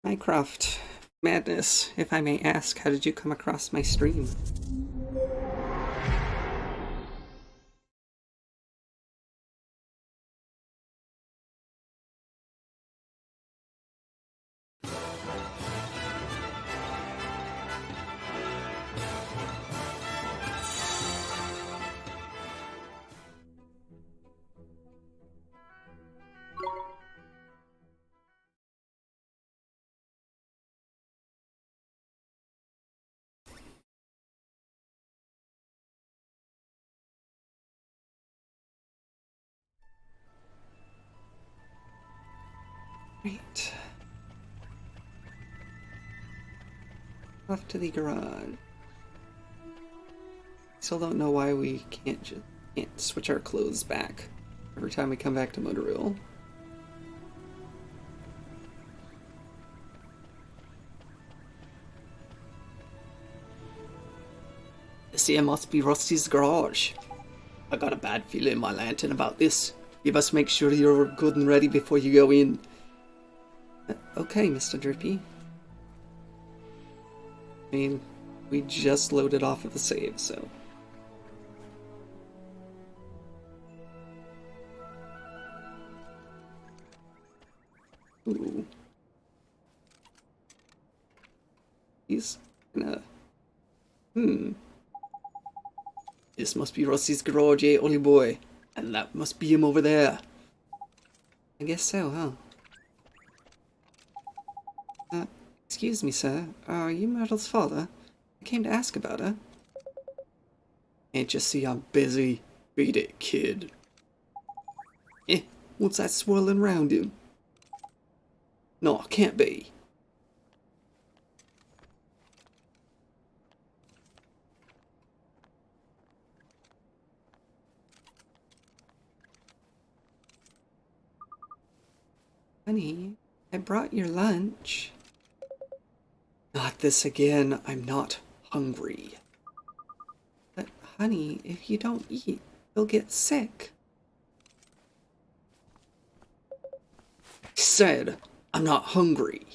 Minecraft madness, if I may ask, how did you come across my stream? Right. Off to the garage. Still don't know why we can't switch our clothes back every time we come back to Motherville. This here must be Rusty's garage. I got a bad feeling, my lantern, about this. You must make sure you're good and ready before you go in. Okay, Mr. Drippy. I mean, we just loaded off of the save, so... Ooh. He's gonna... This must be Rusty's garage, eh, Ollie boy? And that must be him over there. I guess so, huh? Excuse me, sir. Are you Myrtle's father? I came to ask about her. Can't you see I'm busy? Beat it, kid. What's that swirling round him? No, can't be. Honey, I brought your lunch. Not this again. I'm not hungry. But, honey, if you don't eat, you'll get sick. I said, I'm not hungry.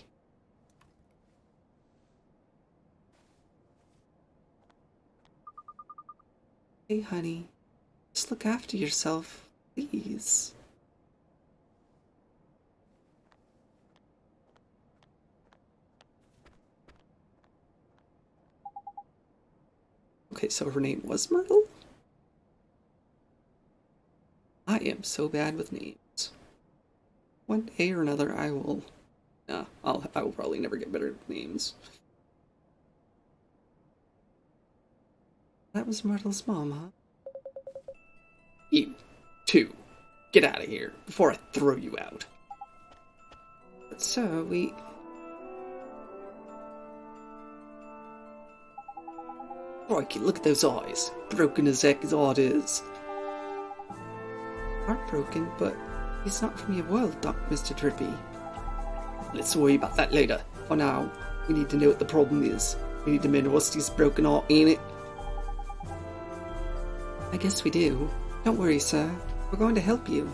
Hey, honey, just look after yourself, please. Okay, so her name was Myrtle? I am so bad with names. One day or another I will... I will probably never get better at names. That was Myrtle's mom, huh? You, too. Get out of here, before I throw you out. But sir, we... Crikey, look at those eyes. Broken as heck as all it is. Heartbroken, but he's not from your world, Mr. Drippy. Let's worry about that later. For now, we need to know what the problem is. We need to mend Rusty's broken heart, ain't it? I guess we do. Don't worry, sir. We're going to help you.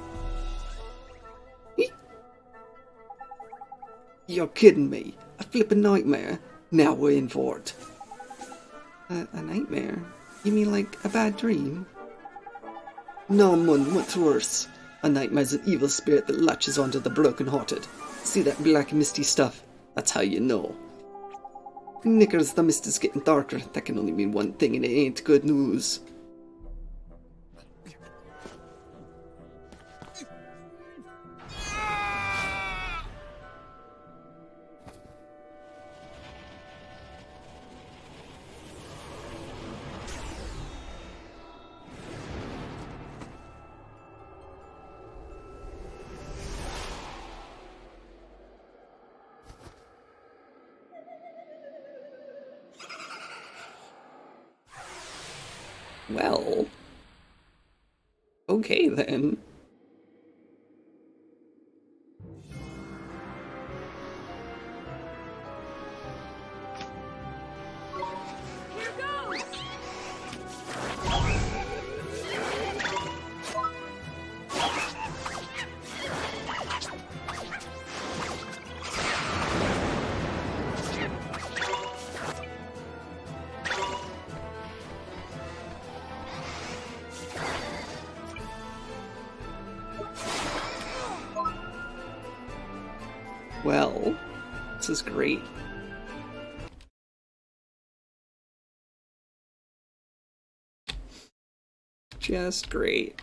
You're kidding me. A flippin' nightmare. Now we're in for it. A nightmare? You mean like a bad dream? No, man, what's worse? A nightmare's an evil spirit that latches onto the broken-hearted. See that black misty stuff? That's how you know. Knickers, the mist is getting darker. That can only mean one thing, and it ain't good news. Well, okay then. Here goes! Well, this is great. Just great.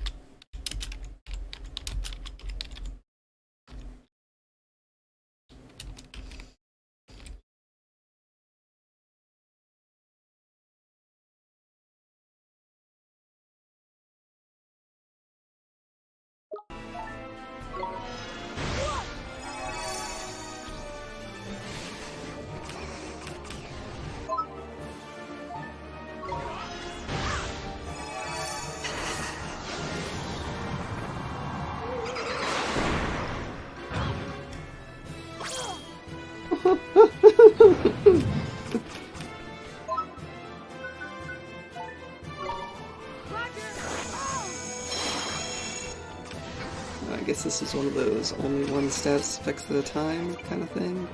I guess this is one of those only one status effects at a time kind of thing.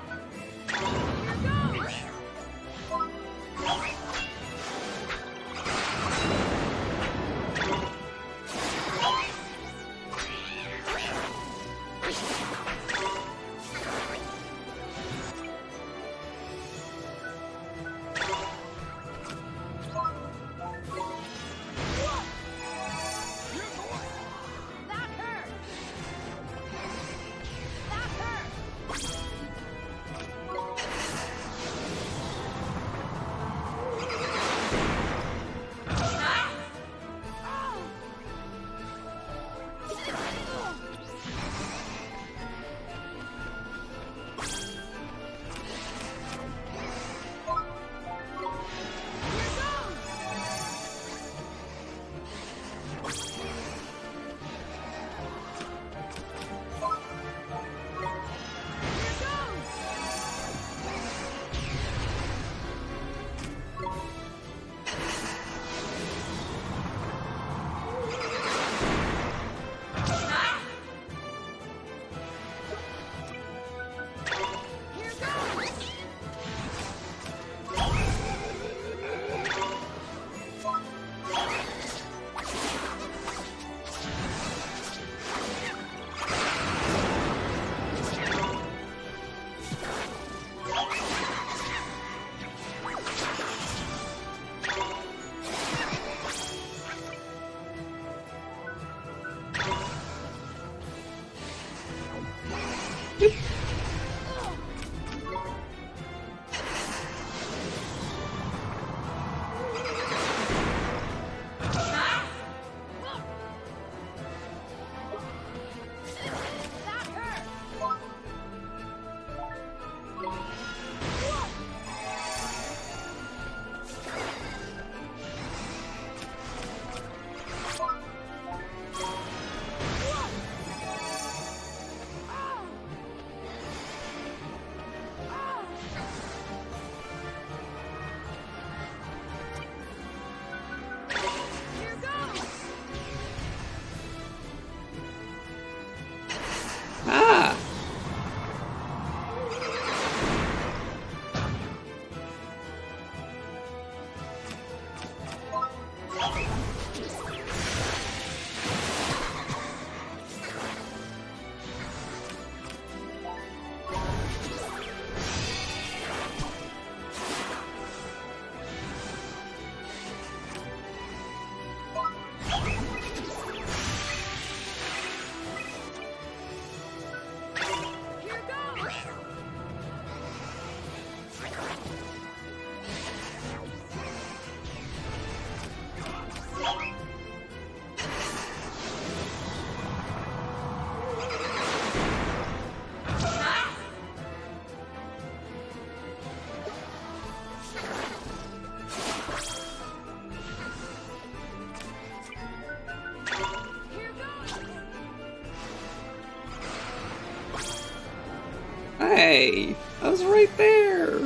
Hey, I was right there.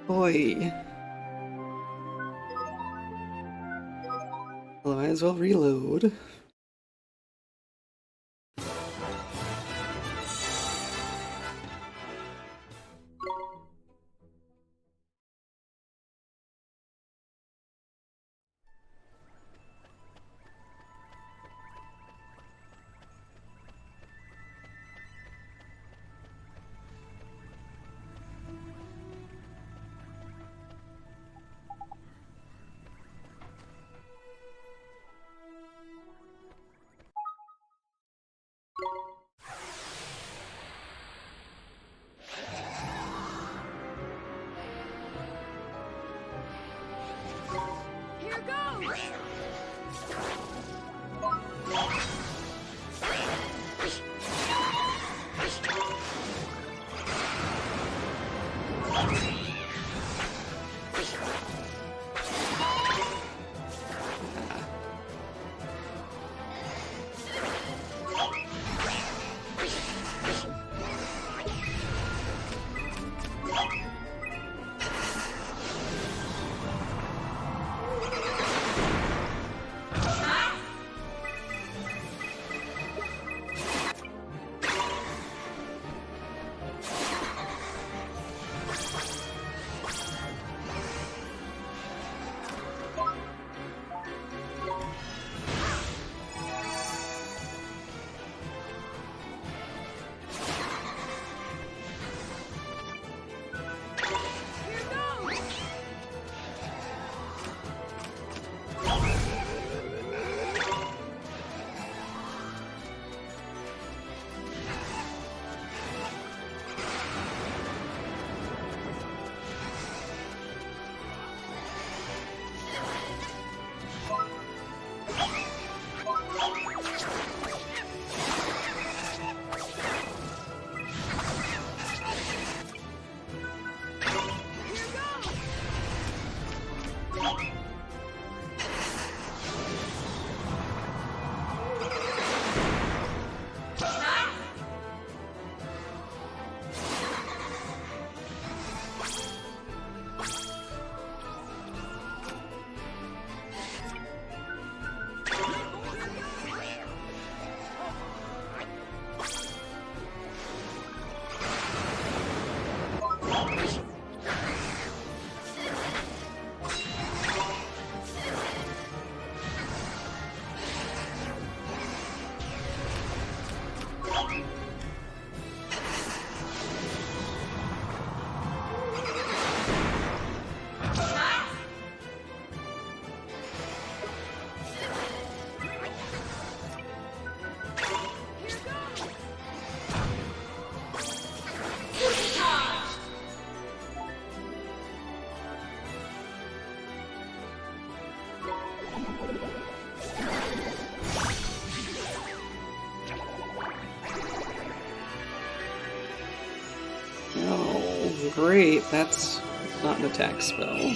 Boy. Well, I might as well reload. Oh, great. That's not an attack spell.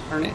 Darn it.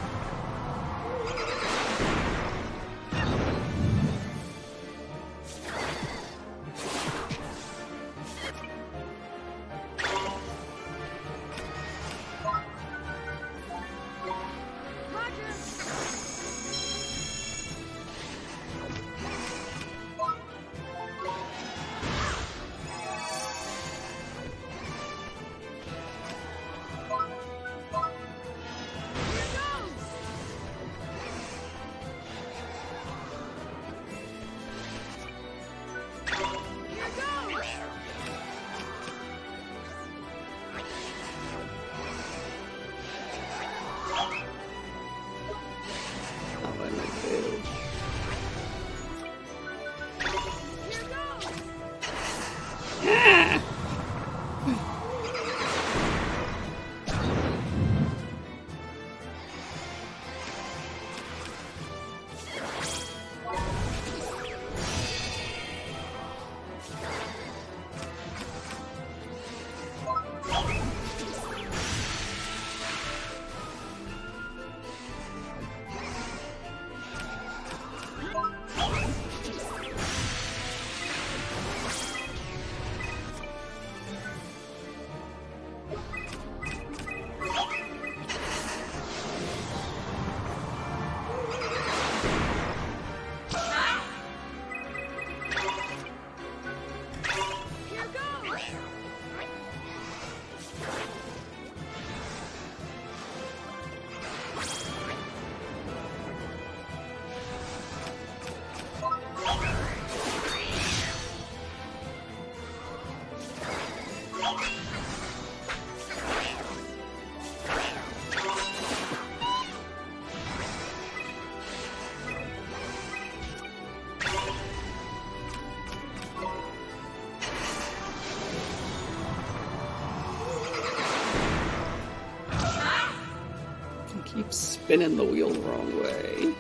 spinning the wheel the wrong way.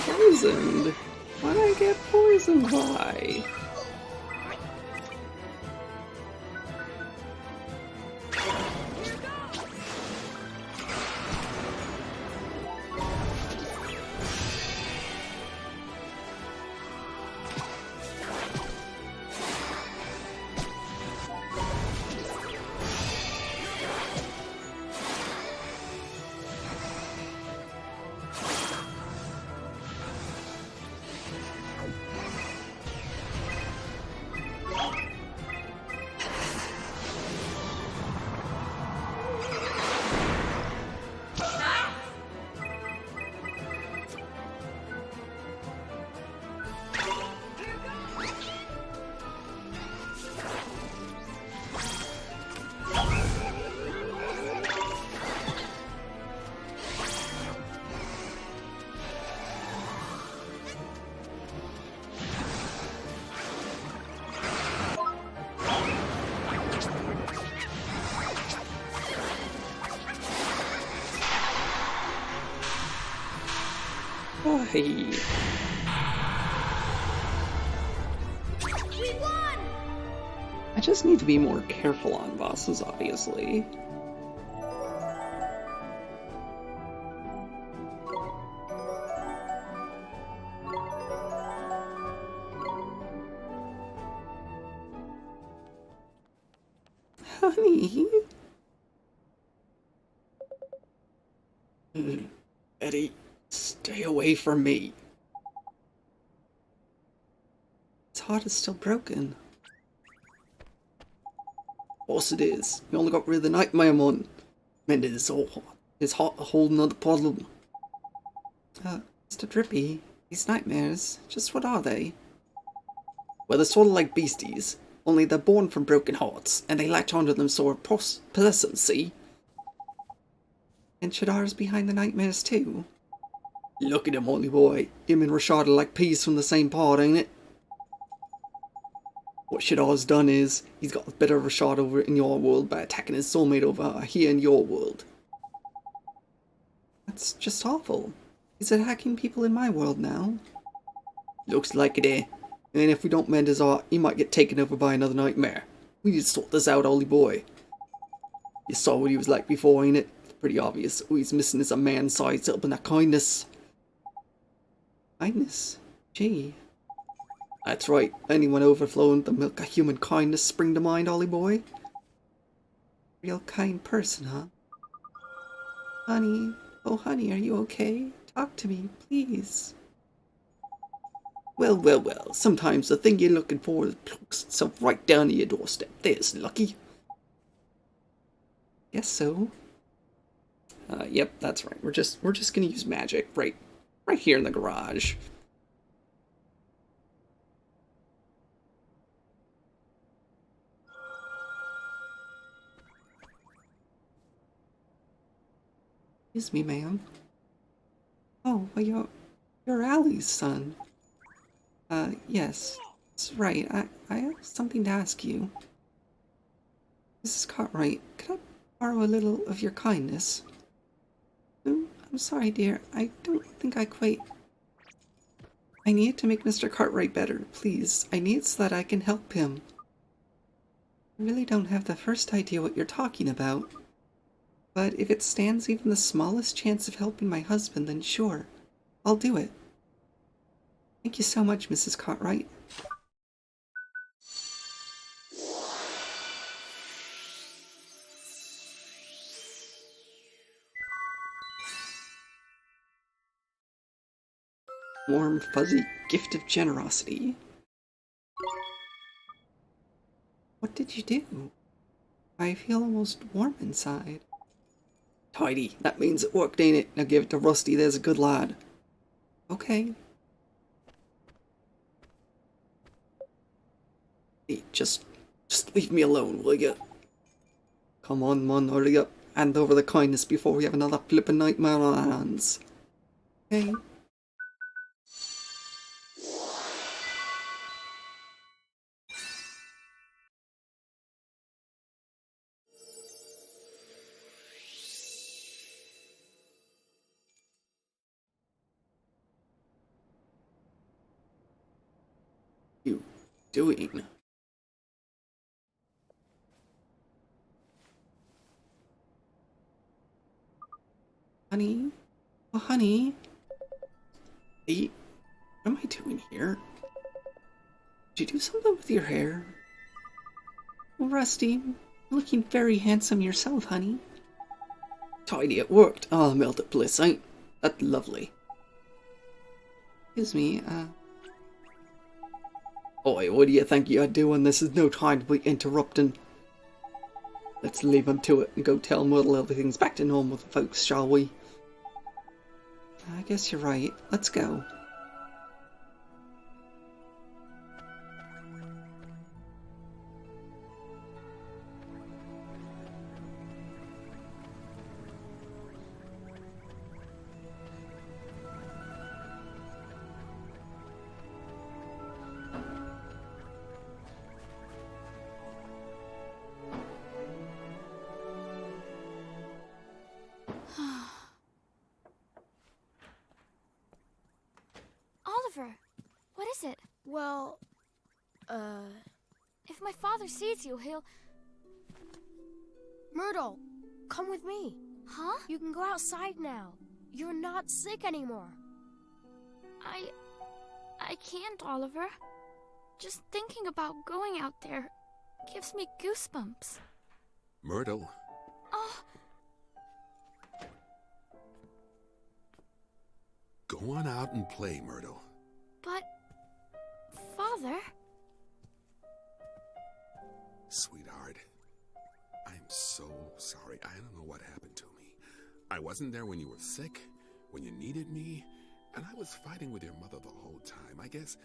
Poisoned? Why'd I get poisoned by? Why? We won! I just need to be more careful on bosses, obviously. Honey? Eddie, stay away from me. His heart is still broken. Of course it is. You only got rid of the nightmare one. Mended his heart a whole nother problem. Mr. Drippy, these nightmares, just what are they? Well, they're sort of like beasties, only they're born from broken hearts, and they latch onto them sort of possessant, see? And Shadar's behind the nightmares too. Look at him, holy boy. Him and Rashad are like peas from the same pod, ain't it? What Shadar's done is, he's got a bit of Rashad over in your world by attacking his soulmate over here in your world. That's just awful. He's attacking people in my world now. Looks like it, eh? And if we don't mend his heart, he might get taken over by another nightmare. We need to sort this out, holy boy. You saw what he was like before, ain't it? It's pretty obvious. All he's missing is a man's size up in that kindness. Kindness? Gee. That's right. Anyone overflowing the milk of human kindness spring to mind, Ollie boy? Real kind person, huh? Honey. Oh, honey, are you okay? Talk to me, please. Well, well, well. Sometimes the thing you're looking for plunks itself right down to your doorstep. There's lucky. Guess so. Yep, that's right. We're just gonna use magic right here in the garage. Excuse me, ma'am. Oh, well, you're Allie's son. Yes. That's right. I have something to ask you. Mrs. Cartwright, could I borrow a little of your kindness? I'm sorry, dear. I don't think I quite... I need to make Mr. Cartwright better, please. I need so that I can help him. I really don't have the first idea what you're talking about. But if it stands even the smallest chance of helping my husband, then sure, I'll do it. Thank you so much, Mrs. Cartwright. Warm, fuzzy gift of generosity. What did you do? I feel almost warm inside. Tidy. That means it worked, ain't it? Now give it to Rusty, there's a good lad. Okay. Hey, just leave me alone, will ya? Come on, man, hurry up. Hand over the kindness before we have another flippin' nightmare on our hands. Okay. You doing? Honey? Oh, honey? Hey, what am I doing here? Did you do something with your hair? Well, Rusty, you're looking very handsome yourself, honey. Tidy, it worked. Oh, melted bliss, ain't that lovely? Excuse me, Oi, what do you think you're doing? This is no time to be interrupting. Let's leave him to it and go tell Myrtle everything's back to normal with the folks, shall we? I guess you're right. Let's go. Oliver, what is it? Well, If my father sees you, he'll... Myrtle, come with me. Huh? You can go outside now. You're not sick anymore. I can't, Oliver. Just thinking about going out there gives me goosebumps. Myrtle. Oh, Go on out and play, Myrtle. but... Father? Sweetheart, I'm so sorry. I don't know what happened to me. I wasn't there when you were sick, when you needed me, and I was fighting with your mother the whole time. I guess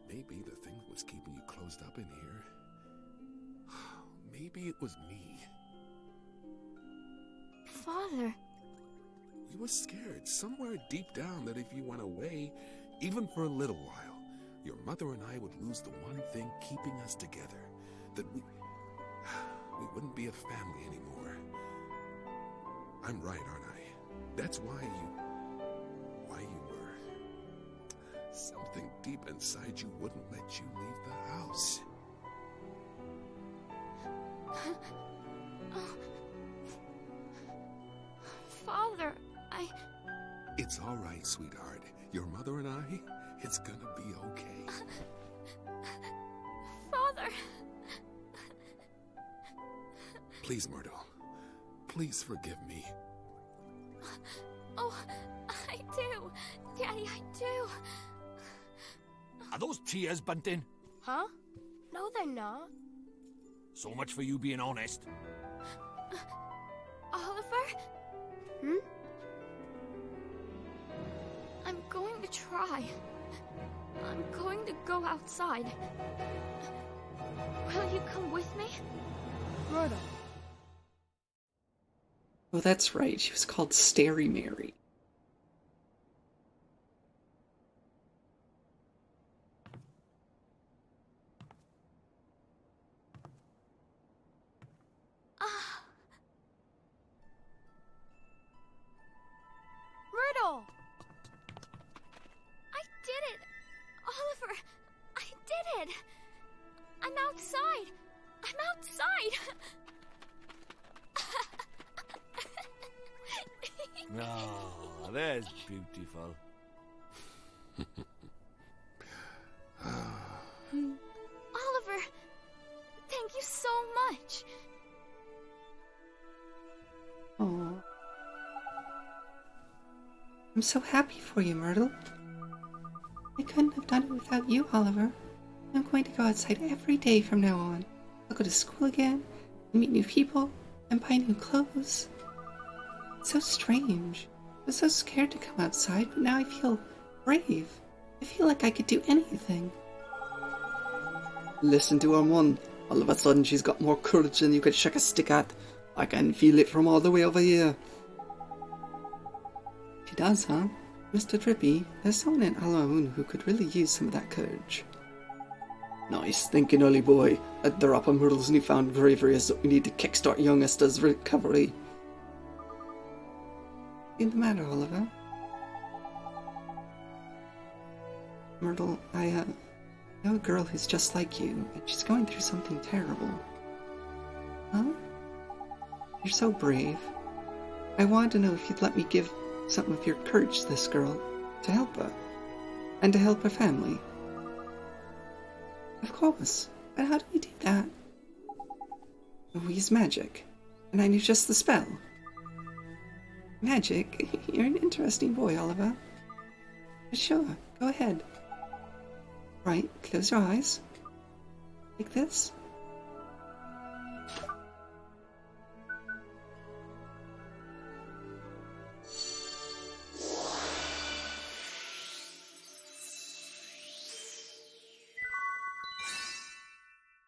maybe the thing that was keeping you closed up in here, maybe it was me. Father... We were scared somewhere deep down that if you went away, even for a little while, your mother and I would lose the one thing keeping us together. That we wouldn't be a family anymore. I'm right, aren't I? That's why you were. Something deep inside you wouldn't let you leave the house. Father, It's all right, sweetheart. Your mother and I, it's gonna be okay. Father... Please, Myrtle. Please forgive me. Oh, I do. Daddy, I do. Are those tears, Bunting? Huh? No, they're not. So much for you being honest. Oliver? Hmm? I'm going to try. I'm going to go outside. Will you come with me? Myrtle. Oh, that's right. She was called Starry Mary. Myrtle! I did it! Oliver, I did it! I'm outside! I'm outside! Oh, that's beautiful. Oliver, thank you so much. Oh. I'm so happy for you, Myrtle. I couldn't have done it without you, Oliver. I'm going to go outside every day from now on. I'll go to school again, and meet new people, and buy new clothes. It's so strange. I was so scared to come outside, but now I feel brave. I feel like I could do anything. Listen to her, Mum. All of a sudden she's got more courage than you could shake a stick at. I can feel it from all the way over here. She does, huh? Mr. Drippy, there's someone in Alamoon who could really use some of that courage. Nice thinking, Ollie boy. A drop of Myrtle's newfound bravery is what we need to kickstart youngest's recovery. What's the matter, Oliver? Myrtle, I know a girl who's just like you, and she's going through something terrible. Huh? You're so brave. I wanted to know if you'd let me give some of your courage to this girl, to help her, and to help her family. Of course, but how do we do that? We use magic, and I knew just the spell. Magic? You're an interesting boy, Oliver. But sure, go ahead. Right, close your eyes. Like this.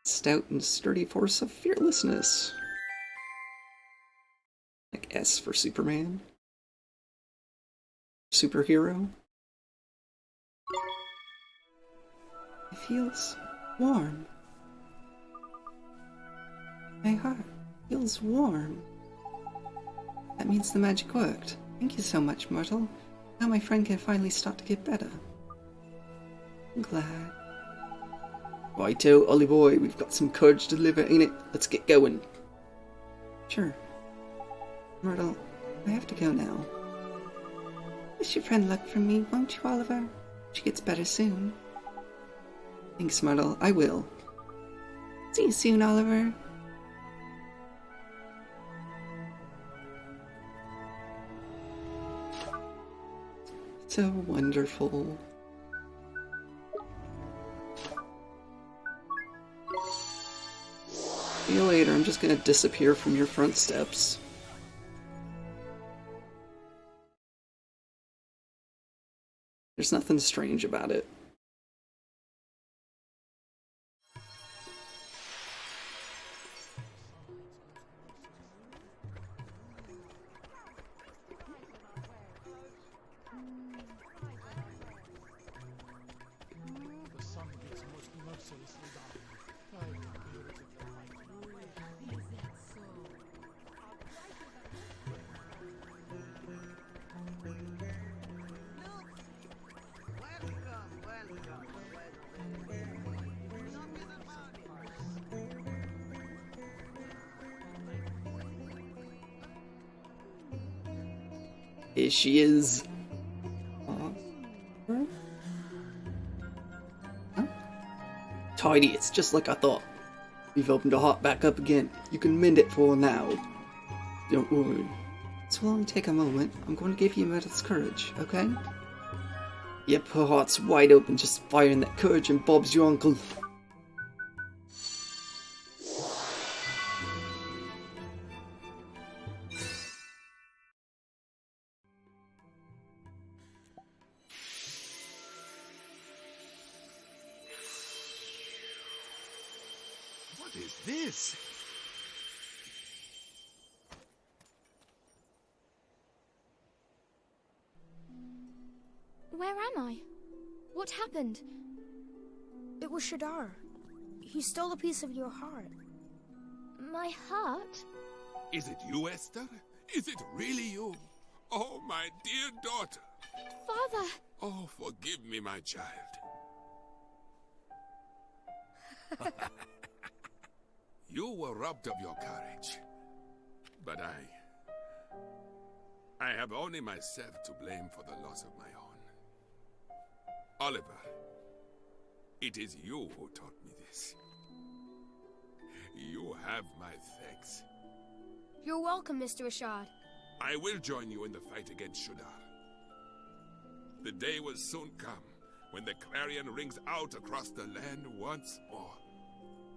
Stout and sturdy force of fearlessness. Like S for Superman. Superhero. It feels warm. My heart feels warm. That means the magic worked. Thank you so much, Myrtle. Now my friend can finally start to get better. I'm glad. Righto, Ollie boy, we've got some courage to deliver, ain't it? Let's get going. Sure. Myrtle, I have to go now. Wish your friend luck from me, won't you, Oliver? She gets better soon. Thanks, Myrtle. I will. See you soon, Oliver. So wonderful. See you later. I'm just gonna disappear from your front steps. There's nothing strange about it. Here she is. Huh? Tidy, it's just like I thought. We've opened the heart back up again. You can mend it for now. Don't worry. This will only take a moment. I'm going to give you Myrtle's courage, okay? Yep, her heart's wide open, just firing that courage, and Bob's your uncle. What is this? Where am I? What happened? It was Shadar. He stole a piece of your heart. My heart? Is it you, Esther? Is it really you? Oh, my dear daughter. Father! Oh, forgive me, my child. You were robbed of your courage. But I have only myself to blame for the loss of my own. Oliver, it is you who taught me this. You have my thanks. You're welcome, Mr. Rashad. I will join you in the fight against Shudar. The day will soon come when the clarion rings out across the land once more.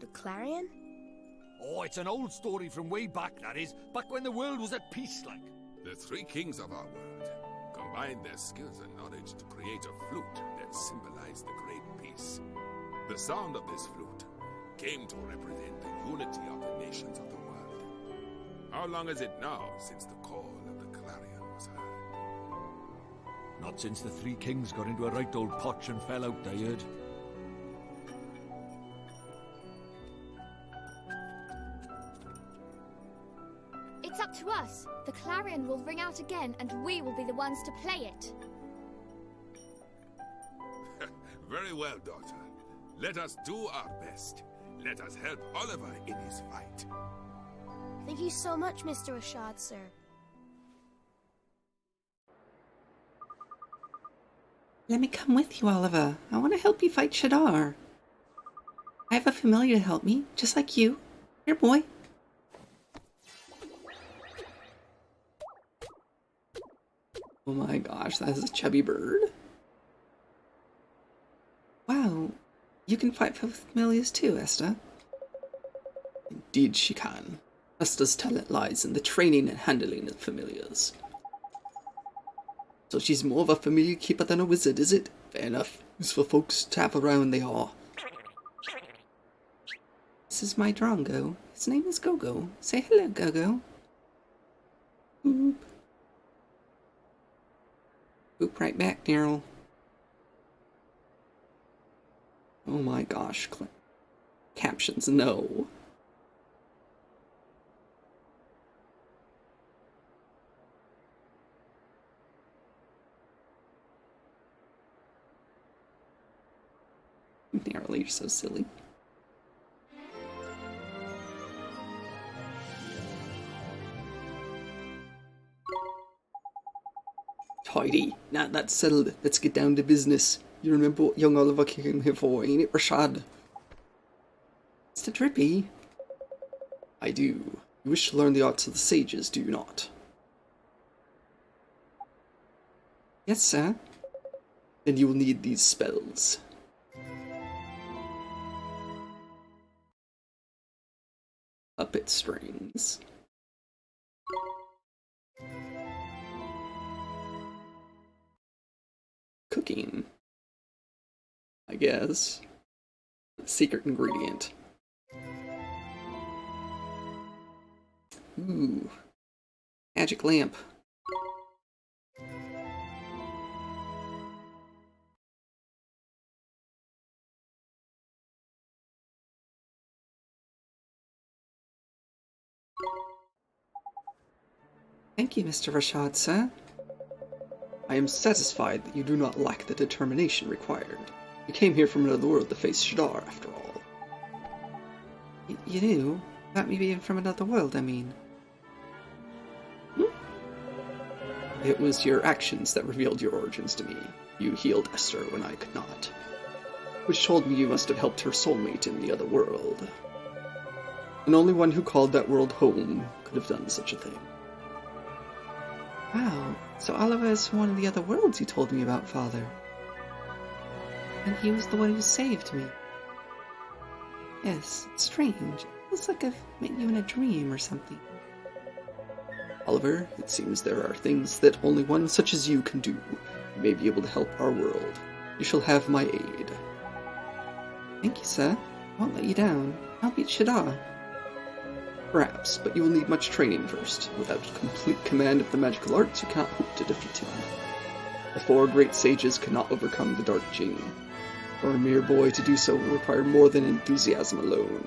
The Clarion? Oh, it's an old story from way back, that is. Back when the world was at peace, like. The three kings of our world combined their skills and knowledge to create a flute that symbolized the great peace. The sound of this flute came to represent the unity of the nations of the world. How long is it now since the call of the clarion was heard? Not since the three kings got into a right old potch and fell out, I heard. It's up to us. The clarion will ring out again, and we will be the ones to play it. Very well, daughter. Let us do our best. Let us help Oliver in his fight. Thank you so much, Mr. Rashad, sir. Let me come with you, Oliver. I want to help you fight Shadar. I have a familiar to help me, just like you. Here, boy. Oh my gosh, that is a chubby bird. Wow, you can fight with familiars too, Esther. Indeed she can. Esther's talent lies in the training and handling of familiars. So she's more of a familiar keeper than a wizard, is it? Fair enough. Useful folks to have around they are. This is my Drongo. His name is Gogo. Say hello, Gogo. Boop. Boop right back, Daryl. Oh my gosh. Captions, no. Daryl, you're so silly. Tidy. Now that's settled. Let's get down to business. You remember what young Oliver came here for, ain't it, Rashad? Mr. Drippy? I do. You wish to learn the arts of the sages, do you not? Yes, sir. Then you will need these spells. Puppet strings. Cooking. I guess. Secret ingredient. Ooh. Magic lamp. Thank you, Mr. Rashad, sir. I am satisfied that you do not lack the determination required. You came here from another world to face Shadar, after all. You do? About me being from another world, I mean. It was your actions that revealed your origins to me. You healed Esther when I could not. Which told me you must have helped her soulmate in the other world. And only one who called that world home could have done such a thing. Wow, so Oliver is from one of the other worlds you told me about, Father. And he was the one who saved me. Yes, it's strange. It feels like I've met you in a dream or something. Oliver, it seems there are things that only one such as you can do. You may be able to help our world. You shall have my aid. Thank you, sir. I won't let you down. I'll beat Shadar. Perhaps, but you will need much training first. Without complete command of the magical arts, you can't hope to defeat him. The four great sages cannot overcome the Dark Genie. For a mere boy to do so will require more than enthusiasm alone.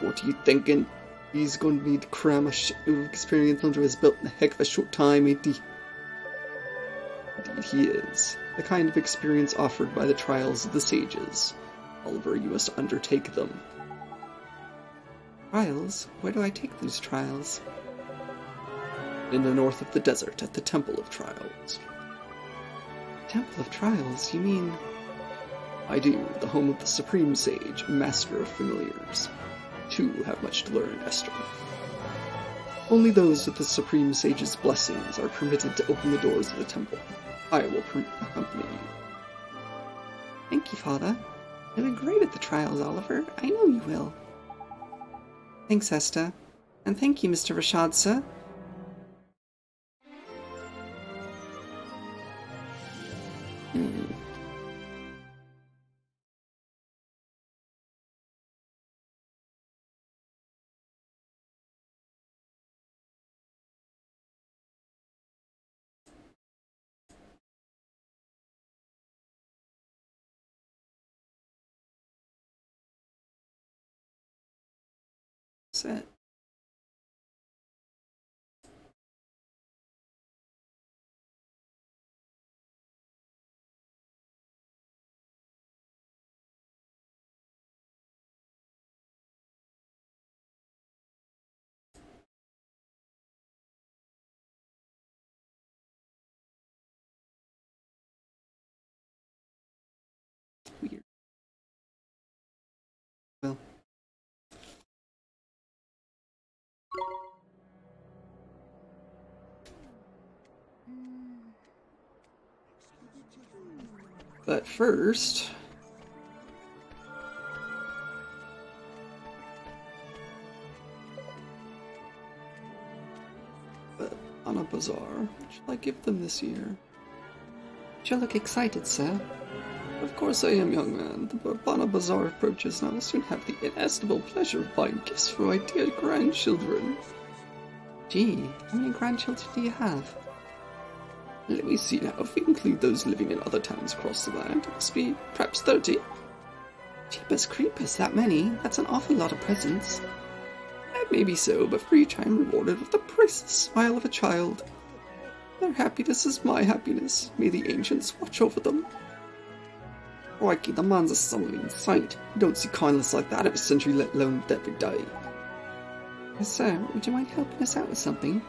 What are you thinking? He's going to need to cram a shit of experience under his belt in a heck of a short time, ain't he? Indeed he is. The kind of experience offered by the trials of the sages. Oliver, you must undertake them. Trials? Where do I take these trials? In the north of the desert, at the Temple of Trials. Temple of Trials? You mean... I do, the home of the Supreme Sage, Master of Familiars. Two have much to learn, Esther. Only those with the Supreme Sage's blessings are permitted to open the doors of the temple. I will accompany you. Thank you, Father. You'll be great at the trials, Oliver. I know you will. Thanks, Esther. And thank you, Mr. Rashad, sir. Set. Weird. Well. But first... on a bazaar. What shall I give them this year? You look excited, sir. Of course I am, young man. The Bana Bazaar approaches, and I will soon have the inestimable pleasure of buying gifts for my dear grandchildren. Gee, how many grandchildren do you have? Let me see now. If we include those living in other towns across the land, it must be perhaps 30. Jeepers creepers, that many? That's an awful lot of presents. That may be so, but for each I am rewarded with the priceless smile of a child. Their happiness is my happiness. May the ancients watch over them. Crikey, the man's a sullen sight. You don't see kindness like that every century, let alone every day. Sir, would you mind helping us out with something?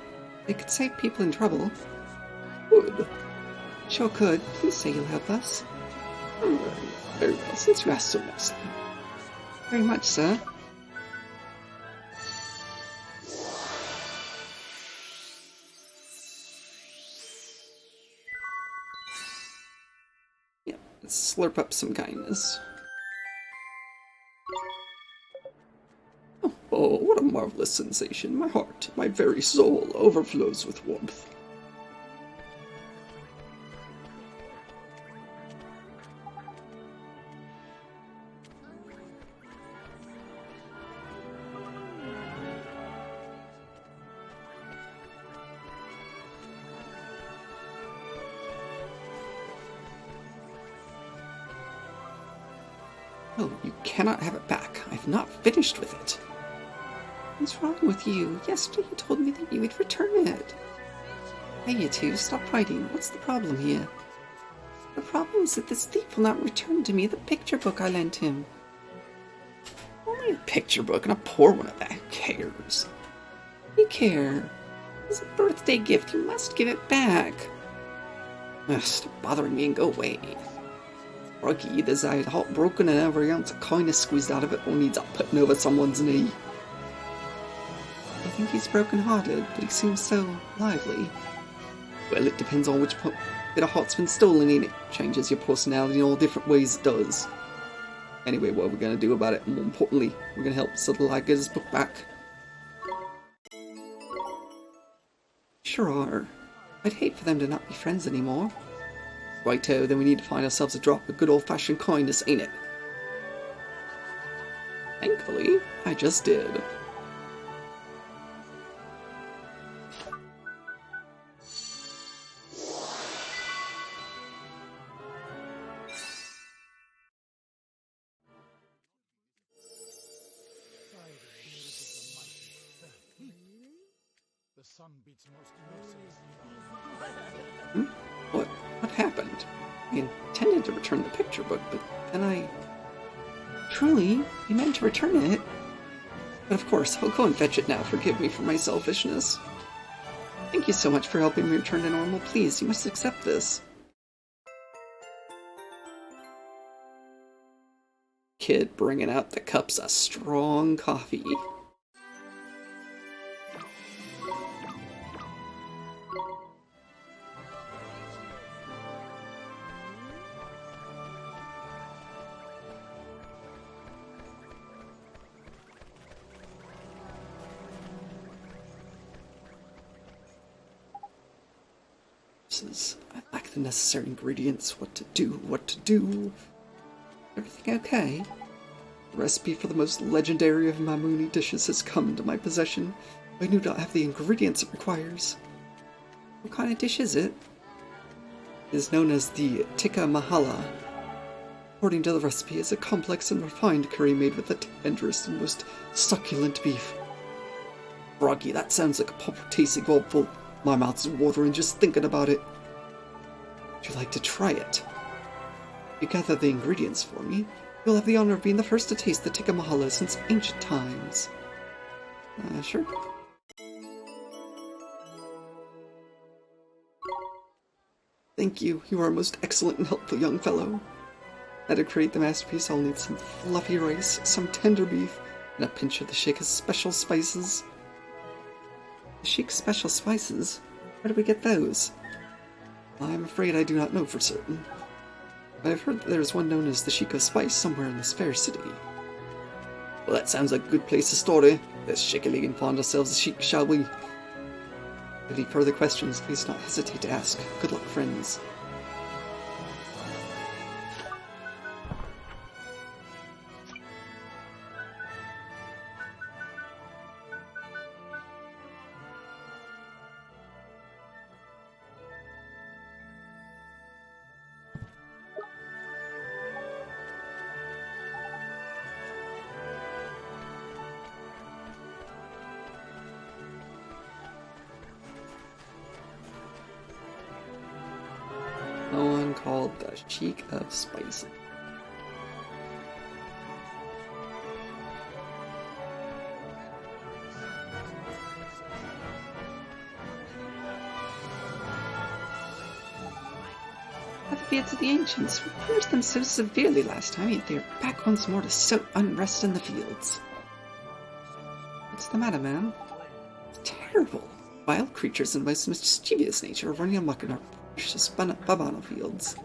It could save people in trouble. Would? Sure could. Please say you'll help us. Very well, since you asked so nicely. Very much, sir. Yep, let's slurp up some kindness. Oh, what a marvelous sensation. My heart, my very soul, overflows with warmth. Oh, you cannot have it back. I've not finished with it. What's wrong with you? Yesterday you told me that you would return it. Hey, you two, stop fighting. What's the problem here? The problem is that this thief will not return to me the picture book I lent him. Only a picture book and a poor one at that. Who cares? You care. It's a birthday gift. You must give it back. Ugh, stop bothering me and go away. Rocky, this eye heartbroken and every ounce of kindness squeezed out of it only needs up putting over someone's knee. I think he's broken-hearted, but he seems so lively. Well, it depends on which bit of heart's been stolen in it. Changes your personality in all different ways it does. Anyway, what are we going to do about it? And more importantly, we're going to help Subtle get his book back. Sure are. I'd hate for them to not be friends anymore. Righto, then we need to find ourselves a drop of good old-fashioned kindness, ain't it? Thankfully, I just did. The sun beats most What happened? I intended to return the picture book, but then I... Truly, you meant to return it? But of course, I'll go and fetch it now. Forgive me for my selfishness. Thank you so much for helping me return to normal. Please, you must accept this. Kid bringing out the cups of strong coffee. resources. I lack the necessary ingredients. What to do. Everything okay? The recipe for the most legendary of Mamuni dishes has come into my possession. I do not have the ingredients it requires. What kind of dish is it? It is known as the tikka mahala. According to the recipe, it's a complex and refined curry made with the tenderest and most succulent beef. Froggy, that sounds like a proper tasty gobble. My mouth's watering just thinking about it. Would you like to try it? If you gather the ingredients for me, you'll have the honor of being the first to taste the tikka mahala since ancient times. Sure. Thank you. You are a most excellent and helpful young fellow. Now to create the masterpiece, I'll need some fluffy rice, some tender beef, and a pinch of the Sheikah's special spices. The Sheik's special spices? Where do we get those? I'm afraid I do not know for certain. But I've heard that there is one known as the Sheikah spice somewhere in this fair city. Well, that sounds like a good place to start, eh? Let's shake a leg and find ourselves a Sheik, shall we? If any further questions, please do not hesitate to ask. Good luck, friends. One called the Sheik of Spices. The fields of the ancients punished them so severely last time, yet they are back once more to sow unrest in the fields. What's the matter, man? It's terrible. Wild creatures of most mischievous nature are running amok in our precious banana fields.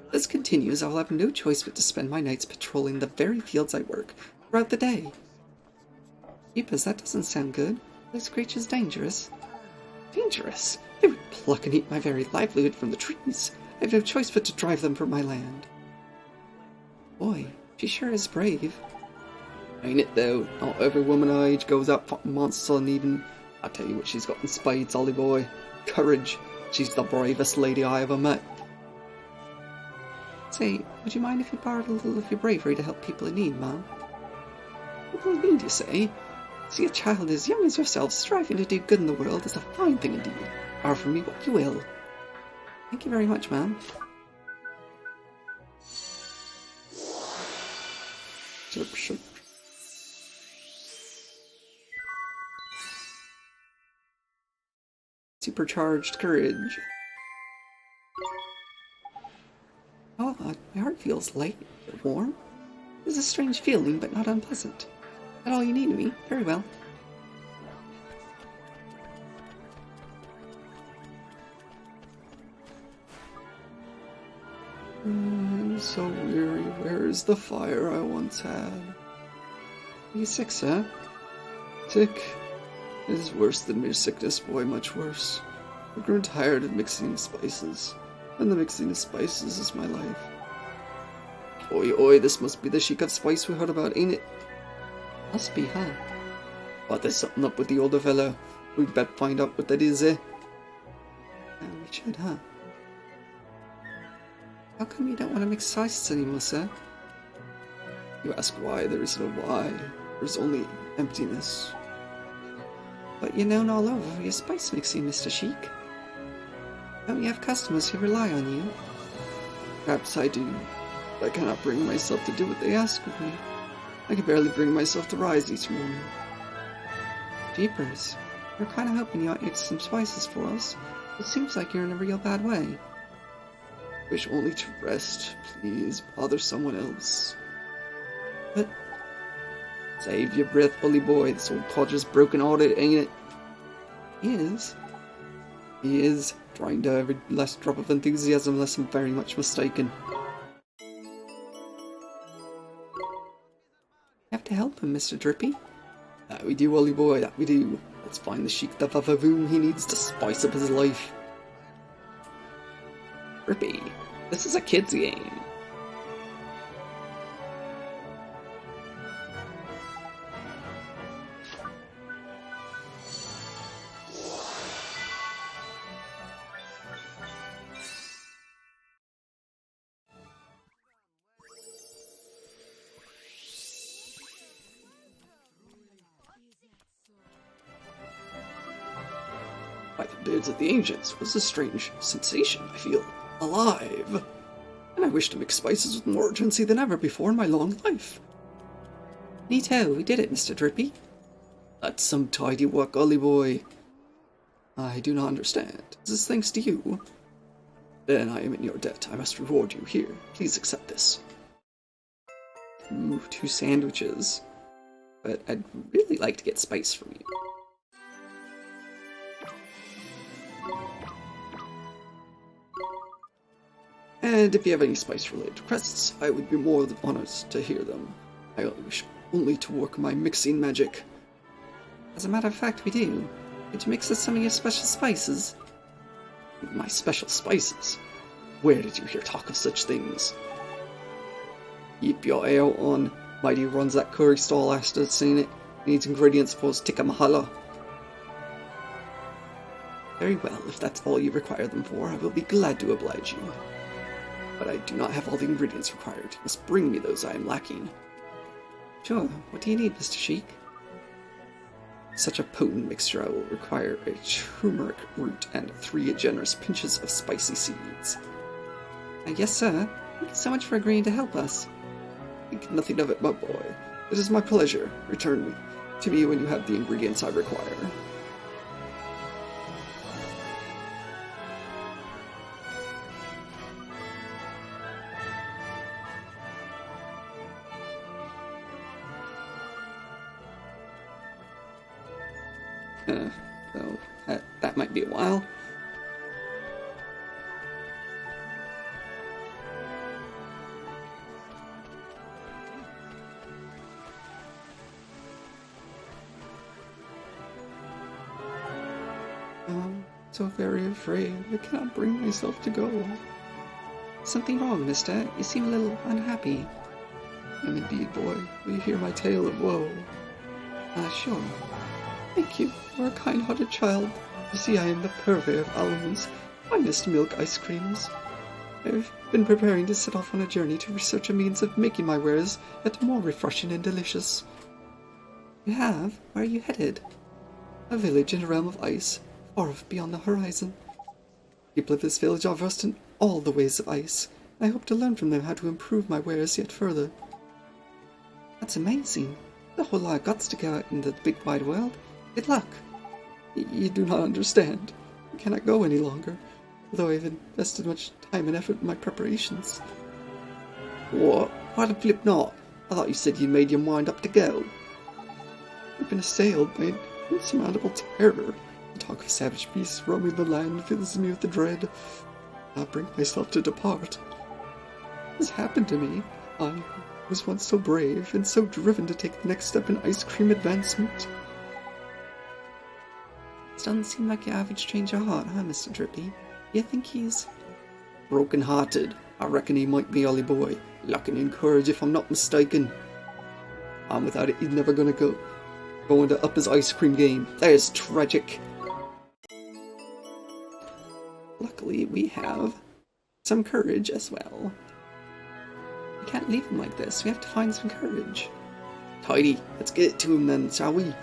If this continues, I will have no choice but to spend my nights patrolling the very fields I work throughout the day. Jeepers, that doesn't sound good. Those creatures dangerous. Dangerous? They would pluck and eat my very livelihood from the trees. I have no choice but to drive them from my land. Boy, she sure is brave. Ain't it though? Not every woman our age goes out fighting monsters and even... I tell you what she's got in spades, Ollie boy. Courage. She's the bravest lady I ever met. Say, would you mind if you borrowed a little of your bravery to help people in need, Mom? People in need, you say? See a child as young as yourself striving to do good in the world is a fine thing indeed. Borrow from me what you will. Thank you very much, ma'am. Sure. Supercharged courage. Oh, my heart feels light and warm. It is a strange feeling, but not unpleasant. That all you need of me? Very well. I'm so weary. Where is the fire I once had? Are you sick, sir? Sick? It is worse than mere sickness, boy, much worse. I've grown tired of mixing spices, and the mixing of spices is my life. Oi, this must be the Sheik of Spice we heard about, ain't it? Must be, huh? But there's something up with the older fella. We'd better find out what that is, eh? Yeah, we should, huh? How come you don't want to mix spices anymore, sir? You ask why, there is no why. There's only emptiness. But you're known all over for your spice mixing, Mr. Sheik. Don't you have customers who rely on you? Perhaps I do. But I cannot bring myself to do what they ask of me. I can barely bring myself to rise each morning. Jeepers. We're kind of hoping you might mix some spices for us. It seems like you're in a real bad way. Wish only to rest. Please, bother someone else. But... save your breath, bully boy. This old codger's broken hearted, ain't it? He is. He is. Trying to every last drop of enthusiasm unless I'm very much mistaken. You have to help him, Mr. Drippy. That we do, Ollie boy, that we do. Let's find the Sheik the Vavavoom he needs to spice up his life. Drippy. This is a kid's game. By the beards of the ancients was a strange sensation. I feel alive. And I wish to mix spices with more urgency than ever before in my long life. Me too, we did it, Mr. Drippy. That's some tidy work, Ollie boy. I do not understand. Is this thanks to you? Then I am in your debt. I must reward you. Here, please accept this. Ooh, 2 sandwiches. But I'd really like to get spice from you. And if you have any spice-related requests, I would be more than honored to hear them. I wish only to work my mixing magic. As a matter of fact, we do. Could you mix us some of your special spices? My special spices? Where did you hear talk of such things? Keep your eye out on Mighty runs that curry stall after seen it. Needs ingredients for his tikka masala. Very well, if that's all you require them for, I will be glad to oblige you. But I do not have all the ingredients required. You must bring me those I am lacking. Sure, what do you need, Mr. Sheik? Such a potent mixture I will require a turmeric root and 3 generous pinches of spicy seeds. Yes, sir. Thank you so much for agreeing to help us. Think nothing of it, my boy. It is my pleasure. Return to me when you have the ingredients I require. So that might be a while. I'm so very afraid. I cannot bring myself to go. Something wrong, mister? You seem a little unhappy. I am indeed, boy. Will you hear my tale of woe? Sure. Thank you. You're a kind-hearted child. You see, I am the purveyor of Alamon's finest milk ice creams. I've been preparing to set off on a journey to research a means of making my wares yet more refreshing and delicious. You have? Where are you headed? A village in a realm of ice, far off beyond the horizon. People of this village are versed in all the ways of ice, and I hope to learn from them how to improve my wares yet further. That's amazing. The whole lot of guts to go out in the big wide world. Good luck. You do not understand. I cannot go any longer, although I have invested much time and effort in my preparations. What? Why the flip not? I thought you said you'd made your mind up to go. I've been assailed by an insurmountable terror. The talk of savage beasts roaming the land fills me with the dread. I bring myself to depart. What has happened to me? I was once so brave and so driven to take the next step in ice cream advancement. This doesn't seem like your average change of heart, huh, Mr. Drippy? You think he's broken-hearted? I reckon he might be, Ollie boy. Lacking in courage, if I'm not mistaken. And without it, he's never gonna going to up his ice cream game. That is tragic. Luckily, we have some courage as well. We can't leave him like this. We have to find some courage. Tidy. Let's get it to him then, shall we?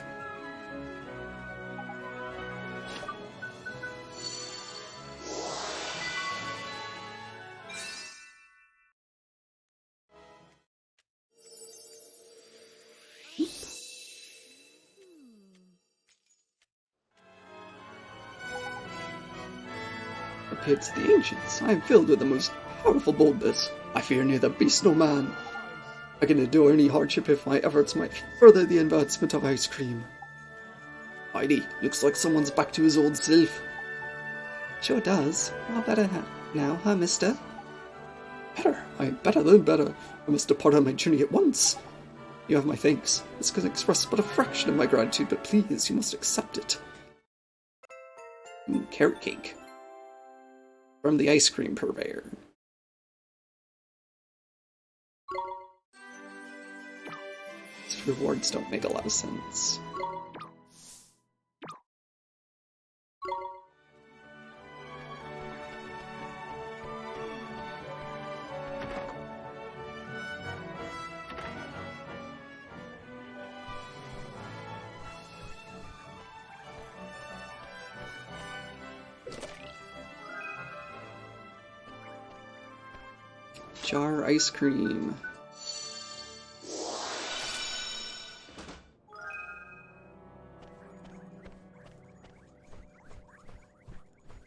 Compared to the ancients, I am filled with the most powerful boldness. I fear neither beast nor man. I can endure any hardship if my efforts might further the advancement of ice cream. Heidi, looks like someone's back to his old self. Sure does. All better now, huh, mister? Better? I am better than better. I must depart on my journey at once. You have my thanks. This can express but a fraction of my gratitude, but please, you must accept it. Carrot cake. from the ice cream purveyor. These rewards don't make a lot of sense. Jar ice cream.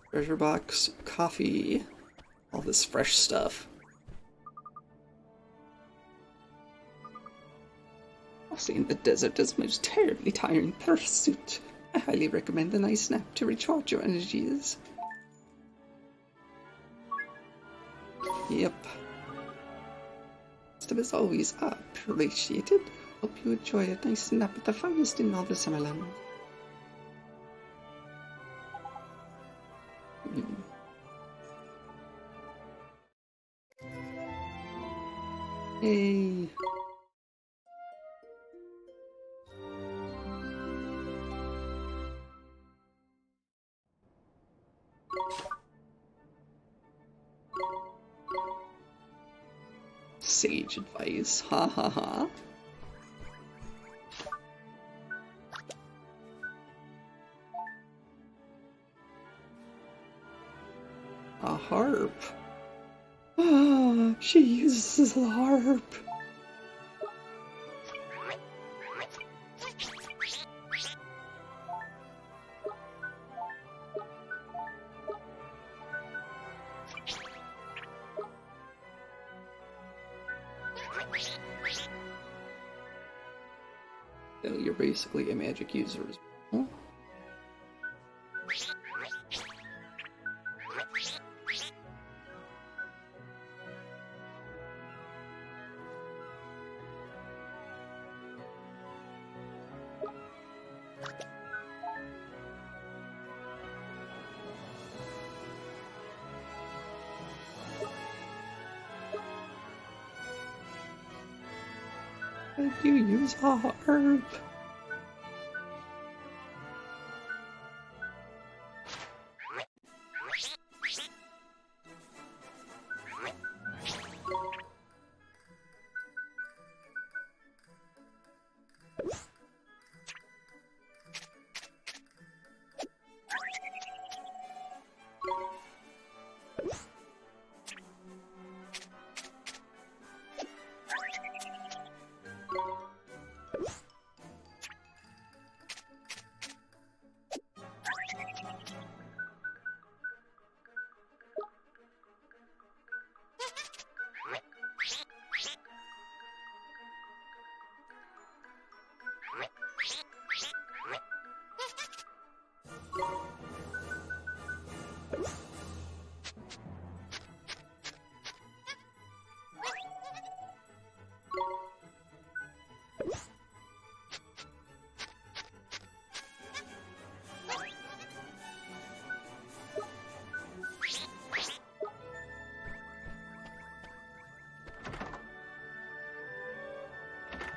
Treasure box, coffee, all this fresh stuff. Crossing the desert is a most terribly tiring pursuit. I highly recommend a nice nap to recharge your energies. Yep. Stuff is always appreciated. Hope you enjoy a nice nap at the finest in all the Summerland. Hey. Sage advice, ha ha ha. A harp. Ah, she uses the harp. So you're basically a magic user as well. You use a harp.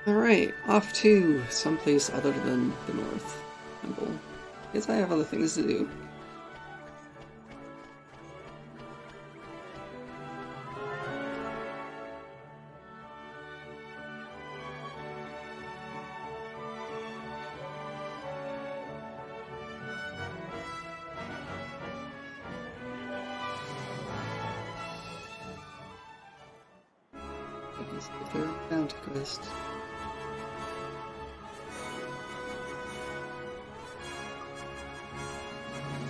Alright, off to someplace other than the North Temple. Guess I have other things to do. Is the third bounty quest.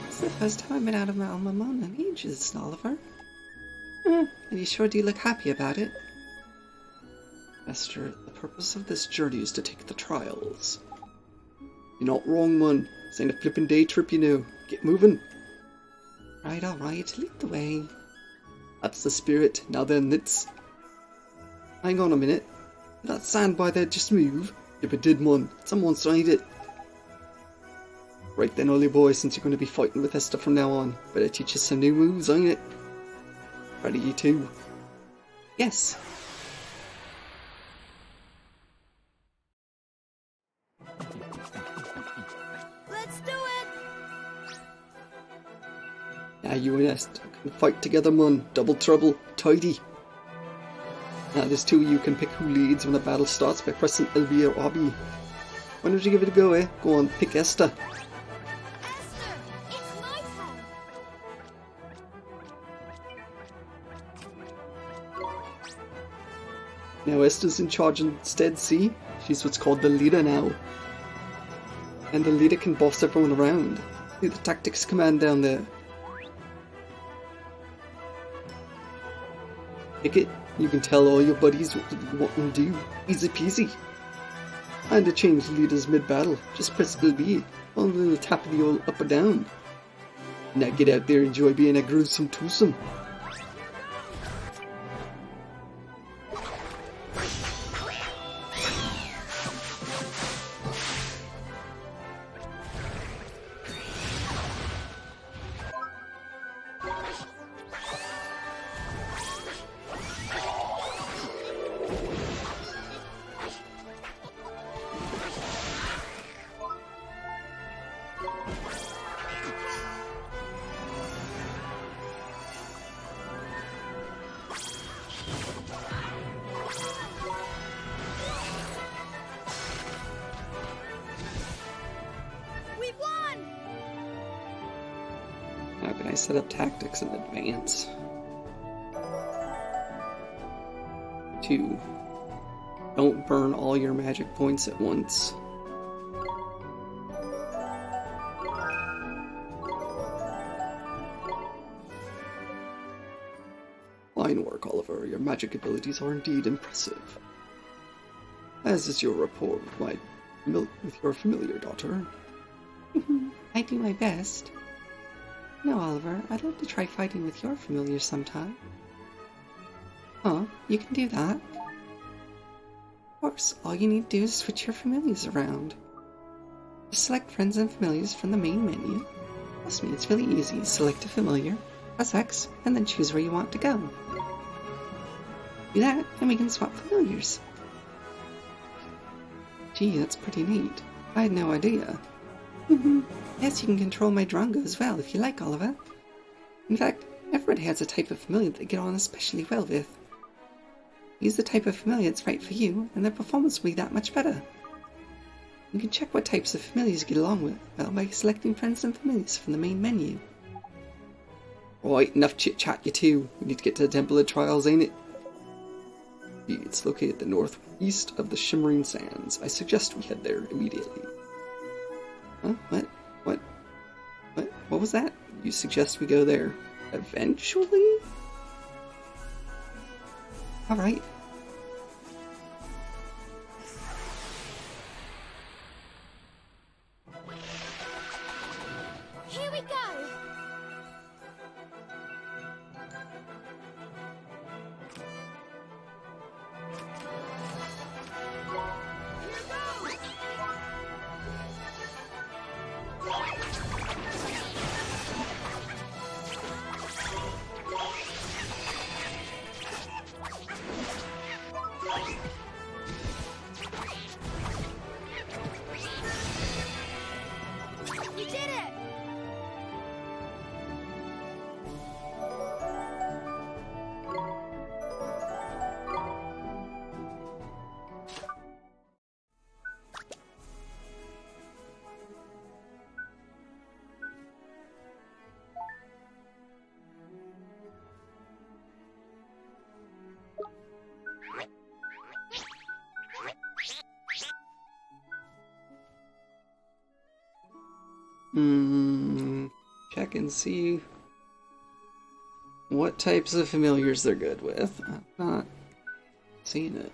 It's the first time I've been out of my alma mater in ages, Oliver. And you sure do look happy about it. Esther, the purpose of this journey is to take the trials. You're not wrong, man. This ain't a flippin' day trip, you know. Get moving. Right, alright, lead the way. That's the spirit. Now then, let's... Hang on a minute. Did that sand by there just move? If it did, man, someone signed it. Right then, Ollie boy, since you're going to be fighting with Esther from now on, better teach us some new moves, ain't it? Ready, you two? Yes. Let's do it! Now you and us can fight together, man. Double trouble. Tidy. Now there's two of you can pick who leads when the battle starts by pressing LB or RB. Why don't you give it a go, eh? Go on, pick Esther. Esther, it's my turn. Now Esther's in charge instead, see? She's what's called the leader now. And the leader can boss everyone around. See the tactics command down there. Pick it. You can tell all your buddies what you want them to do. Easy peasy. And to change leaders mid-battle, just press LB. One little tap of the old up or down. Now get out there and enjoy being a gruesome twosome. We won! How can I set up tactics in advance? 2. Don't burn all your magic points at once. Fine work, Oliver. Your magic abilities are indeed impressive. As is your rapport with your familiar daughter. I do my best. No, Oliver, I'd love to try fighting with your familiar sometime. Huh, you can do that. Of course, all you need to do is switch your familiars around. Just select friends and familiars from the main menu. Trust me, it's really easy. Select a familiar, press X, and then choose where you want to go. Do that, and we can swap familiars. Gee, that's pretty neat. I had no idea. Yes, you can control my Drongo as well, if you like, Oliver. In fact, everybody has a type of familiar they get on especially well with. Use the type of familiar that's right for you, and their performance will be that much better. You can check what types of familiars you get along with well by selecting friends and familiars from the main menu. Right, enough chit-chat, you two. We need to get to the Temple of Trials, ain't it? It's located the northeast of the Shimmering Sands. I suggest we head there immediately. Huh? What was that? You suggest we go there eventually? Alright. Here we go. You did it! Check and see what types of familiars they're good with. I'm not seeing it.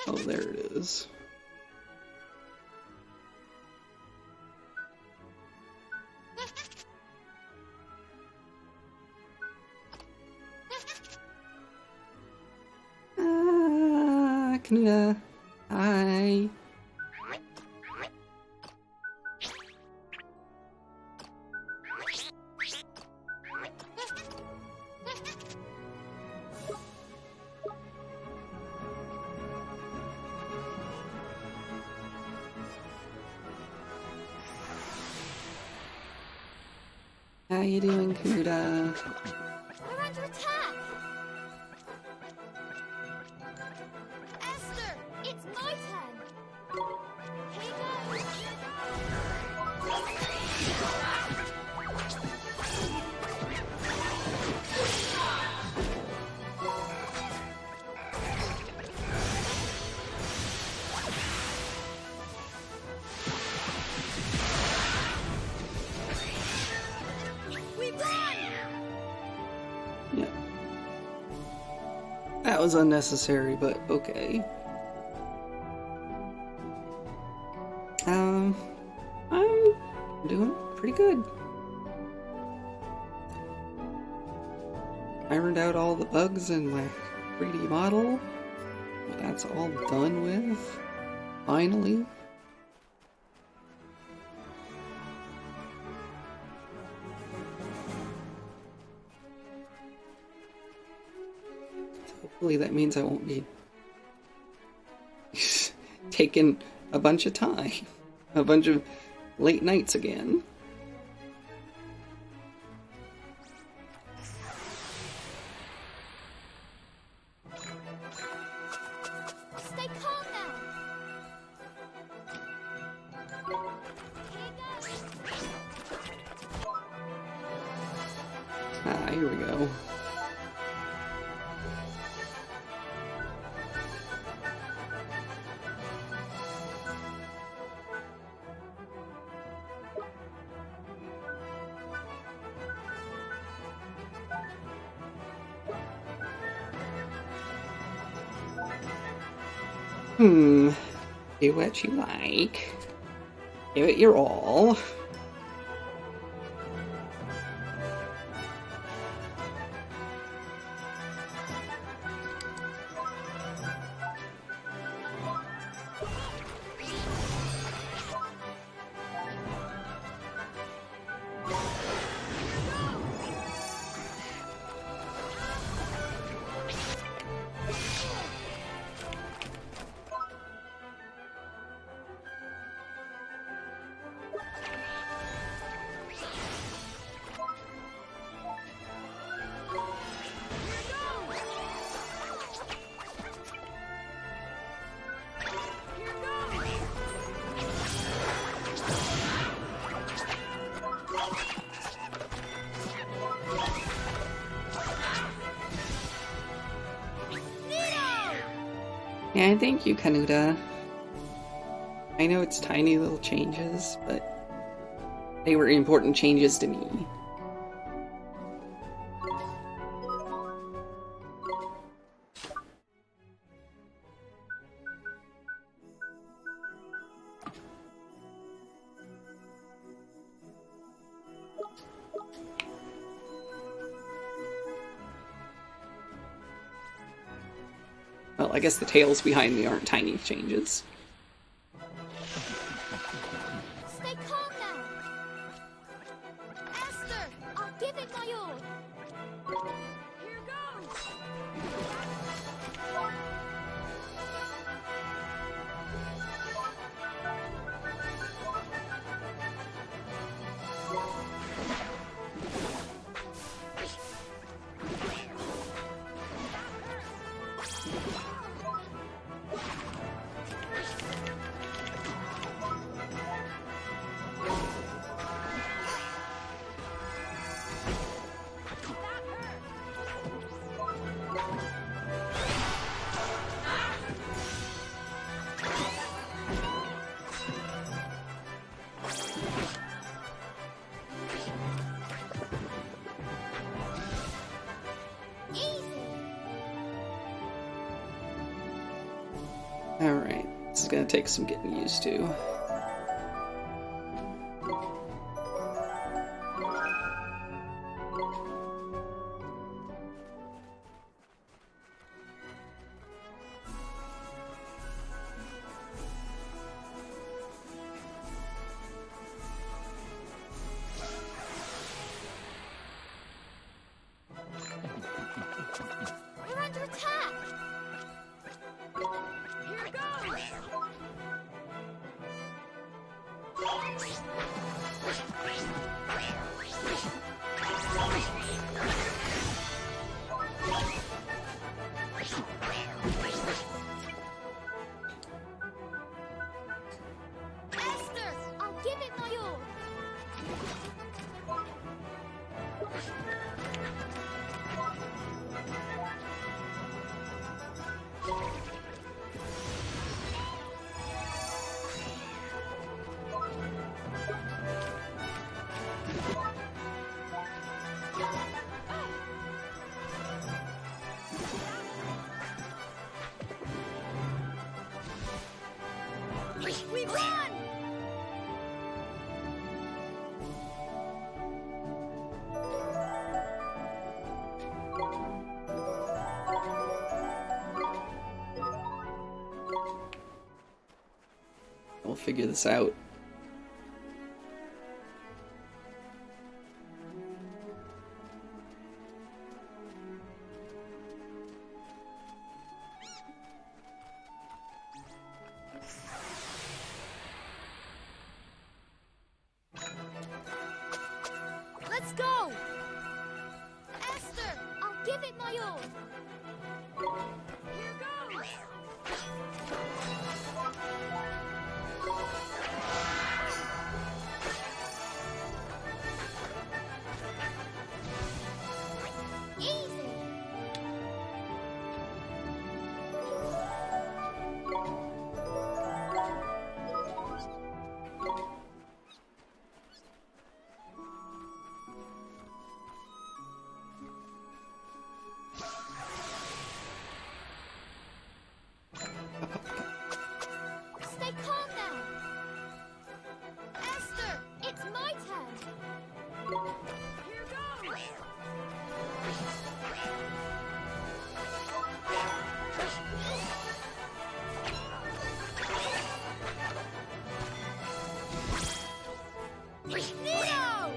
Oh, there it is. Kanuda. Hi. How you doing, Kanuda? We're under attack! Esther, it's my turn! Here goes! We won! Yeah. That was unnecessary, but okay. I'm doing pretty good. Ironed out all the bugs in my 3D model. That's all done with. Finally. Hopefully that means I won't be taking a bunch of time. A bunch of late nights again. Stay calm now! Ah, here we go. Do what you like. Give it your all. Yeah, thank you, Kanuda. I know it's tiny little changes, but they were important changes to me. Well, I guess the tales behind me aren't tiny changes. Stay calm now! Esther, I'll give it my all! Here goes! Alright, this is gonna take some getting used to. We're under attack! Here goes! Esther, I'll give it my all. We won! We'll figure this out. Let's go! Esther, I'll give it my all. Here goes! Easy! Stay calm now! Esther, it's my turn! Here goes! Neo!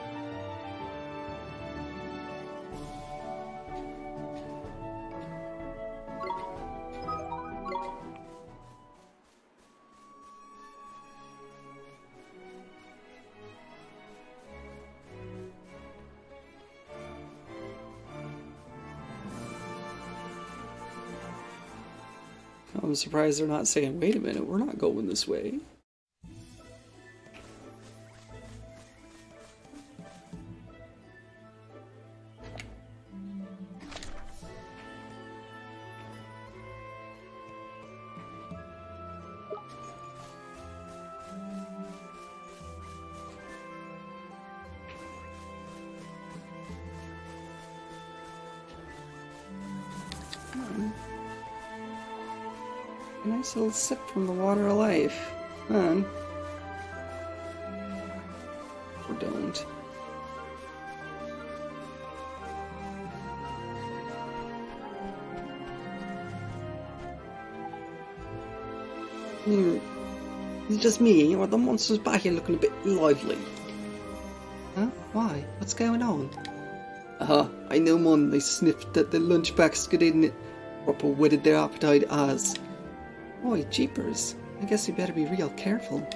I'm surprised they're not saying, wait a minute, we're not going this way. A nice little sip from the water of life. Come on. Or don't. Is it just me, or are the monsters back here looking a bit lively? Huh? Why? What's going on? I know, man. They sniffed at the lunch basket, didn't it? Proper whetted their appetite as. Boy, jeepers. I guess we better be real careful.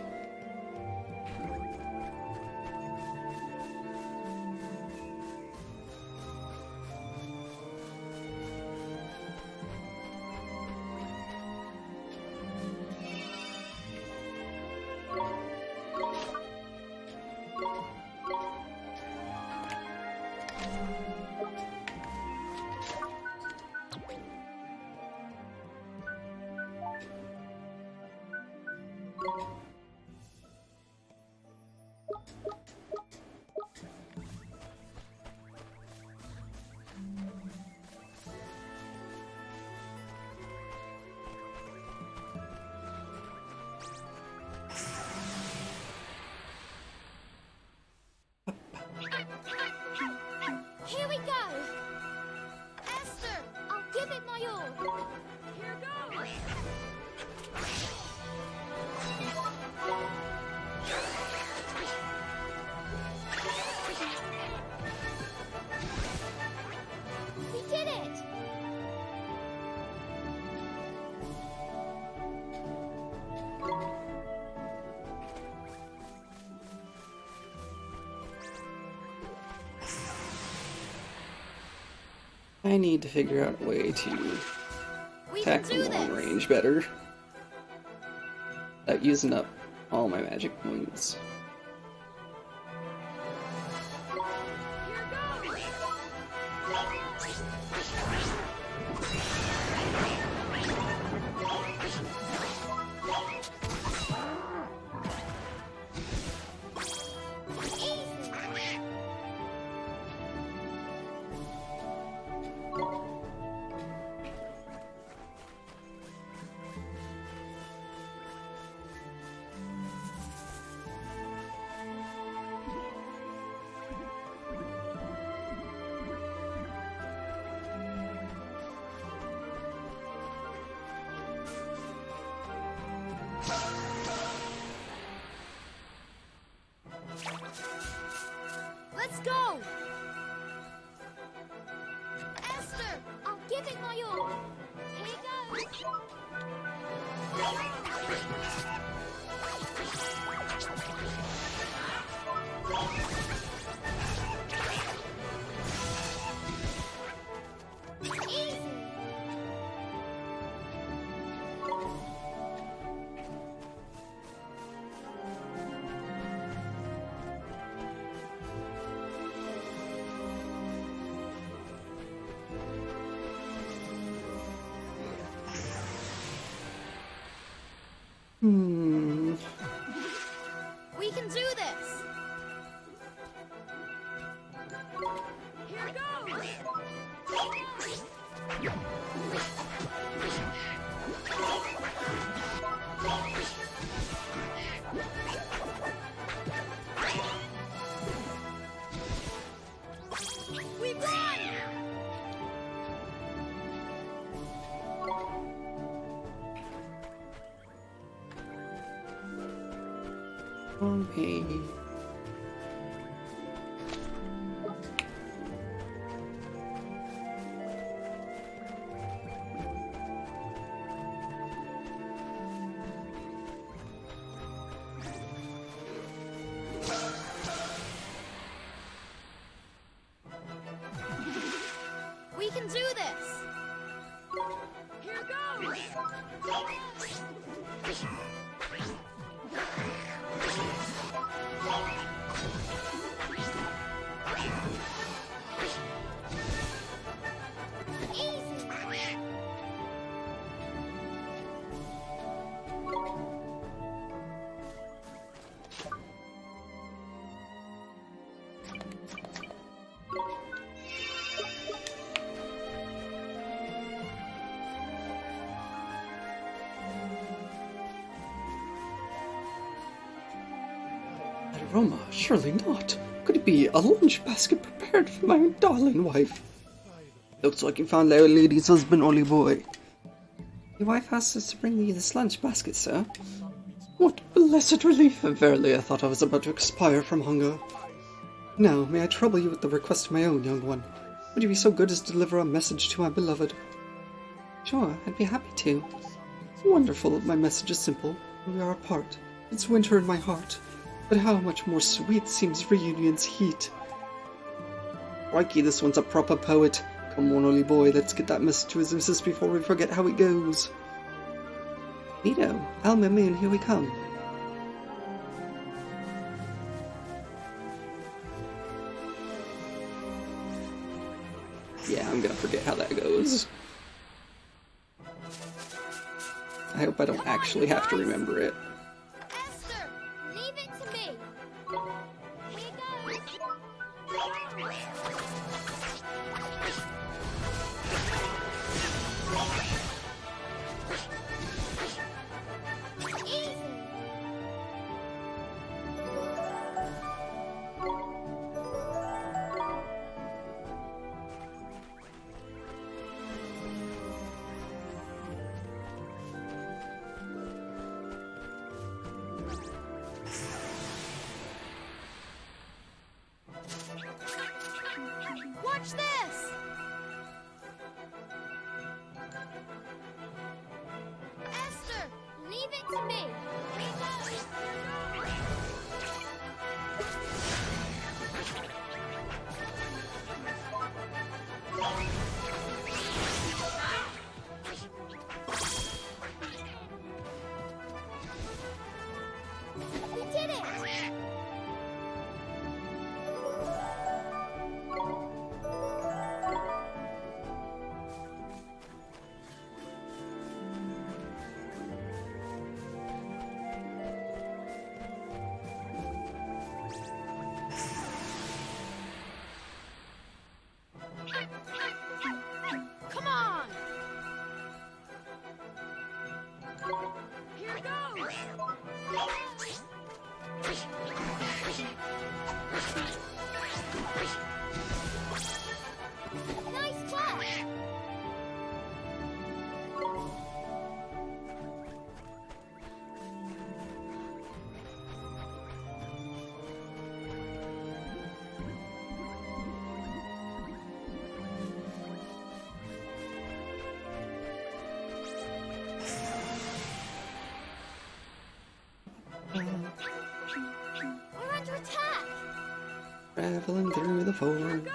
go! Esther, I'll give it my all. Here goes! We did it! I need to figure out a way to We attack can do from long this! range better. Without using up all my magic points. Here goes! Easy! Let's go! Esther, I'll give it my all. Here goes. Easy. We can do this! Here goes! We won! Okay. We can do this! Here goes! Easy! That aroma, surely not. Could it be a lunch basket prepared for my darling wife? Looks like you found our lady's husband, only boy. Your wife asked us to bring you this lunch basket, sir. What blessed relief! Verily, I thought I was about to expire from hunger. Now, may I trouble you with the request of my own, young one? Would you be so good as to deliver a message to my beloved? Sure, I'd be happy to. Wonderful, my message is simple. We are apart. It's winter in my heart. But how much more sweet seems reunion's heat. Crikey, this one's a proper poet. Come on, Ollie boy, let's get that message to his missus before we forget how it goes. Nito, Alma Moon, here we come. Yeah, I'm gonna forget how that goes. I hope I don't actually have to remember it. Esther, leave it to me. Here goes. Easy. Watch this! Esther, leave it to me. We did it! Come on! Here goes! Nice catch! We're under attack! Traveling through the forest.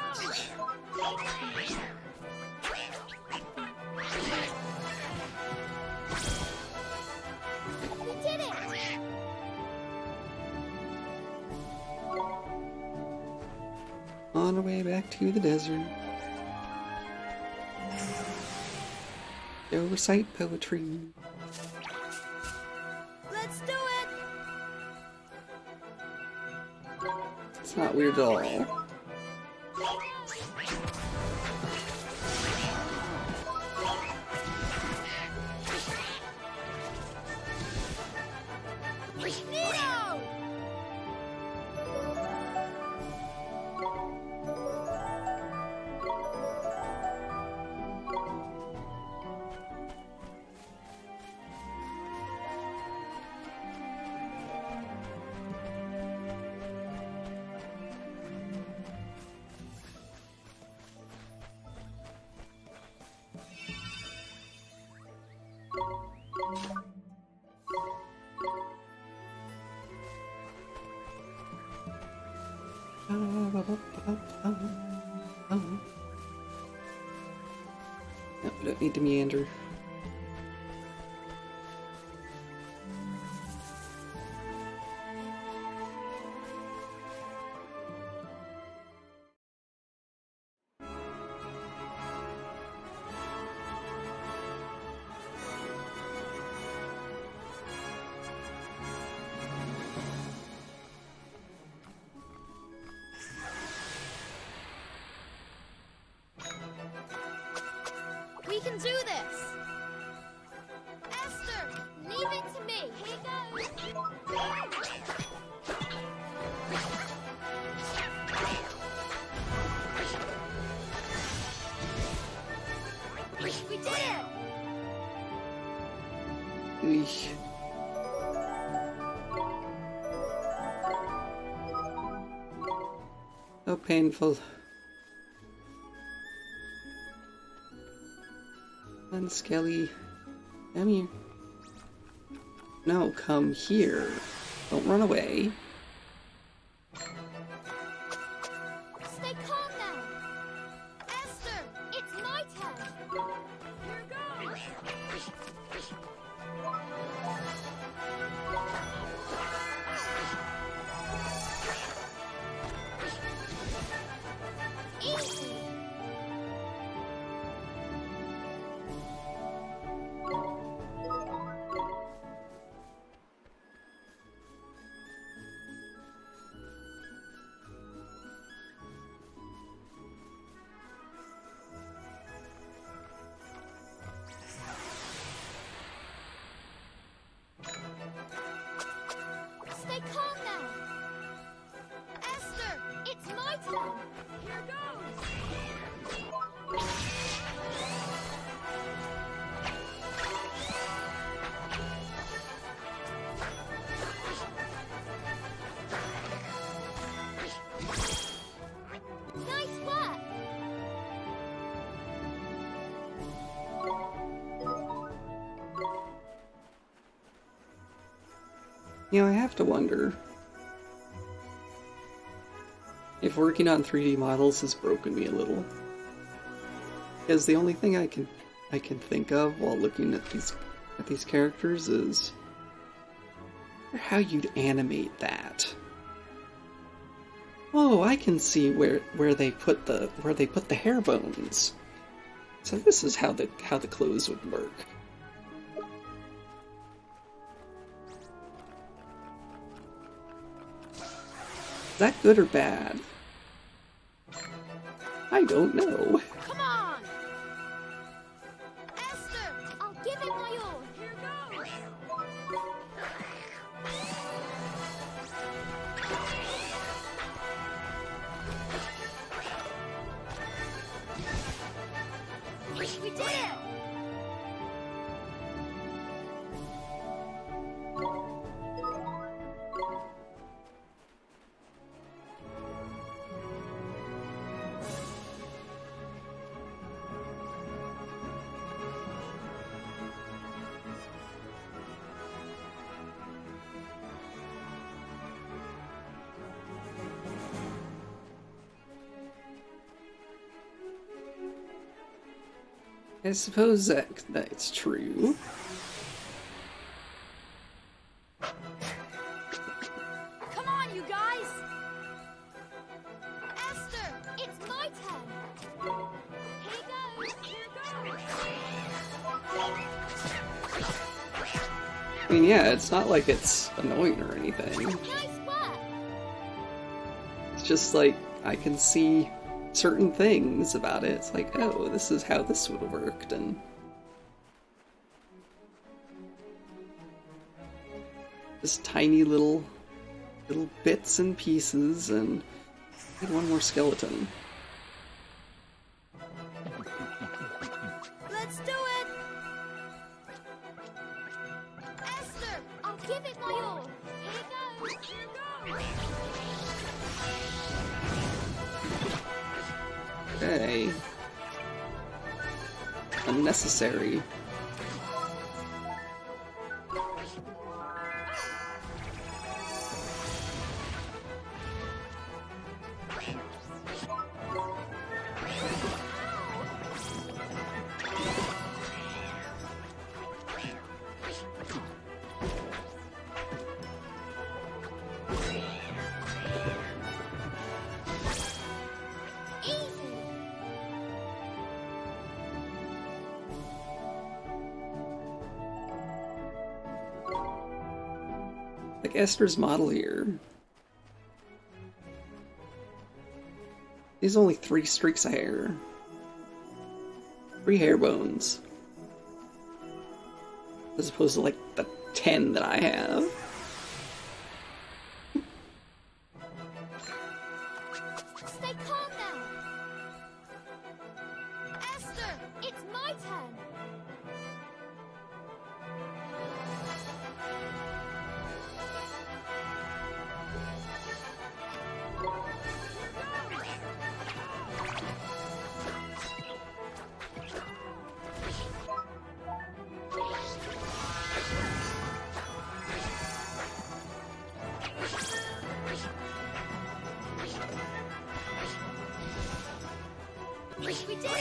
We did it! On our way back to the desert. Go recite poetry. Let's do it! It's not weird at all. Nino! No, we don't need to meander. We can do this! Esther, leave it to me. Here goes. We did it! Eesh. So painful. And Skelly, come here. No, come here. Don't run away. Stay calm now. Esther, it's my turn. Here goes! Easy. You know, I have to wonder if working on 3D models has broken me a little. Because the only thing I can think of while looking at these characters is how you'd animate that. Oh, I can see where they put the hair bones. So this is how the clothes would work. Is that good or bad? I don't know. Come on! Esther! I'll give it my all. Here goes! We did it! I suppose that's true. Come on, you guys! Esther! It's my turn. Here goes. Here goes! I mean, yeah, it's not like it's annoying or anything. Nice work. It's just like, I can see certain things about it. It's like, oh, this is how this would have worked, and just tiny little bits and pieces, and I need one more skeleton. Let's do it! Esther! I'll give it my all. Here goes. Here goes! Okay. Unnecessary. Like Esther's model here. There's only 3 streaks of hair. 3 hair bones. As opposed to like the 10 that I have. Stay calm now. Esther! It's my turn. We did it!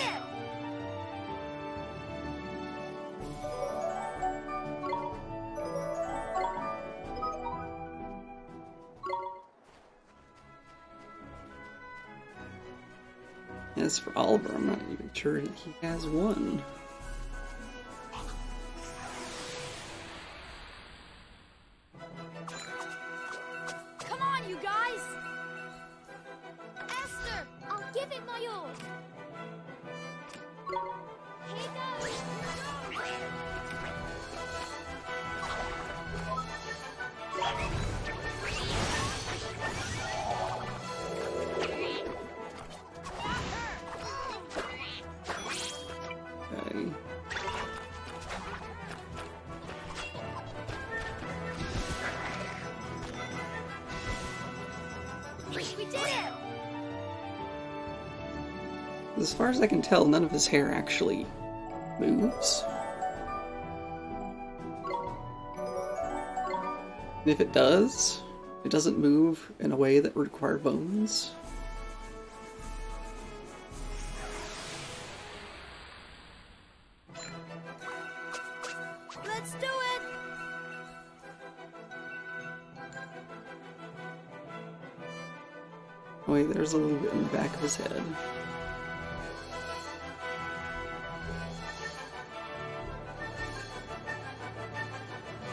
As for Oliver, I'm not even sure he has one. Come on, you guys! Esther! I'll give it my all. Here goes. Okay. We did it! As far as I can tell, none of his hair actually moves. And if it does, it doesn't move in a way that would require bones. Let's do it! Oh wait, there's a little bit in the back of his head.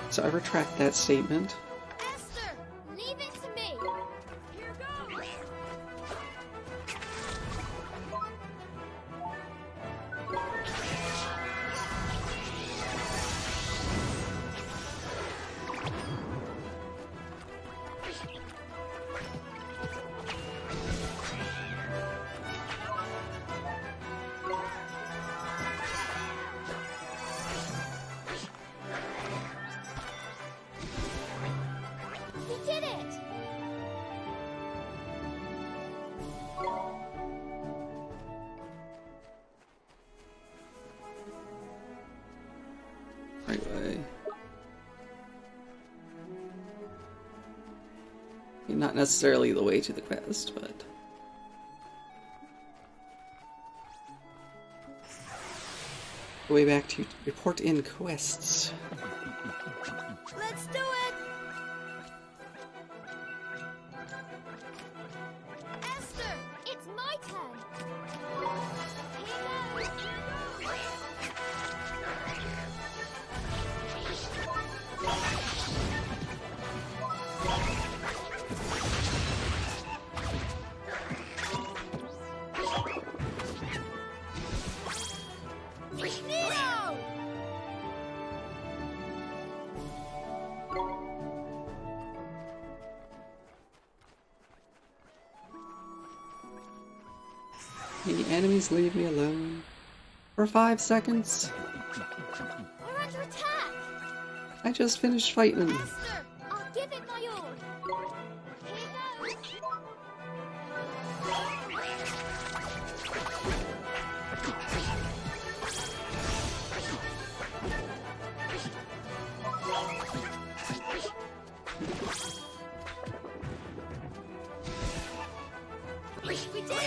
So I retract that statement. Esther, leave it to me. Here goes. He did it. Right way. Not necessarily the way to the quest, but... the way back to report in quests. Let's do it! Esther, it's my turn. Here goes. Nino! The enemies leave me alone for 5 seconds. We're under attack. I just finished fighting them. Esther, I'll give it my all. Here goes. We did it!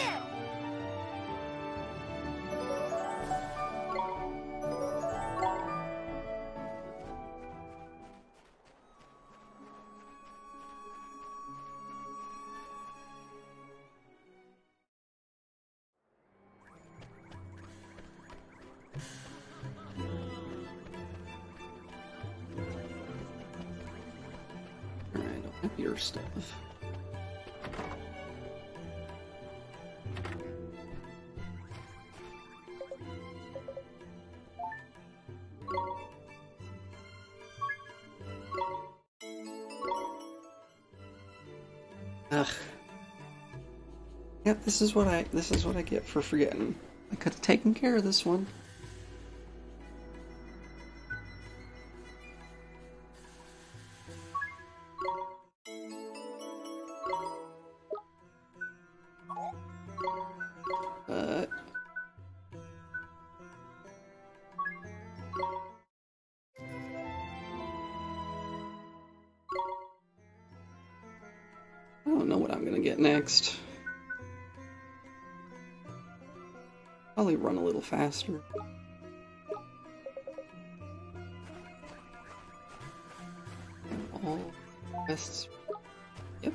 Alright, I'll have your stuff. Ugh. Yep, this is what I get for forgetting. I could have taken care of this one. But I don't know what I'm gonna get next. Probably run a little faster. All quests. Yep.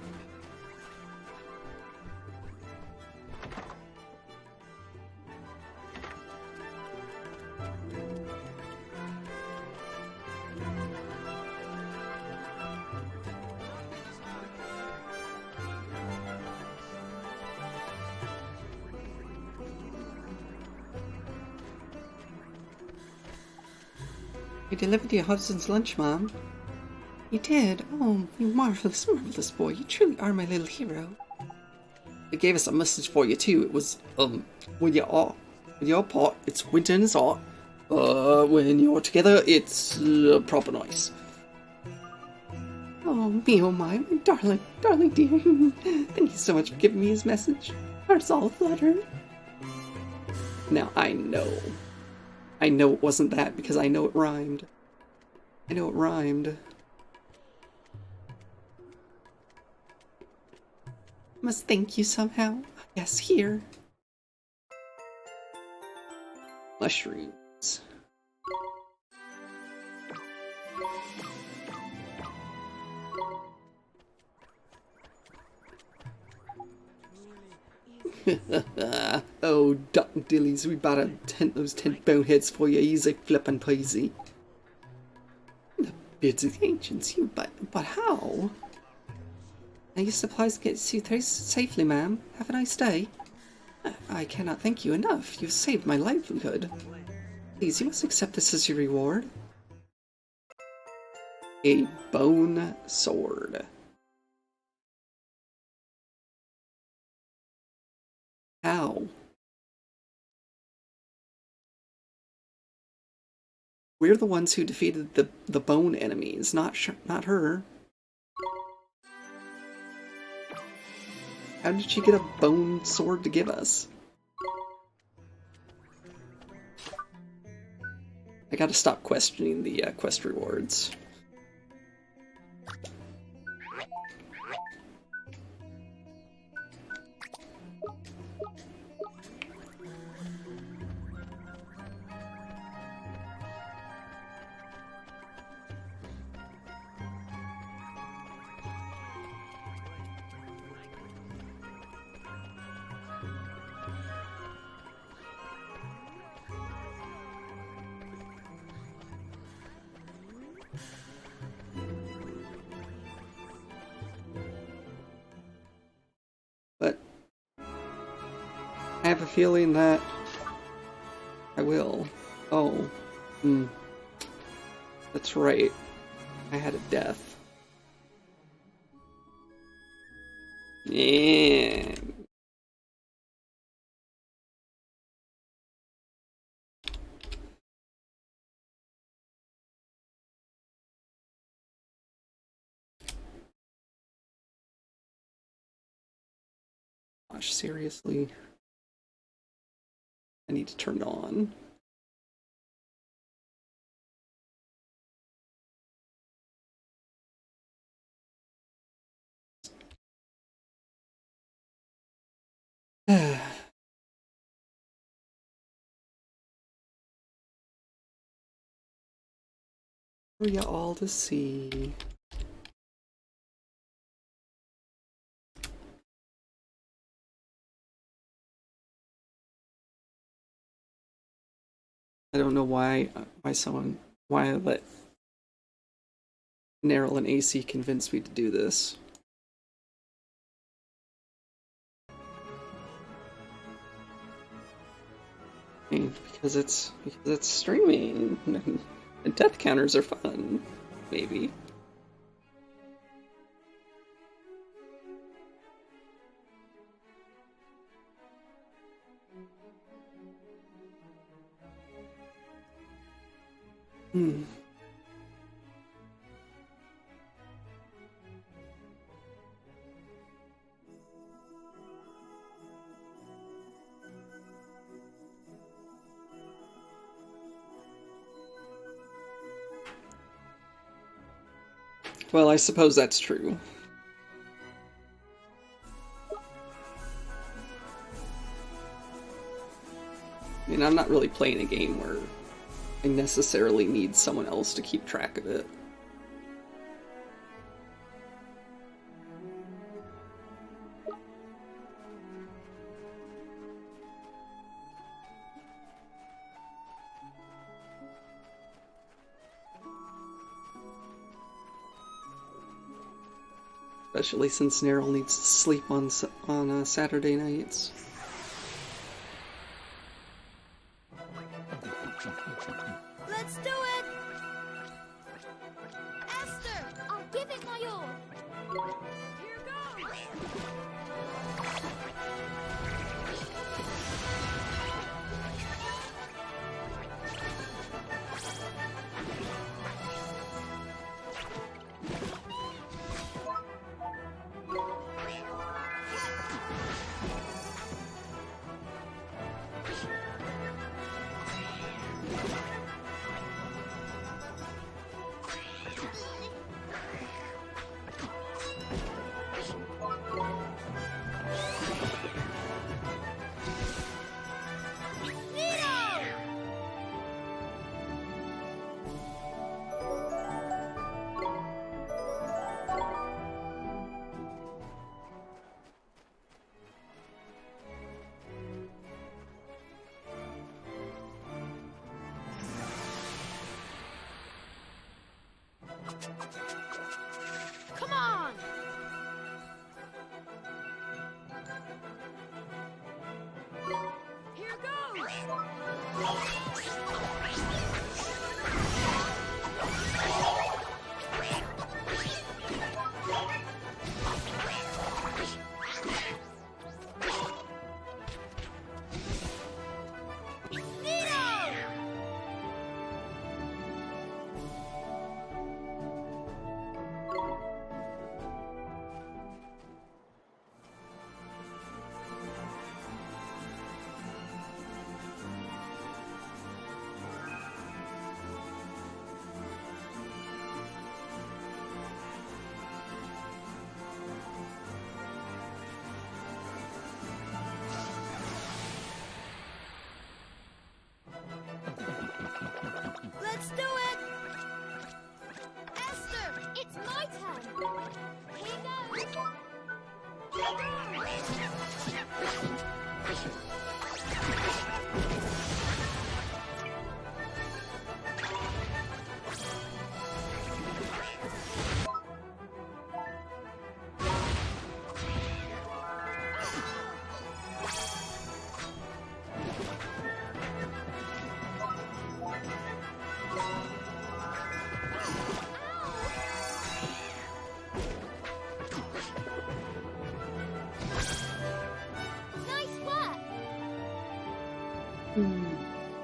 You delivered your husband's lunch, Mom. You did? Oh, you marvelous, marvelous boy. You truly are my little hero. It gave us a message for you, too. It was, when you're apart, it's winter and it's hot. When you're together, it's proper nice. Oh, me, oh my darling, darling dear. Thank you so much for giving me his message. Heart's all fluttered. Now, I know it wasn't that because I know it rhymed. I know it rhymed. Must thank you somehow. Yes, here. Mushrooms. Oh, duck dillies, we better tent those 10 boneheads for you easy flippin' peasy. The beards of the ancients, but how? Are your supplies get you through safely, ma'am? Have a nice day. I cannot thank you enough. You've saved my livelihood. Please, you must accept this as your reward. A bone sword. How? We're the ones who defeated the bone enemies, not her. How did she get a bone sword to give us? I gotta stop questioning the quest rewards. But I have a feeling that I will. Oh, that's right. I had a death. Yeah. Gosh, seriously? I need to turn it on. For you all to see. I don't know why I let Neryl and AC convince me to do this. I mean, because it's streaming and death counters are fun, maybe. Well, I suppose that's true. I mean, I'm not really playing a game where I necessarily need someone else to keep track of it. Especially since Neryl needs to sleep on Saturday nights. Let's do it! Esther, I'll give it my all. Here goes!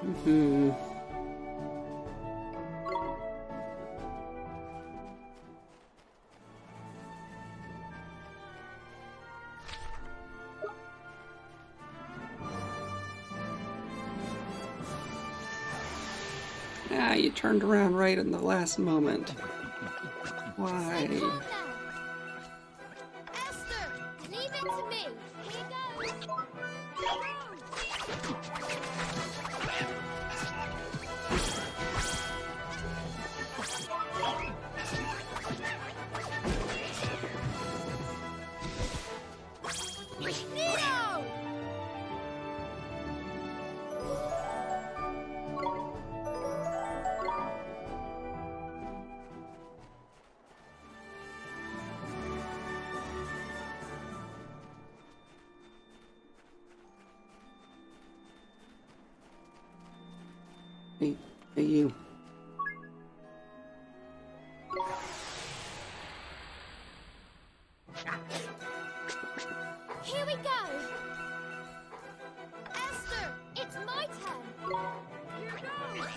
Hmm. Ah, you turned around right in the last moment. Why? Calm now. Esther, leave it to me. Here goes. Neo! Hey, you. Here we go! Esther, it's my turn! Here goes!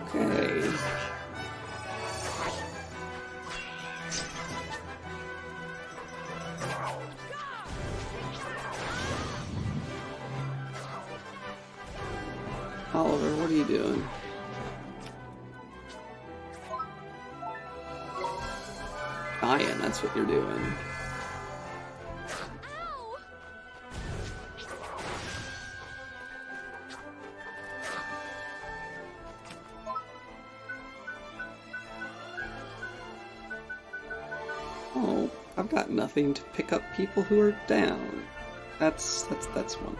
Okay. Oliver, what are you doing? Dying, that's what you're doing. Ow! Oh, I've got nothing to pick up people who are down. That's wonderful.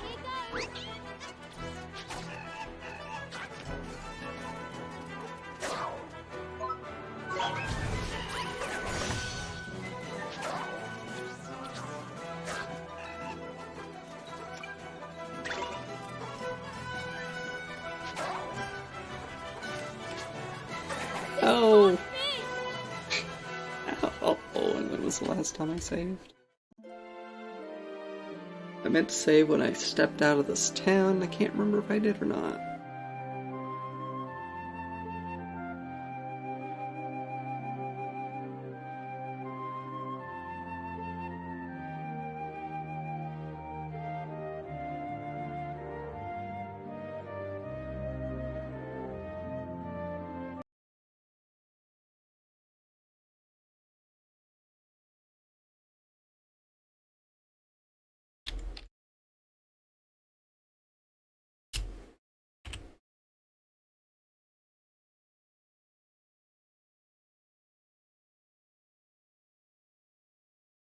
Here goes! Oh! Oh, and when was the last time I saved? I meant to save when I stepped out of this town. I can't remember if I did or not.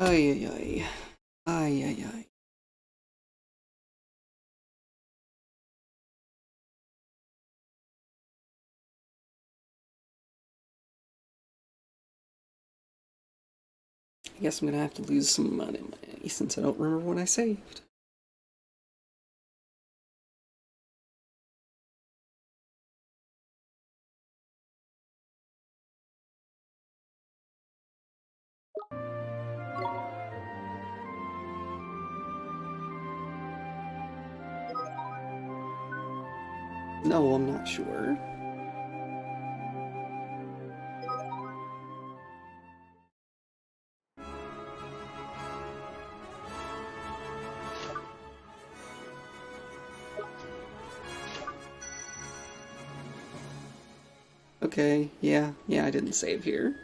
Ay, ay, ay. Ay, ay, ay. I guess I'm gonna have to lose some money since I don't remember when I saved. No, I'm not sure. Okay, yeah, I didn't save here.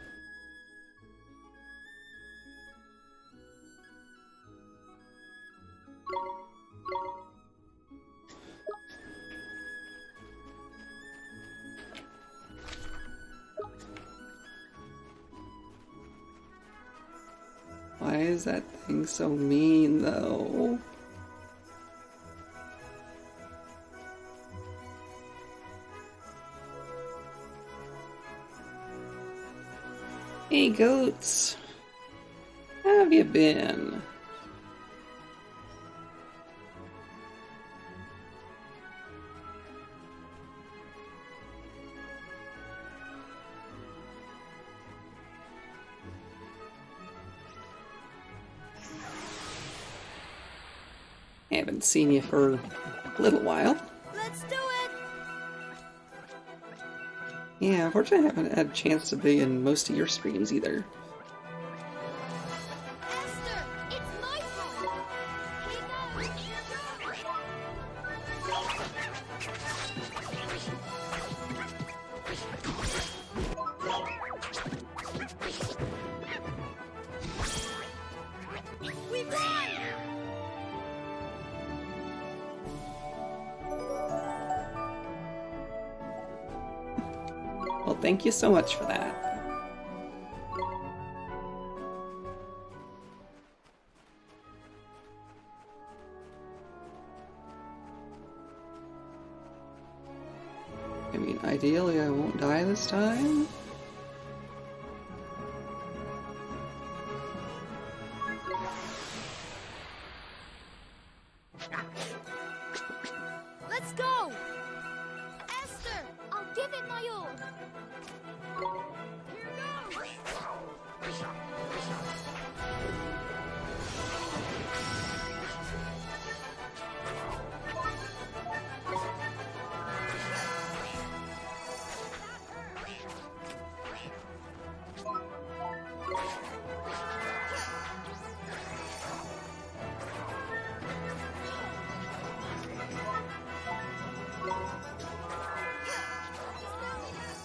Why is that thing so mean, though? Hey, goats. How have you been? Haven't seen you for a little while. Let's do it! Yeah, unfortunately I haven't had a chance to be in most of your streams either. Esther, it's my turn. Here goes. We won! Well, thank you so much for that. I mean, ideally I won't die this time. Let's go! Esther, I'll give it my all.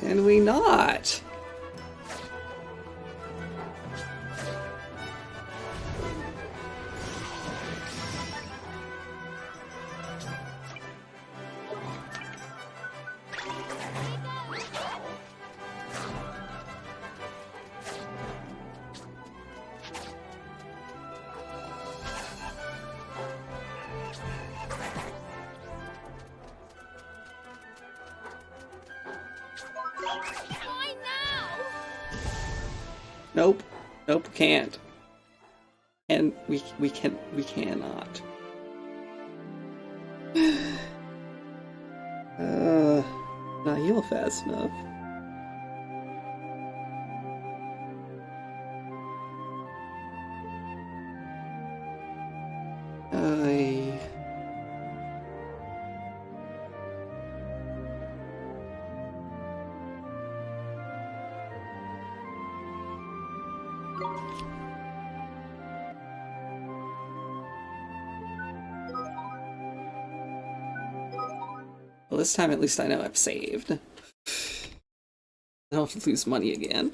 Can we not? Why now? Nope. Nope, can't. And we cannot. Not heal fast enough. Well, this time at least I know I've saved. I don't have to lose money again.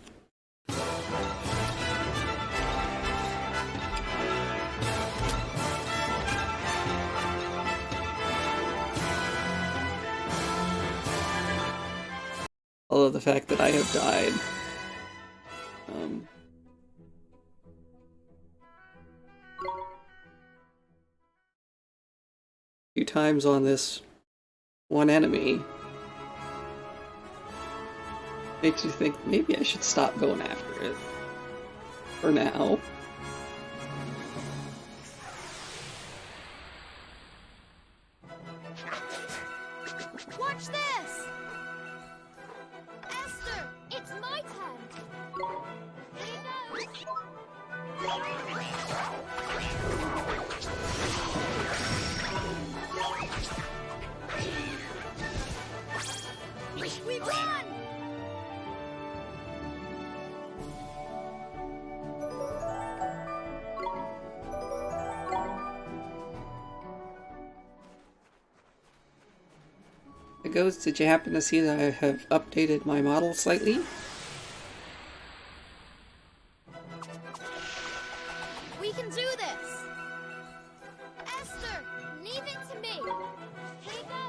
Although the fact that I have died a few times on this one enemy makes you think maybe I should stop going after it for now. watch this! Esther, It's my turn. Here goes. we won! Ghost, did you happen to see that I have updated my model slightly? We can do this! Esther, Leave it to me. Here goes.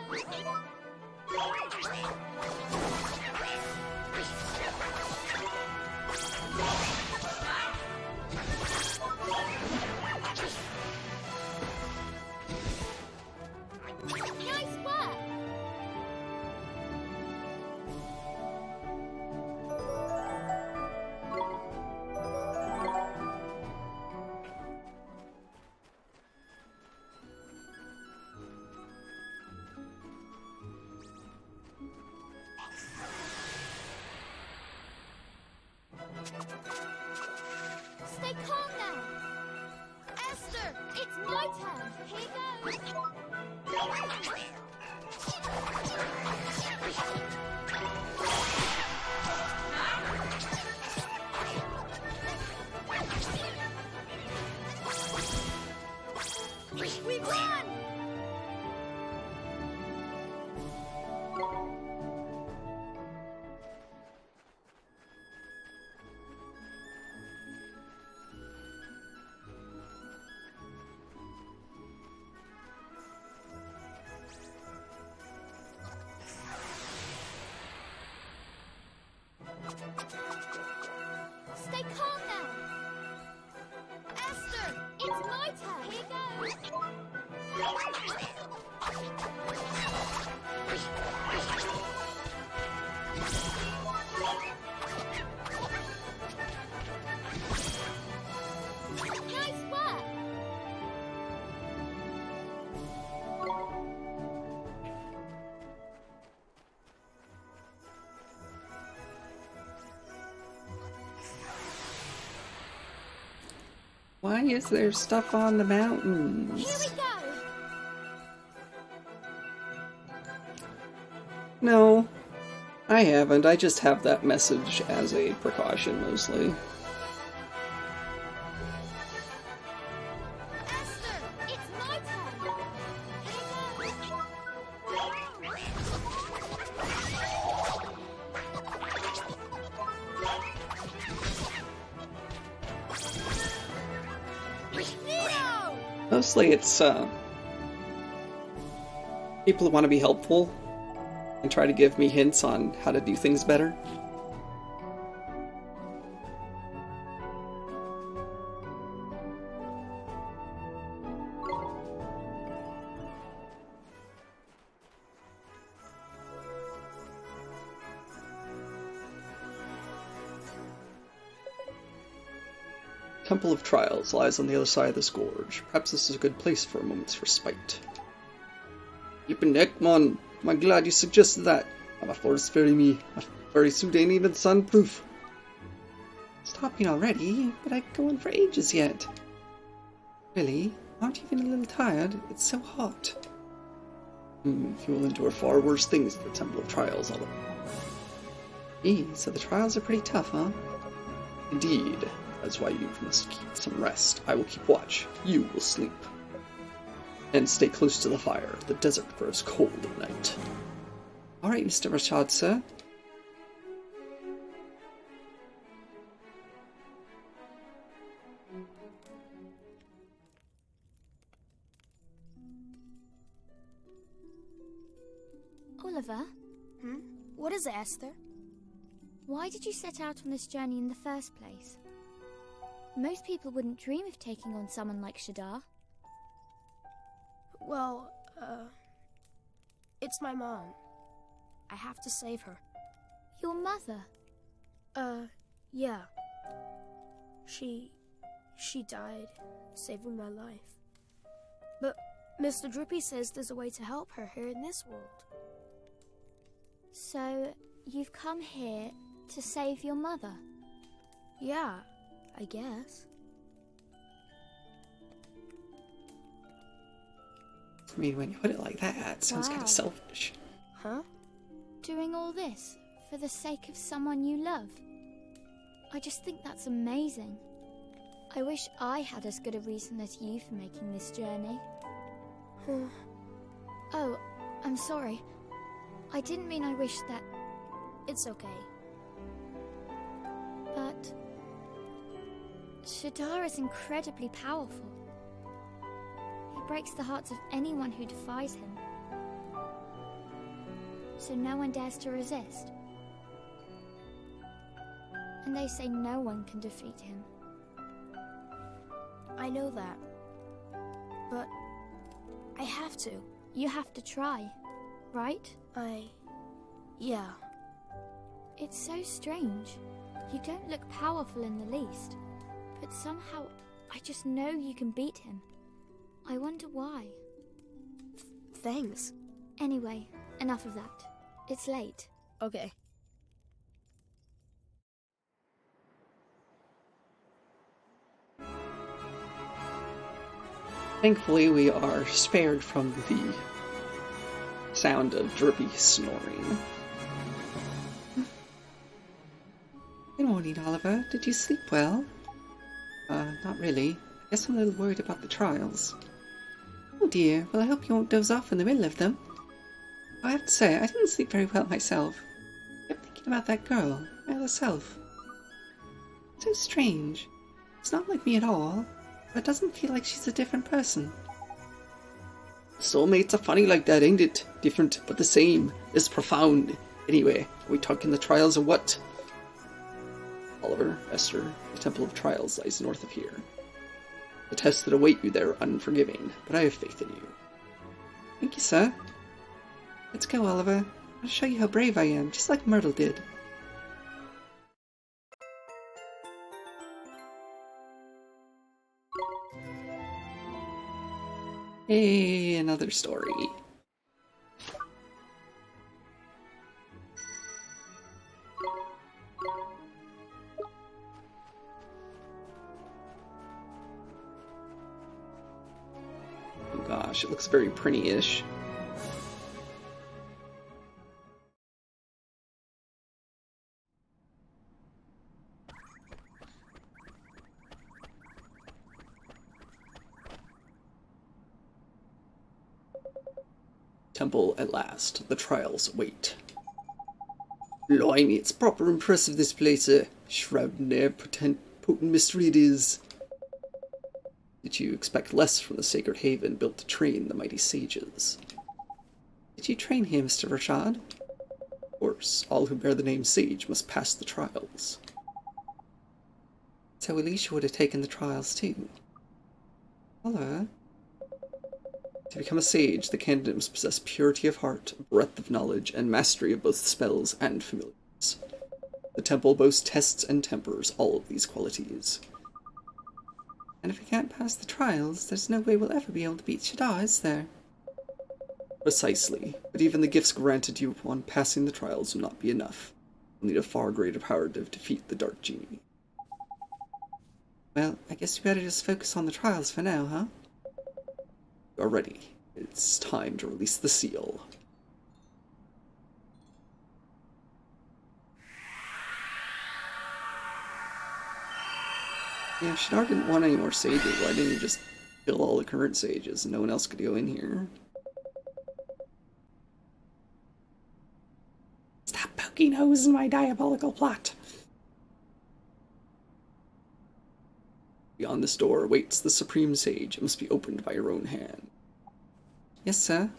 We won! Stay calm now! Esther, it's my turn! Here goes! Nice work! Why is there stuff on the mountains? Here we go! No, I haven't. I just have that message as a precaution, mostly. Esther, it's my turn! Here goes! Neo! Mostly it's, people who want to be helpful and try to give me hints on how to do things better. Temple of Trials lies on the other side of this gorge. Perhaps this is a good place for a moment's respite. Yippin' heck, man! I'm glad you suggested that. I'm a forest fairy, me. My furry suit ain't even sunproof. Stopping already, but I ain't going for ages yet. Really? Aren't you even a little tired? It's so hot. You will endure far worse things at the Temple of Trials, Oliver. So the trials are pretty tough, huh? Indeed. That's why you must keep some rest. I will keep watch. You will sleep. And stay close to the fire. The desert grows cold at night. Alright, Mr. Rashad, sir. Oliver, What is it, Esther? why did you set out on this journey in the first place? Most people wouldn't dream of taking on someone like Shadar. Well, it's my mom. I have to save her. Your mother? Yeah. She died, saving my life. But Mr. Drippy says there's a way to help her here in this world. So, you've come here to save your mother? Yeah, I guess. I mean, when you put it like that, it sounds kind Wow. of selfish. Huh? Doing all this for the sake of someone you love? I just think that's amazing. I wish I had as good a reason as you for making this journey. Oh, I'm sorry. I didn't mean I wish that... It's okay. But... Shadar is incredibly powerful. He breaks the hearts of anyone who defies him. So no one dares to resist. And they say no one can defeat him. I know that. But I have to. You have to try, right? Yeah. It's so strange. You don't look powerful in the least. But somehow, I just know you can beat him. I wonder why. Thanks. Anyway, enough of that. It's late. Okay. Thankfully, we are spared from the sound of Drippy snoring. Good morning, Oliver. Did you sleep well? Not really. I guess I'm a little worried about the trials. Oh dear, well I hope you won't doze off in the middle of them. I have to say, I didn't sleep very well myself. I kept thinking about that girl, my other self. It's so strange. It's not like me at all, but it doesn't feel like she's a different person. Soulmates are funny like that, ain't it? Different, but the same. It's profound. Anyway, are we talking the trials or what? Oliver, Esther, the Temple of Trials lies north of here. The tests that await you there are unforgiving, but I have faith in you. Thank you, sir. Let's go, Oliver. I'll show you how brave I am, just like Myrtle did. Hey, another story. Oh gosh, it looks very pretty-ish. Temple at last. The trials wait. Blimey, it's proper impressive, this place, shrouded in air, potent mystery it is. Did you expect less from the sacred haven built to train the mighty sages? Did you train him, Mr. Rashad? Of course, all who bear the name Sage must pass the trials. So Alicia would have taken the trials too. Hello. To become a sage, the candidate must possess purity of heart, breadth of knowledge, and mastery of both spells and familiars. The temple boasts tests and tempers all of these qualities. And if we can't pass the trials, there's no way we'll ever be able to beat Shadar, is there? Precisely, but even the gifts granted you upon passing the trials will not be enough. We'll need a far greater power to defeat the Dark Genie. Well, I guess we better just focus on the trials for now, huh? You are ready. It's time to release the seal. Yeah, if Shadar didn't want any more sages, why didn't he just kill all the current sages and no one else could go in here? Stop poking holes in my diabolical plot! Beyond this door awaits the Supreme Sage. It must be opened by your own hand. Yes, sir.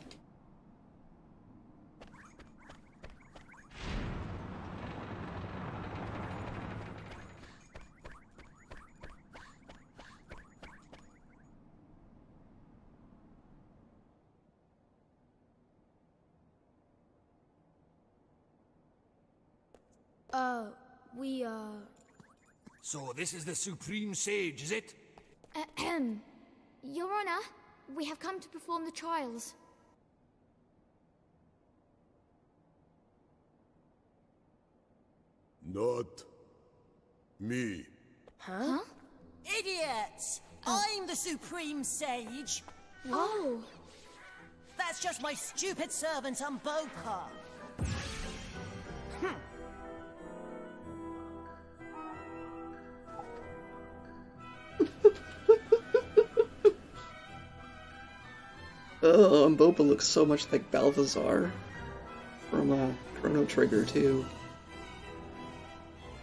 So this is the Supreme Sage, is it? Ahem. Your Honor, we have come to perform the trials. Not me. Huh? Idiots! I'm the Supreme Sage. Whoa! That's just my stupid servant Umboka. Oh, Mbopa looks so much like Balthazar from Chrono Trigger too.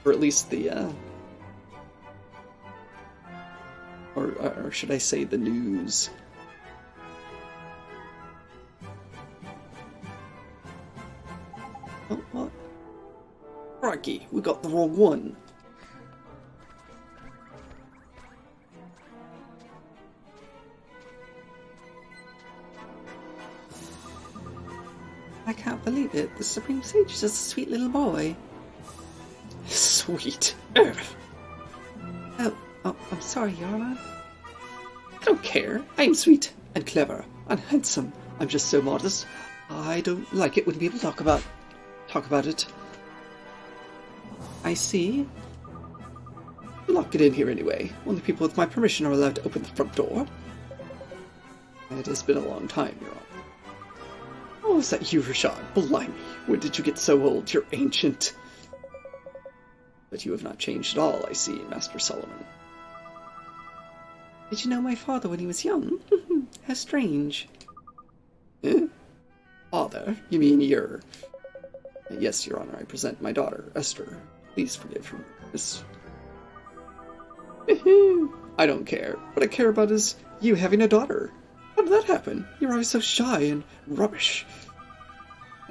Or at least the, or should I say the news. Oh, what? Crikey, we got the wrong one. I can't believe it. The Supreme Sage is just a sweet little boy. Sweet. Ugh. Oh, I'm sorry, Your Honor. I don't care. I'm sweet and clever and handsome. I'm just so modest. I don't like it when people talk about it. I see. Lock it in here anyway. Only people with my permission are allowed to open the front door. It has been a long time, Your Honor. Oh, is that you, Rashad? Blimey, when did you get so old? You're ancient. But you have not changed at all, I see, Master Solomon. Did you know my father when he was young? How strange. Eh? Father? You mean your... Yes, Your Honor, I present my daughter, Esther. Please forgive her, Miss... I don't care. What I care about is you having a daughter. How did that happen? You're always so shy and rubbish.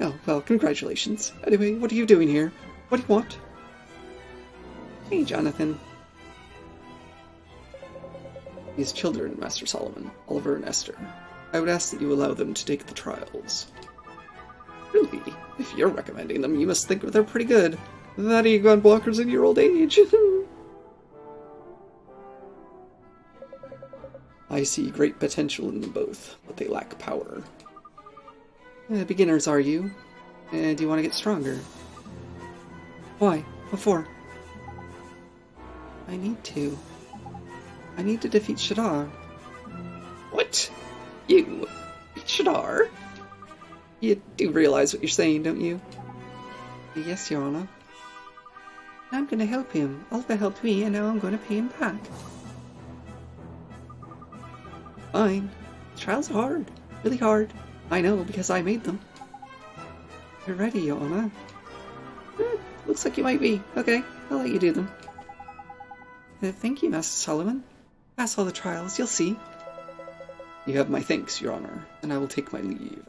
Oh, well, congratulations. Anyway, what are you doing here? What do you want? Hey, Jonathan. These children, Master Solomon, Oliver and Esther. I would ask that you allow them to take the trials. Really? If you're recommending them, you must think they're pretty good. That you got blockers in your old age. I see great potential in them both, but they lack power. Beginners, are you? Do you want to get stronger? Why? What for? I need to. I need to defeat Shadar. What? You? Beat Shadar? You do realize what you're saying, don't you? Yes, Your Honor. I'm gonna help him. Oliver helped me, and now I'm gonna pay him back. Fine. The trials are hard. Really hard. I know, because I made them. You're ready, Your Honor. Looks like you might be. Okay, I'll let you do them. Thank you, Master Solomon. Pass all the trials, you'll see. You have my thanks, Your Honor, and I will take my leave.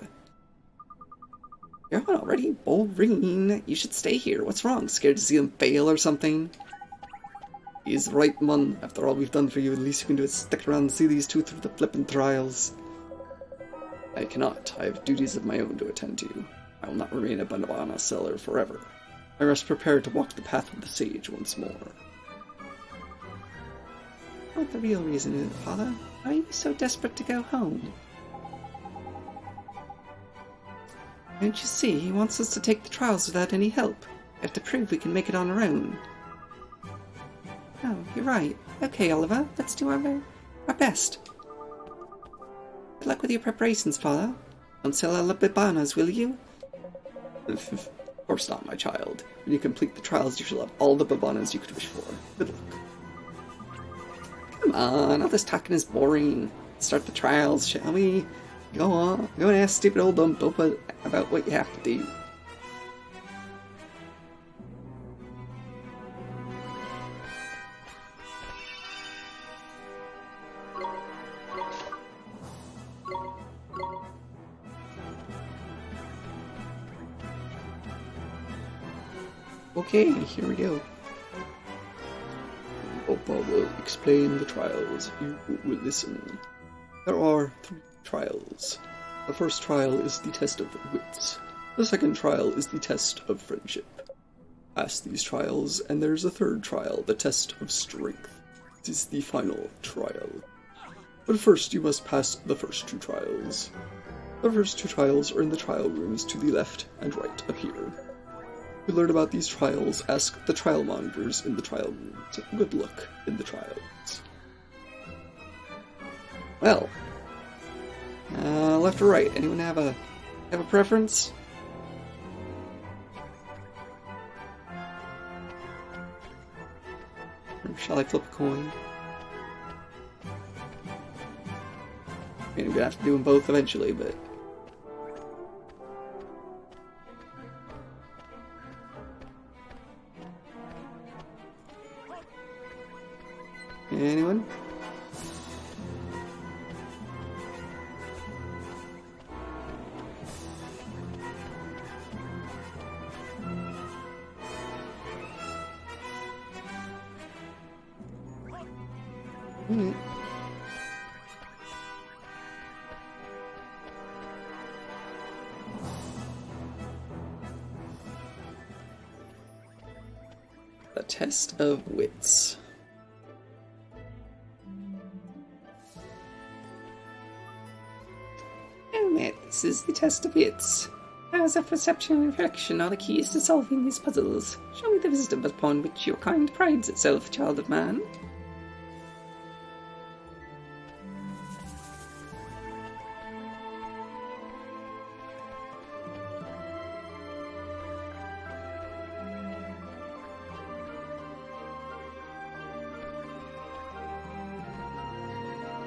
You're already boring. You should stay here. What's wrong? Scared to see them fail or something? He's right, Mun. After all we've done for you, the least you can do is stick around and see these two through the flippin' trials. I cannot. I have duties of my own to attend to. I will not remain a banana seller forever. I must prepare to walk the path of the sage once more. What the real reason is, Father? Why are you so desperate to go home? Don't you see, he wants us to take the trials without any help. We have to prove we can make it on our own. Oh, you're right. Okay, Oliver, let's do our best. Good luck with your preparations, Father. Don't sell all the bananas, will you? Of course not, my child. When you complete the trials, you shall have all the bananas you could wish for. Good luck. Come on, all this talking is boring. Let's start the trials, shall we? Go on. Go and ask stupid old dumb Dopa about what you have to do. Okay, here we go. Opa will explain the trials. You will listen. There are 3 trials. The first trial is the test of wits. The second trial is the test of friendship. Pass these trials, and there's a third trial, the test of strength. It is the final trial. But first you must pass the first 2 trials. The first 2 trials are in the trial rooms to the left and right of here. To learn about these trials, ask the trial monitors in the trial rooms. Good luck in the trials. Well, left or right? Anyone have a preference? Or shall I flip a coin? I mean, I'm gonna have to do them both eventually, but. Anyone? Alright. The test of wits. This is the test of wits. Powers of perception and reflection are the keys to solving these puzzles. Show me the wisdom upon which your kind prides itself, child of man.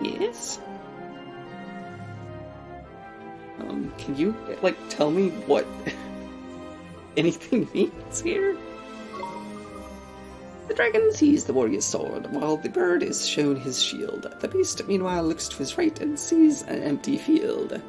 Yes? Can you, like, tell me what anything means here? The dragon sees the warrior's sword, while the bird is shown his shield. The beast, meanwhile, looks to his right and sees an empty field.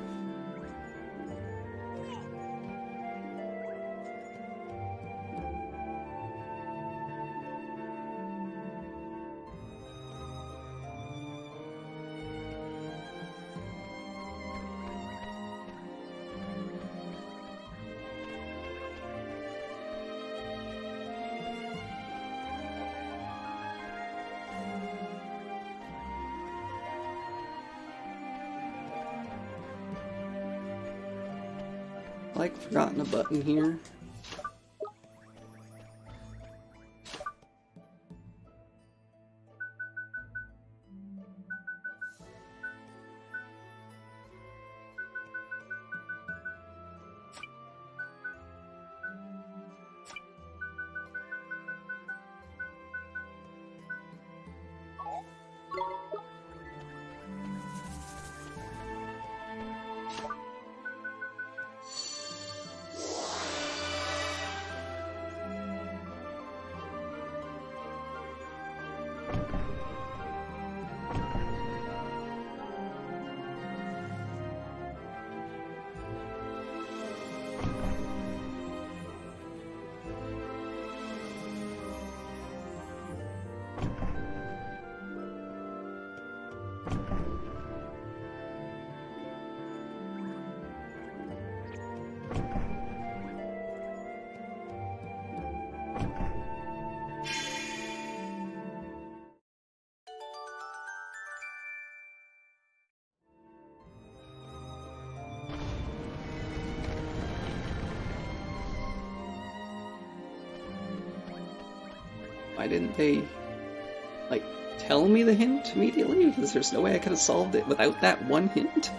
Like, forgotten a button here. Why didn't they, like, tell me the hint immediately? Because there's no way I could have solved it without that one hint.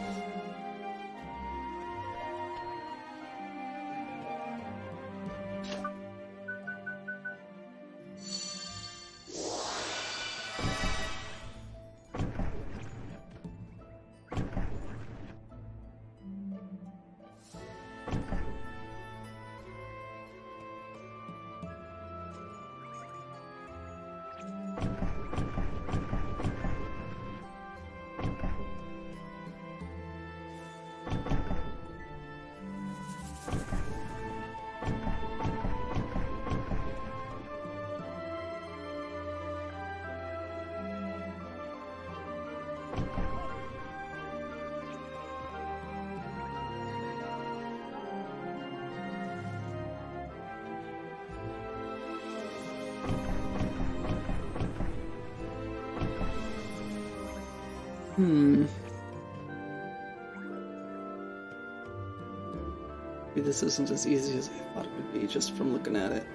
Maybe this isn't as easy as I thought it would be just from looking at it.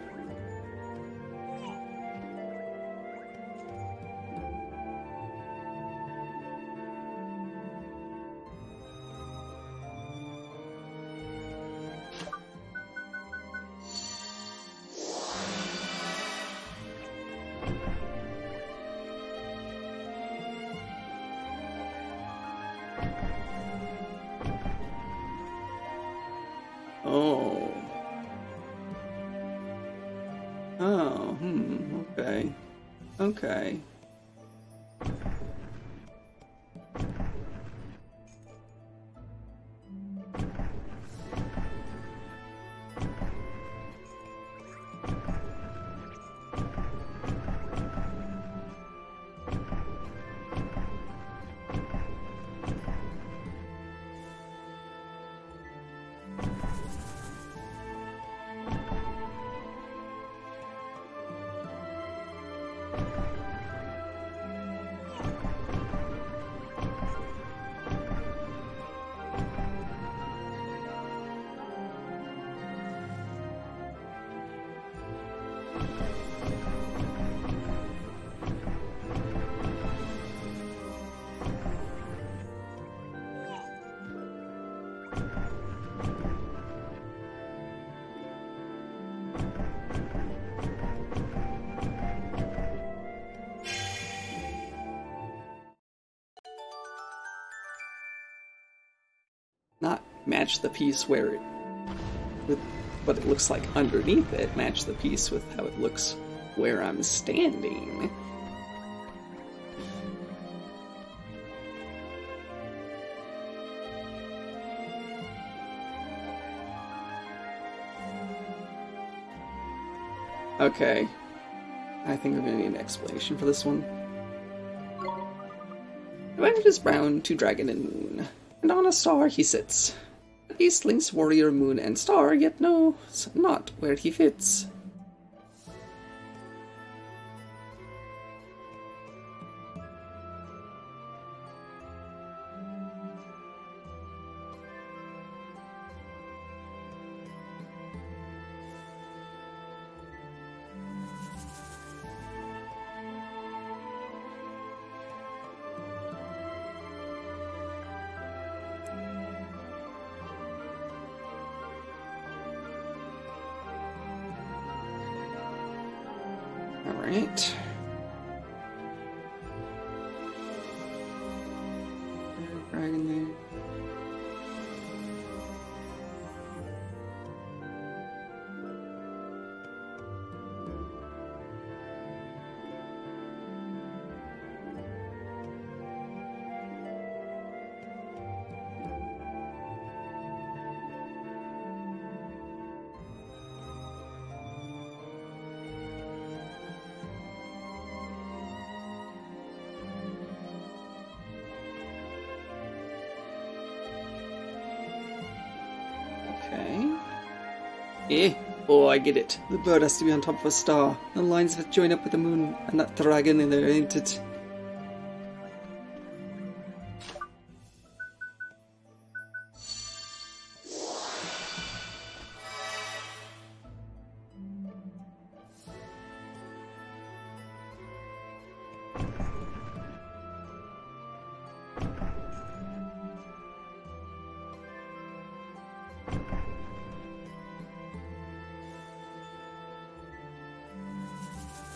Oh. Oh, okay. Okay. match the piece where it, with what it looks like underneath it, match the piece with how it looks where I'm standing. Okay. I think I'm gonna need an explanation for this one. The planet is brown to dragon and moon, and on a star he sits. The east links warrior, moon, and star, yet knows not where he fits. Alright. Dragon there. Okay. Eh? Oh, I get it. The bird has to be on top of a star. The lines that join up with the moon and that dragon in there, ain't it?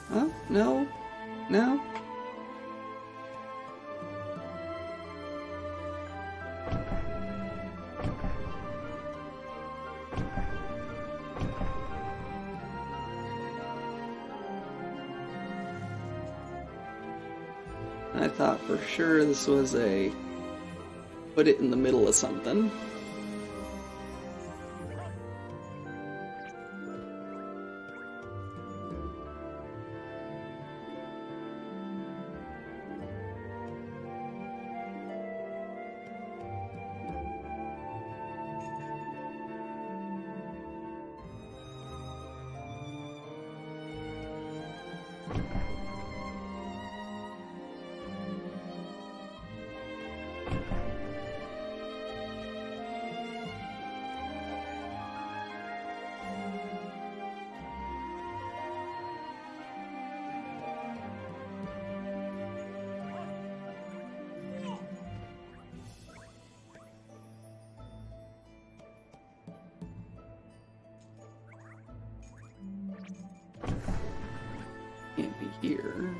Huh? No? No? I thought for sure this was a put it in the middle of something. Can't be here.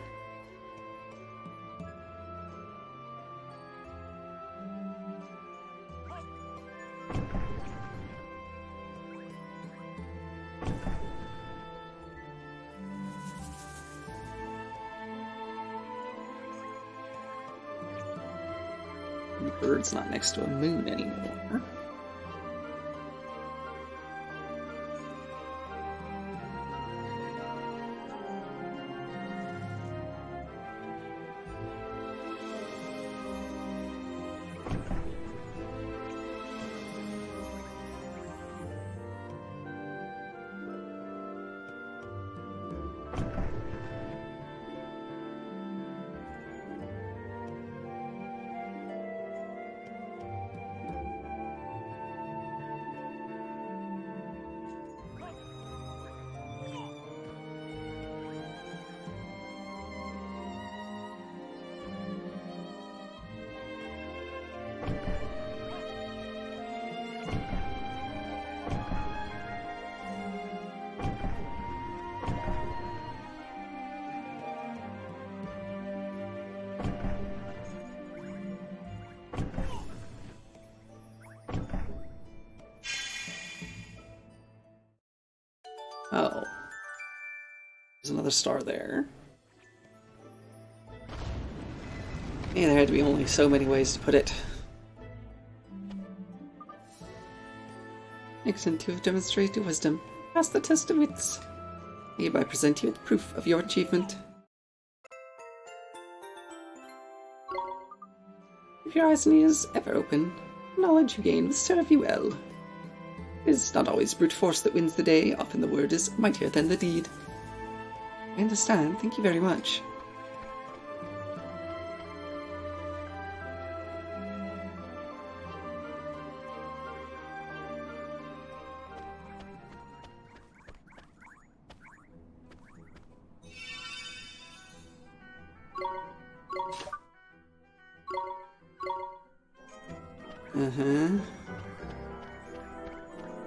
The bird's not next to a moon anymore. Oh. There's another star there. Yeah, there had to be only so many ways to put it. Excellent, you have demonstrated wisdom. Pass the test of wits. I hereby present you with proof of your achievement. If your eyes and ears ever open, knowledge you gain will serve you well. It is not always brute force that wins the day, often the word is mightier than the deed. I understand, thank you very much.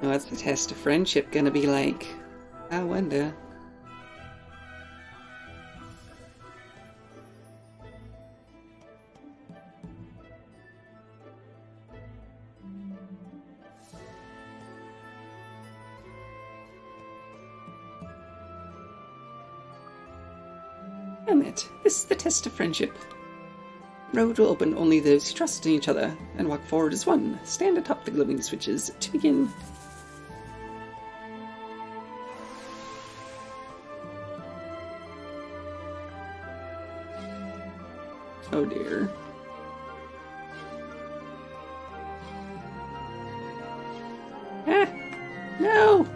What's the test of friendship gonna be like? I wonder. Damn it, this is the test of friendship. The road will open only those who trust in each other and walk forward as one. Stand atop the glowing switches to begin. Oh dear. Ah! No!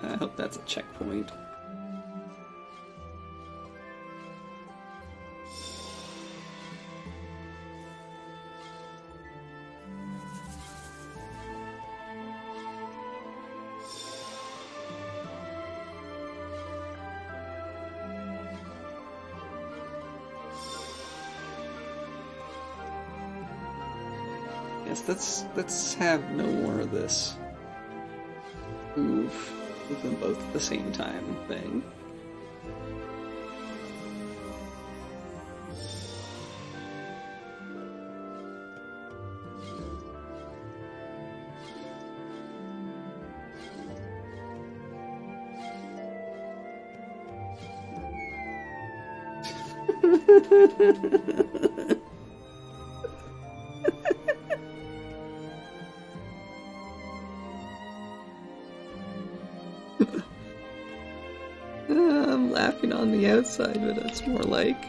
I hope that's a checkpoint. Yes, let's have no more of this. Move them both at the same time thing. I'm laughing on the outside, but it's more like...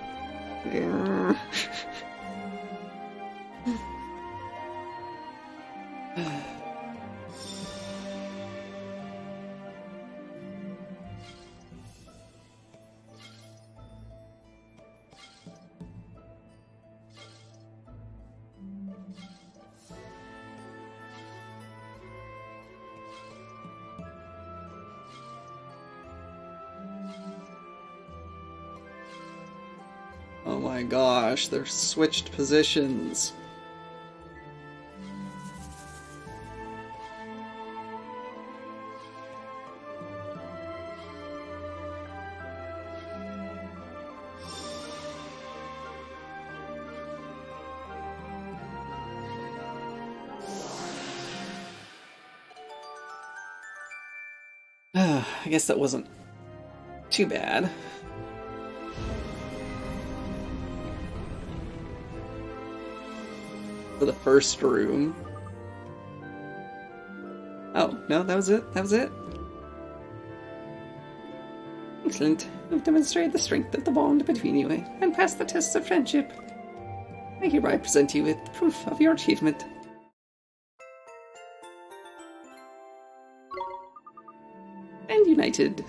Oh my gosh, they're switched positions. I guess that wasn't too bad. For the first room. Oh, no, that was it? That was it? Excellent. You've demonstrated the strength of the bond between you and passed the test of friendship. I hereby present you with proof of your achievement. And united,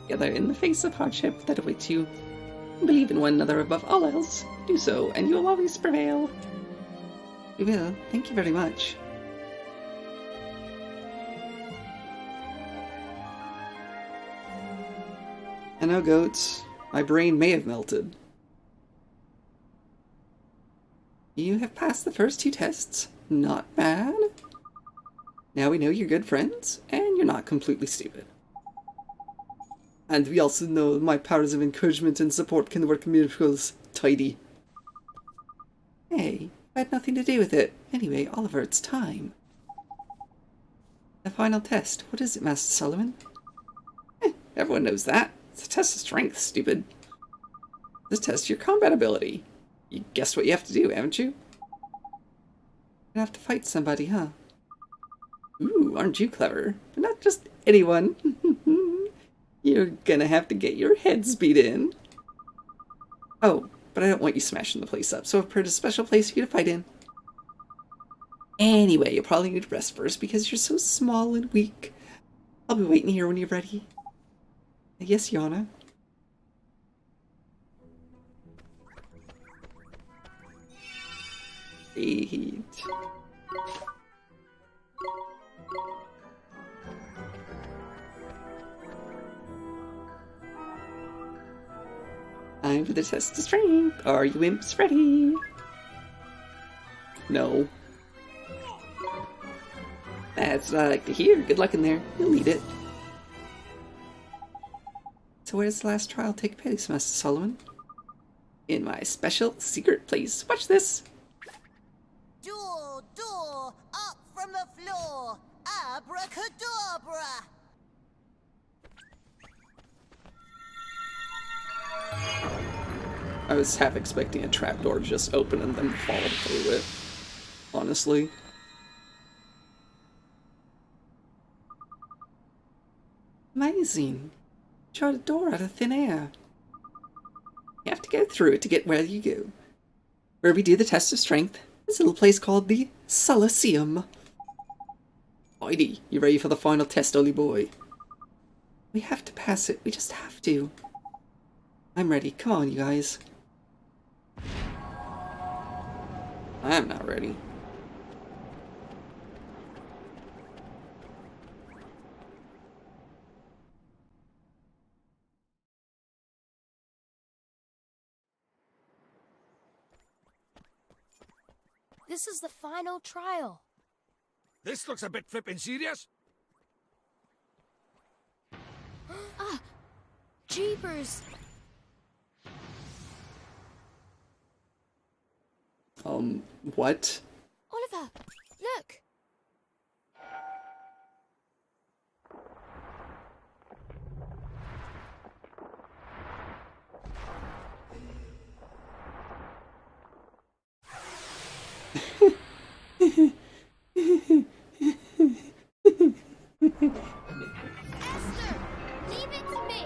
together in the face of hardship that awaits you, believe in one another above all else. Do so, and you will always prevail. We will. Thank you very much. I know, goats. My brain may have melted. You have passed the first 2 tests. Not bad. Now we know you're good friends, and you're not completely stupid. And we also know my powers of encouragement and support can work miracles. Tidy. Hey, I had nothing to do with it. Anyway, Oliver, it's time. The final test. What is it, Master Solomon? Everyone knows that. It's a test of strength, stupid. This tests your combat ability. You guessed what you have to do, haven't you? You have to fight somebody, huh? Ooh, aren't you clever? But not just anyone. You're gonna have to get your heads beat in. Oh, but I don't want you smashing the place up, so I've prepared a special place for you to fight in. Anyway, you'll probably need to rest first because you're so small and weak. I'll be waiting here when you're ready. Yes, Yana. Heat. Time for the test of strength. Are you imps ready? No. That's what I like to hear. Good luck in there. You'll need it. So where does the last trial take place, Master Solomon? In my special secret place. Watch this. Door, up from the floor. Abracadabra. I was half expecting a trapdoor to just open and then fall through it. Honestly. Amazing. Shot a door out of thin air. You have to go through it to get where you go. Where we do the test of strength. This little place called the Solaceum. Heidi, you ready for the final test, Ollie boy? We have to pass it. We just have to. I'm ready. Come on, you guys. I'm not ready. This is the final trial. This looks a bit flippin' serious. Ah! Jeepers! What? Oliver, look! Esther, leave it to me.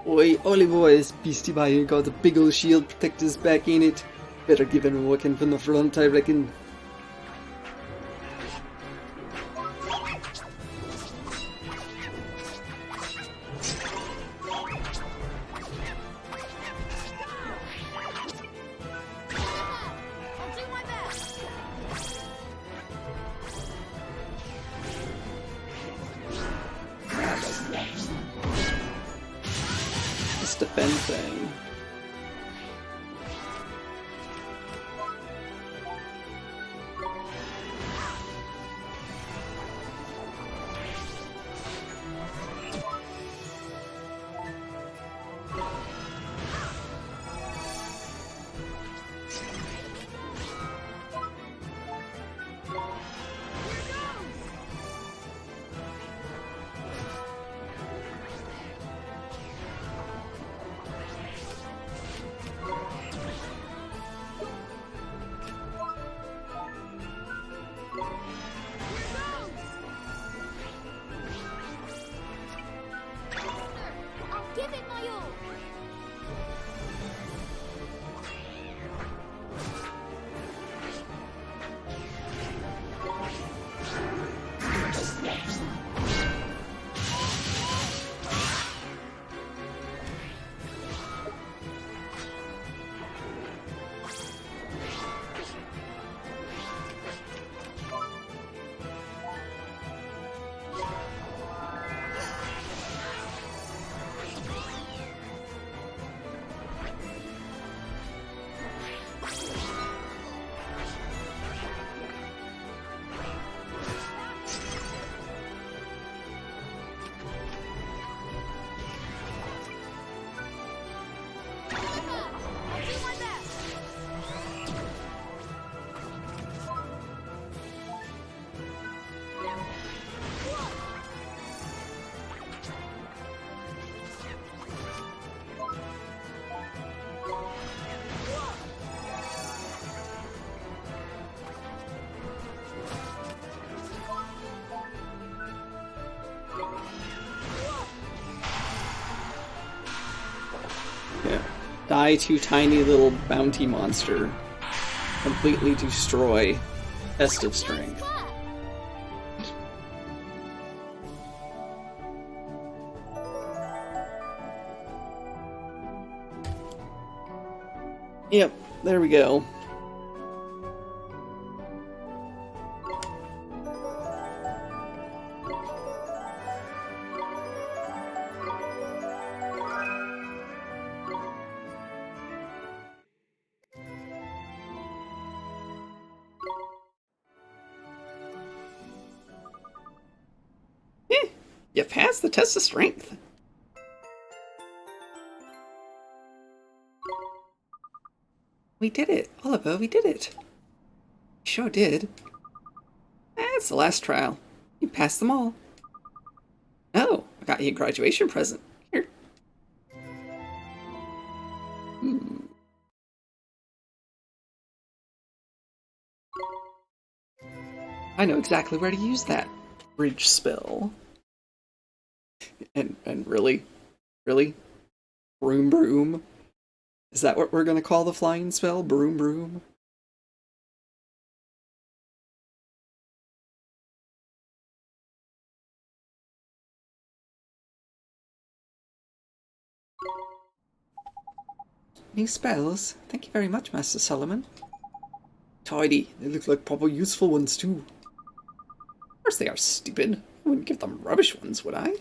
Oi, Ollie boy, this beastie boy here got a big old shield protector's back in it. Better give him a working from the front, I reckon. I'll do my best. this defend thing. Give it my all! Die to tiny little bounty monster. Completely destroy Test of Strength. Yep, there we go. You passed the test of strength. We did it, Oliver, we did it. Sure did. That's the last trial. You passed them all. Oh, I got you a graduation present. Here. I know exactly where to use that bridge spell. And really? Broom broom? Is that what we're gonna call the flying spell? Broom broom? New spells? Thank you very much, Master Solomon. Tidy. They look like proper useful ones too. Of course they are, stupid. I wouldn't give them rubbish ones, would I?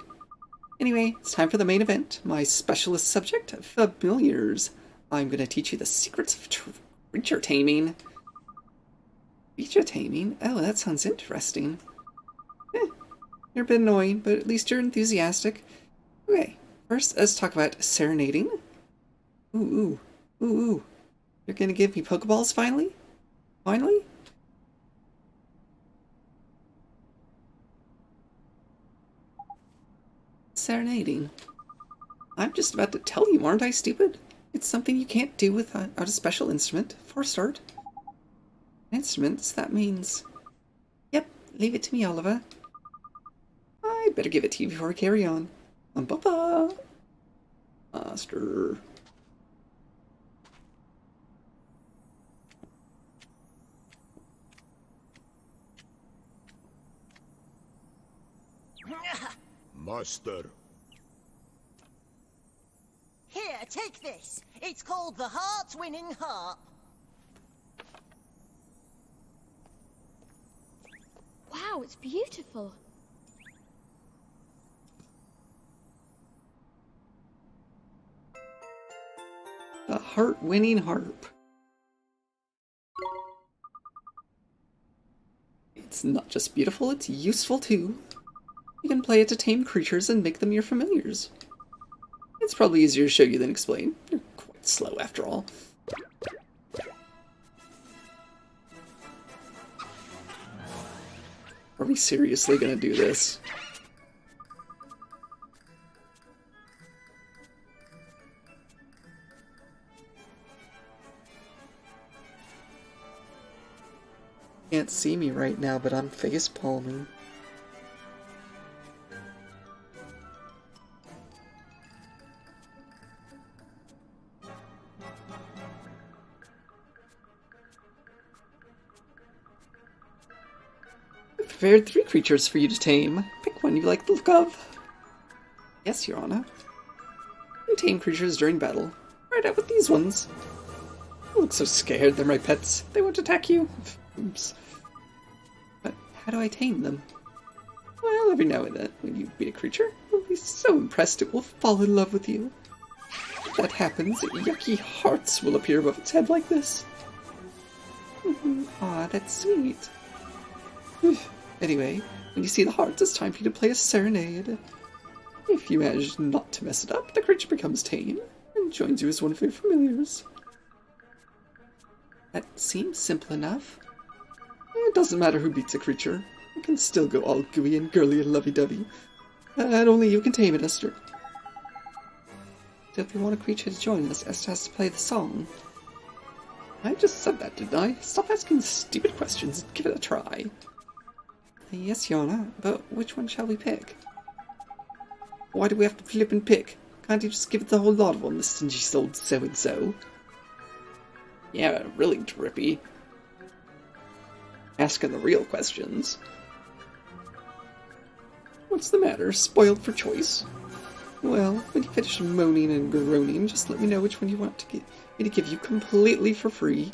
Anyway, it's time for the main event. My specialist subject, familiars. I'm going to teach you the secrets of creature taming. Creature taming? Oh, that sounds interesting. You're a bit annoying, but at least you're enthusiastic. Okay, first let's talk about serenading. Ooh. You're going to give me Pokeballs finally? Finally? Serenading. I'm just about to tell you, aren't I, stupid? It's something you can't do without a special instrument, for a start. Instruments, that means... Yep, leave it to me, Oliver. I'd better give it to you before we carry on. Bye-bye! Master... Master. Here, take this. It's called the Heart-Winning Harp. Wow, it's beautiful. A heart-winning harp. It's not just beautiful, it's useful too. You can play it to tame creatures and make them your familiars. It's probably easier to show you than explain. You're quite slow after all. Are we seriously gonna do this? Can't see me right now, but I'm face palming. I've prepared 3 creatures for you to tame. Pick one you like the look of. Yes, Your Honor. You tame creatures during battle. Right out with these ones. You look so scared, they're my pets. They won't attack you. Oops. But how do I tame them? Well, every now and then, when you beat a creature, you'll be so impressed it will fall in love with you. If that happens, yucky hearts will appear above its head like this. Aw, that's sweet. Anyway, when you see the hearts, it's time for you to play a serenade. If you manage not to mess it up, the creature becomes tame and joins you as one of your familiars. That seems simple enough. It doesn't matter who beats a creature. You can still go all gooey and girly and lovey-dovey. And only you can tame it, Esther. So if you want a creature to join us, Esther has to play the song. I just said that, didn't I? Stop asking stupid questions and give it a try. Yes, Yana, but which one shall we pick? Why do we have to flip and pick? Can't you just give it the whole lot of them, the stingy souled so-and-so? Yeah, really, Drippy. Asking the real questions. What's the matter? Spoiled for choice? Well, when you finish moaning and groaning, just let me know which one you want me to give you completely for free.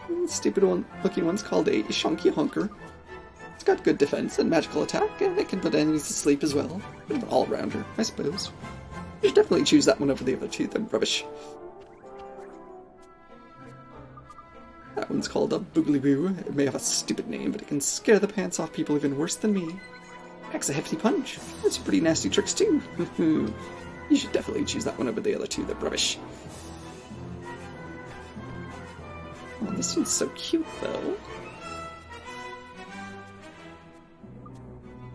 The stupid looking one's called a Shonky Honker. It's got good defense and magical attack, and it can put enemies to sleep as well. Bit of an all-rounder, I suppose. You should definitely choose that one over the other two, they're rubbish. That one's called a Boogly Boo. It may have a stupid name, but it can scare the pants off people even worse than me. Packs a hefty punch. It's pretty nasty tricks too. You should definitely choose that one over the other two, they're rubbish. Oh, this one's so cute, though.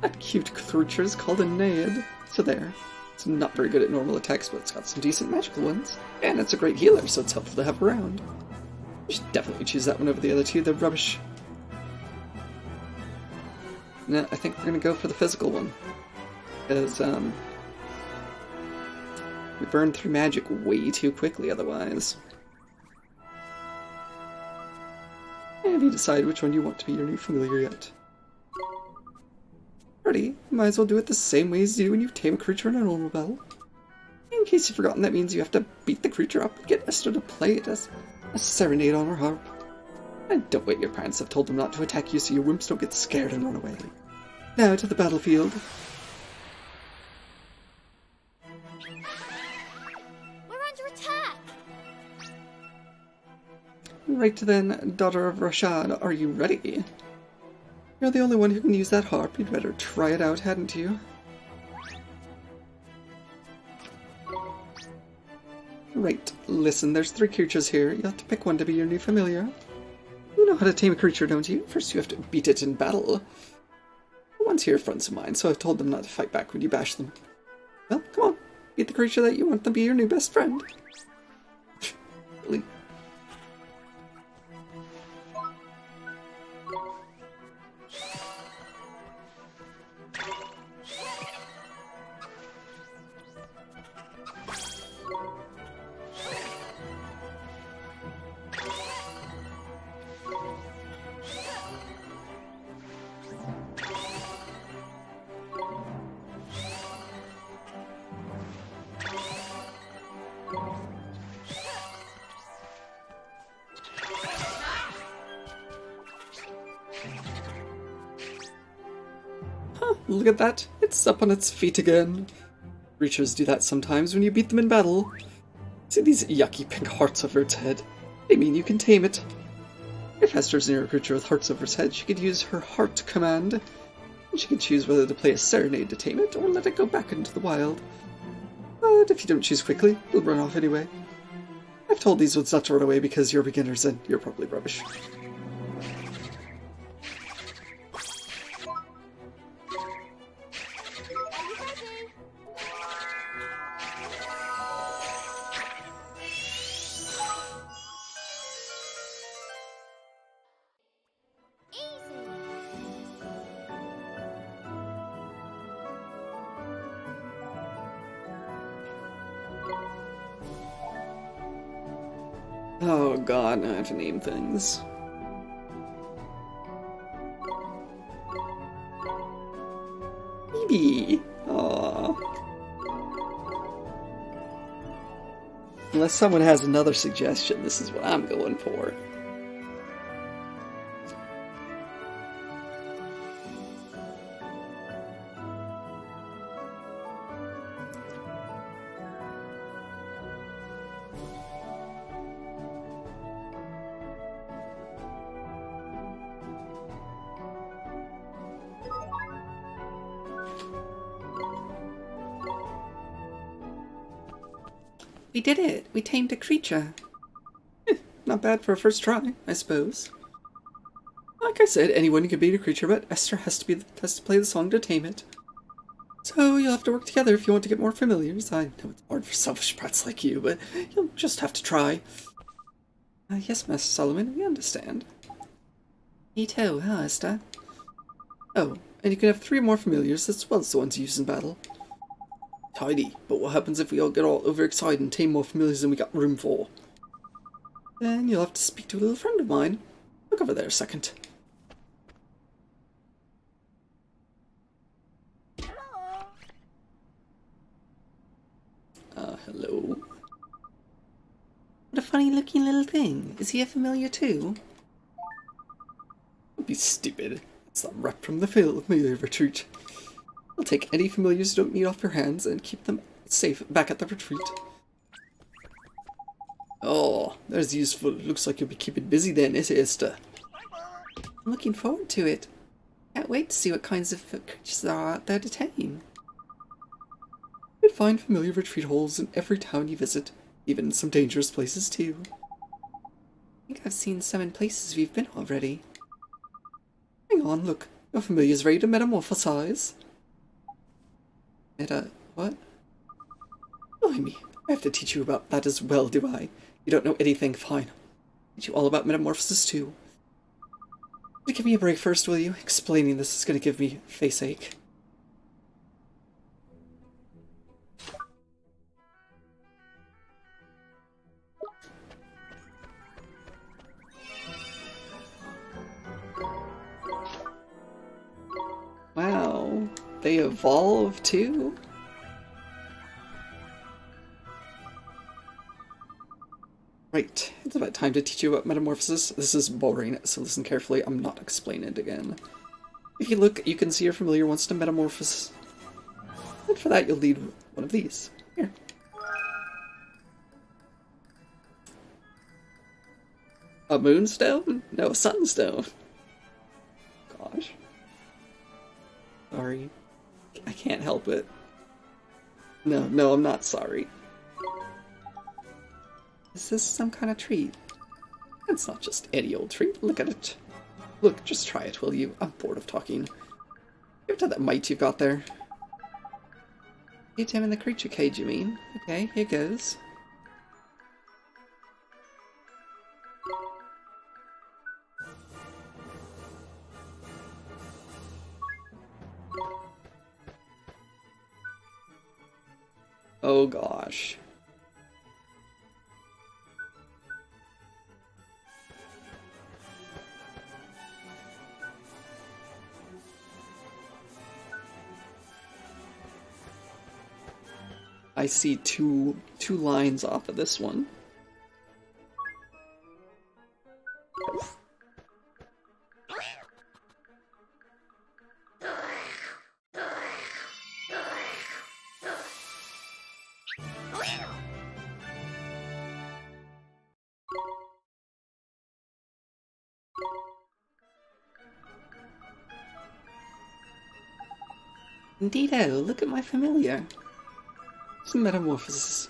That cute creature is called a Naiad. So there. It's not very good at normal attacks, but it's got some decent magical ones. And it's a great healer, so it's helpful to have around. You should definitely choose that one over the other two, they're rubbish. No, I think we're gonna go for the physical one. Because, we burn through magic way too quickly otherwise. Have you decided which one you want to be your new familiar yet? Ready? Might as well do it the same way as you do when you tame a creature in a normal battle. In case you've forgotten, that means you have to beat the creature up and get Esther to play it as a serenade on her harp. And don't wait, your parents have told them not to attack you so your wimps don't get scared and run away. Now to the battlefield. We're under attack! Right then, daughter of Rashad, are you ready? You're the only one who can use that harp. You'd better try it out, hadn't you? Right, listen, there's 3 creatures here. You'll have to pick one to be your new familiar. You know how to tame a creature, don't you? First you have to beat it in battle. The ones here are friends of mine, so I've told them not to fight back when you bash them. Well, come on. Beat the creature that you want to be your new best friend. Really? look at that. It's up on its feet again. Creatures do that sometimes when you beat them in battle. See these yucky pink hearts over its head? They mean you can tame it. If Hester's near a creature with hearts over its head, she could use her heart command. And she can choose whether to play a serenade to tame it or let it go back into the wild. But if you don't choose quickly, it'll run off anyway. I've told these ones not to run away because you're beginners and you're probably rubbish. Oh god, now I have to name things. Maybe. Aww. Unless someone has another suggestion, this is what I'm going for. We did it! We tamed a creature! Not bad for a first try, I suppose. Like I said, anyone can beat a creature, but Esther has to play the song to tame it. So you'll have to work together if you want to get more familiars. I know it's hard for selfish brats like you, but you'll just have to try. Yes, Master Solomon, we understand. Me too, huh, Esther? Oh, and you can have 3 more familiars as well as the ones used in battle. Tidy, but what happens if we all get all overexcited and tame more familiars than we got room for? Then you'll have to speak to a little friend of mine. Look over there a second. Hello. What a funny looking little thing. Is he a familiar too? Don't be stupid. It's that rep from the familiar retreat. I'll take any familiars you don't need off your hands and keep them safe back at the retreat. Oh, there's useful. Looks like you'll be keeping busy then, is it, Esther? I'm looking forward to it. Can't wait to see what kinds of creatures there are out there to tame. You'll find familiar retreat holes in every town you visit, even in some dangerous places too. I think I've seen some in places we've been already. Hang on, look. Your familiar's ready to metamorphosize. What? Blimey, I have to teach you about that as well, do I? You don't know anything, fine. I'll teach you all about metamorphosis too. Give me a break first, will you? Explaining this is going to give me face ache. Wow, they evolve too? Right, it's about time to teach you about metamorphosis. This is boring, so listen carefully. I'm not explaining it again. If you look, you can see your familiar wants to metamorphose. And for that, you'll need one of these. Here. A moonstone? No, a sunstone. Gosh. Sorry. I can't help it. No, I'm not sorry. Is this some kind of treat? It's not just any old treat. Look at it. Look, just try it, will you? I'm bored of talking. Give it to that mite you've got there. Eat him in the creature cage, you mean? Okay, here goes. Oh gosh. I see two lines off of this one. Indeedo, look at my familiar. It's a metamorphosis.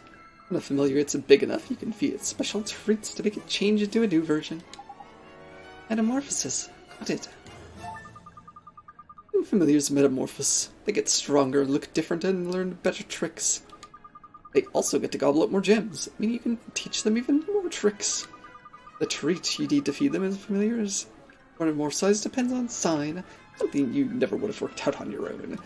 When a familiar gets big enough, you can feed it special treats to make it change into a new version. Metamorphosis. Got it. When familiars metamorphose, they get stronger, look different, and learn better tricks. They also get to gobble up more gems, meaning you can teach them even more tricks. The treat you need to feed them as familiars or more size depends on sign, something you never would have worked out on your own.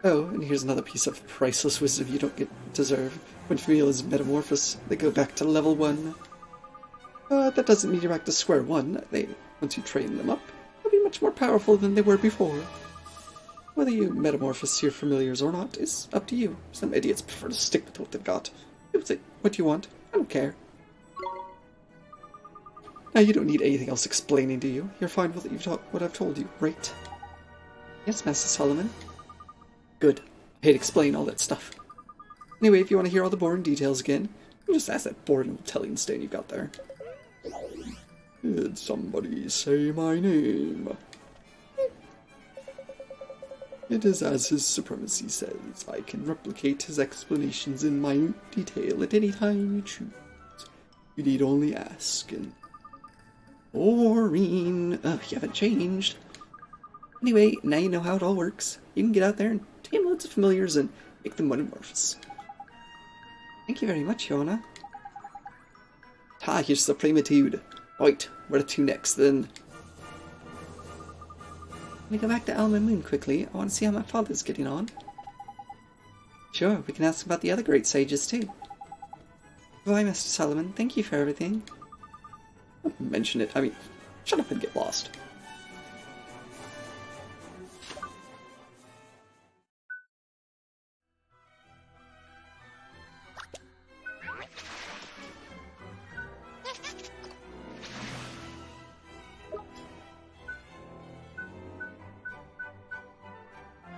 Oh, and here's another piece of priceless wisdom you don't deserve. When familiars metamorphose, they go back to level 1. But that doesn't mean you're back to square one. Once you train them up, they'll be much more powerful than they were before. Whether you metamorphose your familiars or not is up to you. Some idiots prefer to stick with what they've got. Say what you want. I don't care. Now you don't need anything else explaining to you. You're fine with what I've told you, right? Yes, Master Solomon. Good. I hate explain all that stuff. Anyway, if you want to hear all the boring details again, you just ask that boring telling stone you've got there. Did somebody say my name? It is as His Supremacy says. I can replicate his explanations in minute detail at any time you choose. You need only ask, and... Boring. You haven't changed. Anyway, now you know how it all works. You can get out there and tame loads of familiars and make them metamorphose. Thank you very much, Yona. Your Supremitude. Right, where to next, then? Let me go back to Alma Moon quickly. I want to see how my father's getting on. Sure, we can ask about the other great sages, too. Goodbye, Mr. Solomon. Thank you for everything. Don't mention it. I mean, shut up and get lost.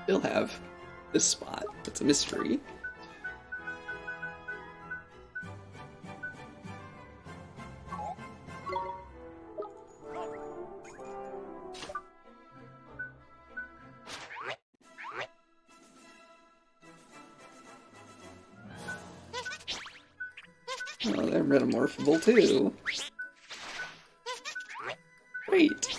Still have this spot. It's a mystery. Oh, they're metamorphable too. Great.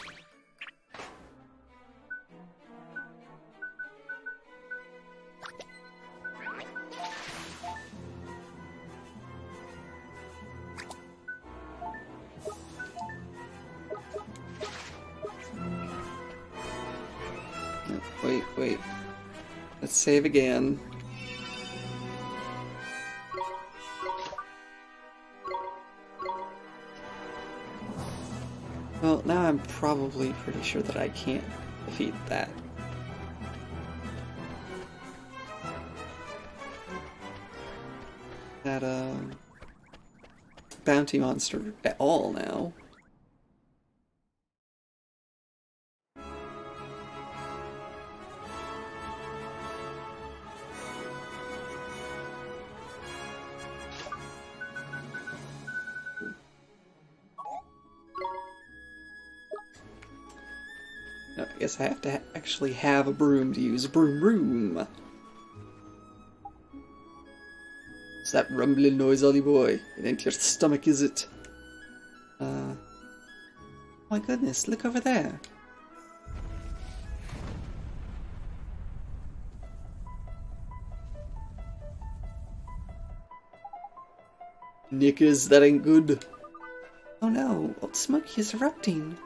Wait. Let's save again. Well, now I'm probably pretty sure that I can't defeat that. That, bounty monster at all now. I guess I have to actually have a broom to use. Broom. It's that rumbling noise, Ollie boy. It ain't your stomach, is it? My goodness, look over there. Knickers, that ain't good. Oh no, Old Smoky is erupting.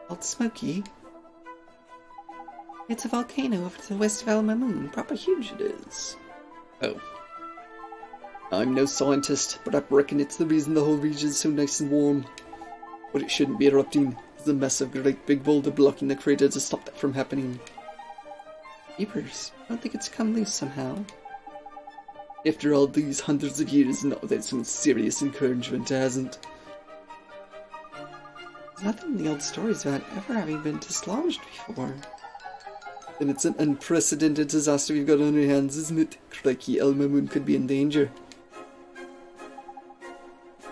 Old Smoky? It's a volcano over to the west of Alma Moon. Proper huge it is. Oh. I'm no scientist, but I reckon it's the reason the whole region's so nice and warm. But it shouldn't be erupting. There's a massive great big boulder blocking the crater to stop that from happening. Jeepers, I don't think it's come loose somehow. After all these hundreds of years, no, that's some serious encouragement, hasn't. There's nothing in the old stories about ever having been dislodged before. Then it's an unprecedented disaster we've got on our hands, isn't it? Crikey, Alma Moon could be in danger.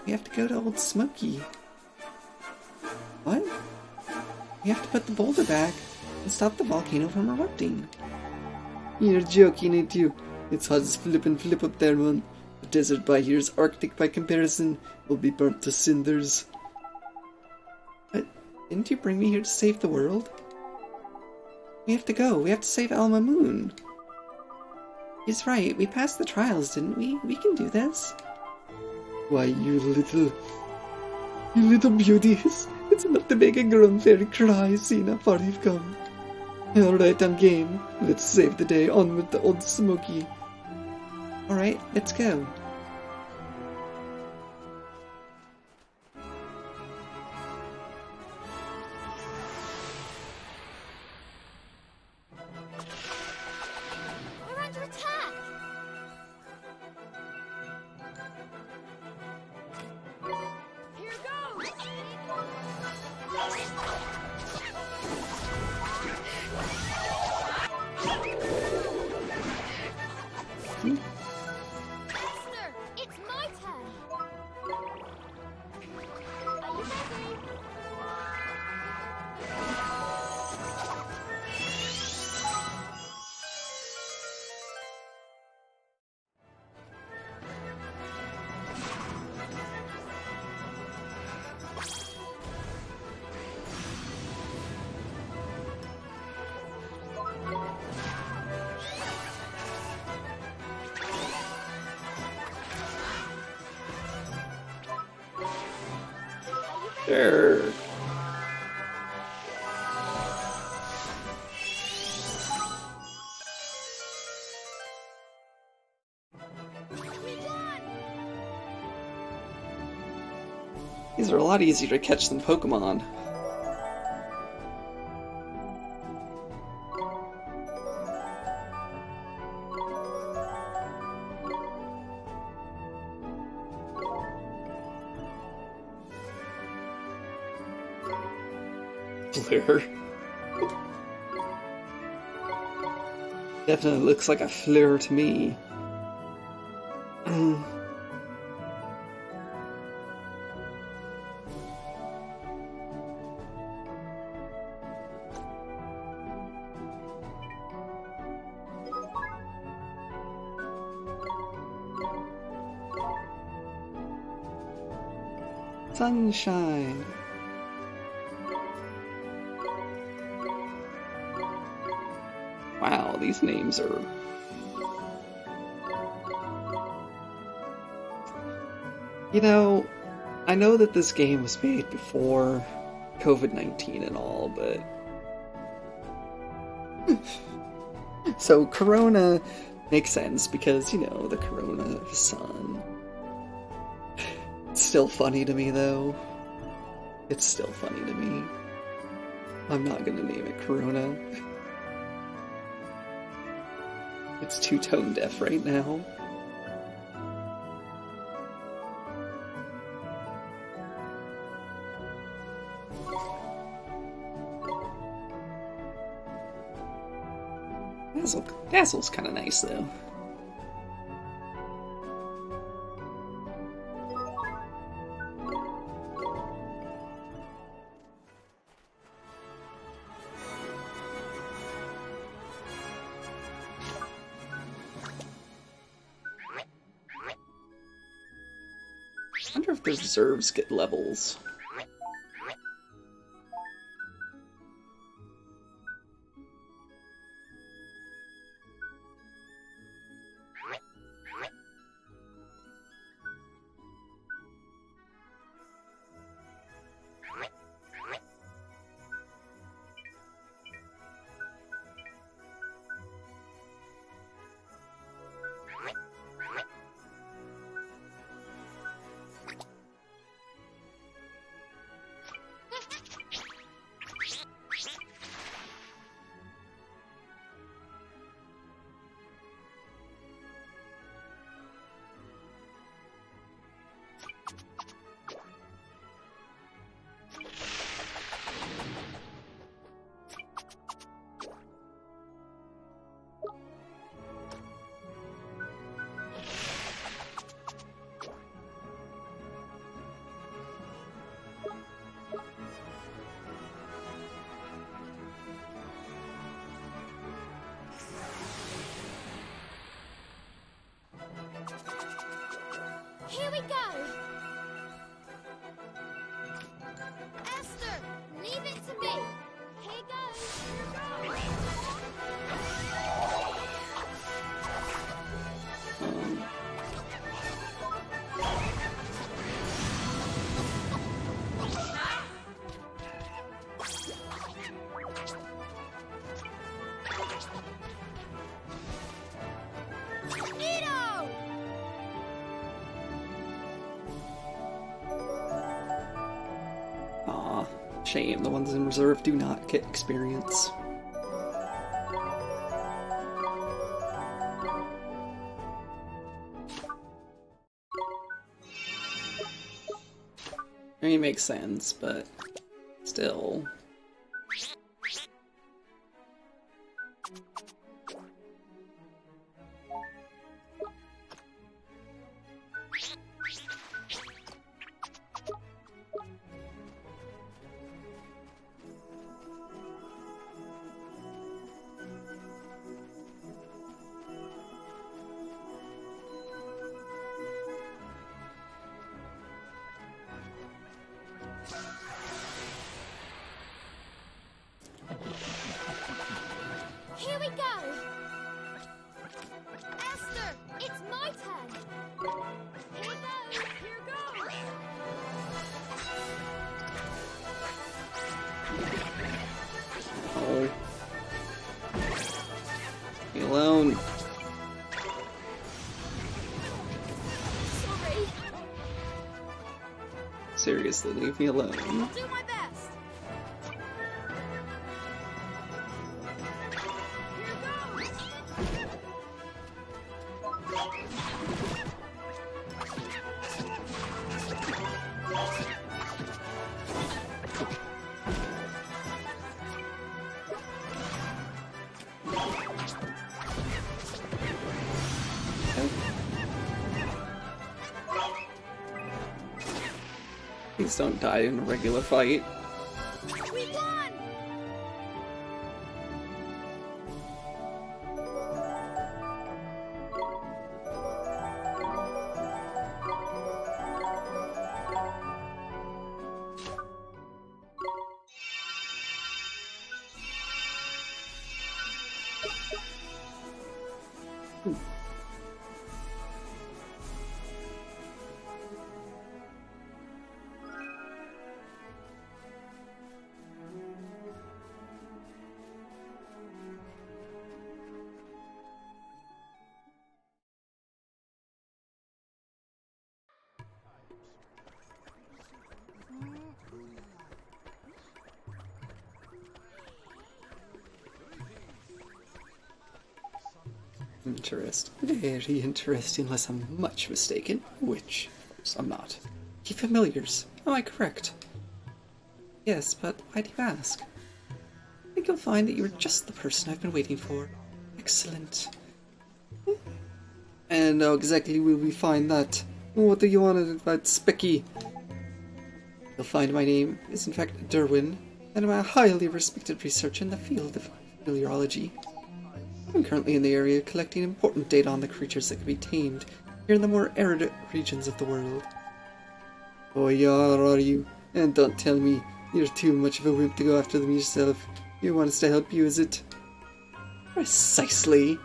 We have to go to Old Smoky. What? We have to put the boulder back. and stop the volcano from erupting. You're joking, ain't you? It's hot as flippin' flip up there, man. The desert by here is Arctic by comparison. Will be burnt to cinders. But didn't you bring me here to save the world? We have to go. We have to save Alma Moon. He's right. We passed the trials, didn't we? We can do this. Why, you little beauties. It's enough to make a grown fairy cry seeing how far you've come. Alright, I'm game. Let's save the day. On with the old Smoky. Alright, let's go. We're under attack! Here goes! Master, it's my turn! Are you ready? Sure. These are a lot easier to catch than Pokemon. Fleur. Definitely looks like a Fleur to me. Sunshine. Wow, these names are... You know, I know that this game was made before COVID-19 and all, but... So, Corona makes sense because, you know, the Corona sun. It's still funny to me, though. It's still funny to me. I'm not gonna name it Corona. It's too tone deaf right now. Dazzle's kind of nice, though. I wonder if the reserves get levels. shame. The ones in reserve do not get experience. I mean, it makes sense, but still. Here we go! Esther, it's my turn! Here goes! Here goes! Oh. Leave me alone. Sorry, Seriously, leave me alone. I'll do my best! Here goes! Please don't die in a regular fight. We won! Very interesting, unless I'm much mistaken, which I'm not. Key familiars, am I correct? Yes, but why do you ask? I think you'll find that you're just the person I've been waiting for. Excellent. And how exactly will we find that? What do you want about Specky? You'll find my name is in fact Derwin, and I'm a highly respected researcher in the field of familiarology. I'm currently in the area collecting important data on the creatures that can be tamed here in the more arid regions of the world. Oh yeah, are you? And don't tell me you're too much of a wimp to go after them yourself. You want us to help you, is it? Precisely.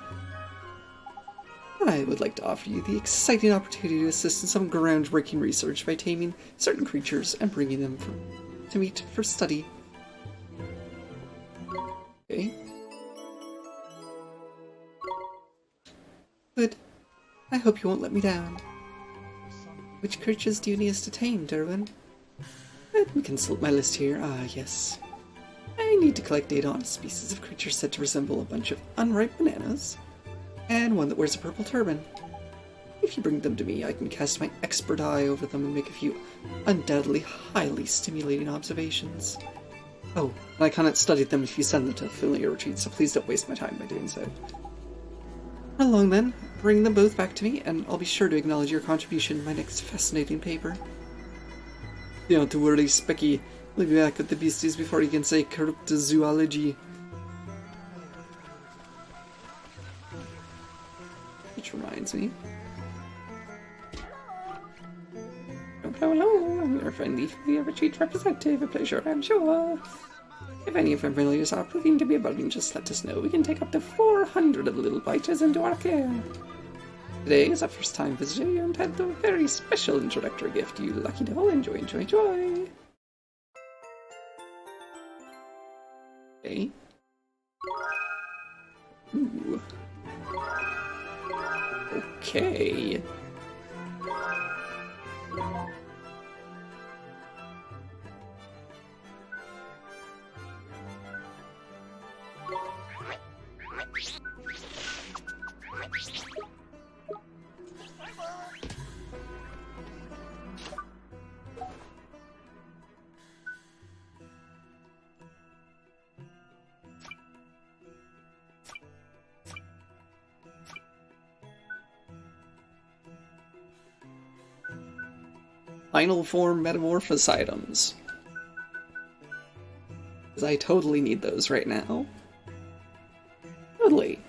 I would like to offer you the exciting opportunity to assist in some groundbreaking research by taming certain creatures and bringing them to meet for study. Okay. Good. I hope you won't let me down. Which creatures do you need us to tame, Derwin? Let me consult my list here. Ah, yes. I need to collect data on a species of creature said to resemble a bunch of unripe bananas, and one that wears a purple turban. If you bring them to me, I can cast my expert eye over them and make a few undoubtedly highly stimulating observations. Oh, and I cannot study them if you send them to a familiar retreat, so please don't waste my time by doing so. Run along then, bring them both back to me, and I'll be sure to acknowledge your contribution in my next fascinating paper. You don't have to worry, Specky. We'll be back with the beasties before you can say cryptozoology. Which reminds me. Hello, I'm your friendly familiar retreat representative. A pleasure, I'm sure. If any of our familiars are proving to be a burden, just let us know. We can take up to 400 of the little biters into our care. Today is our first time visitor. You're entitled to a very special introductory gift. You lucky devil. Enjoy, enjoy, enjoy. Okay. Ooh. Okay. Final form metamorphosis items. Because I totally need those right now. Totally.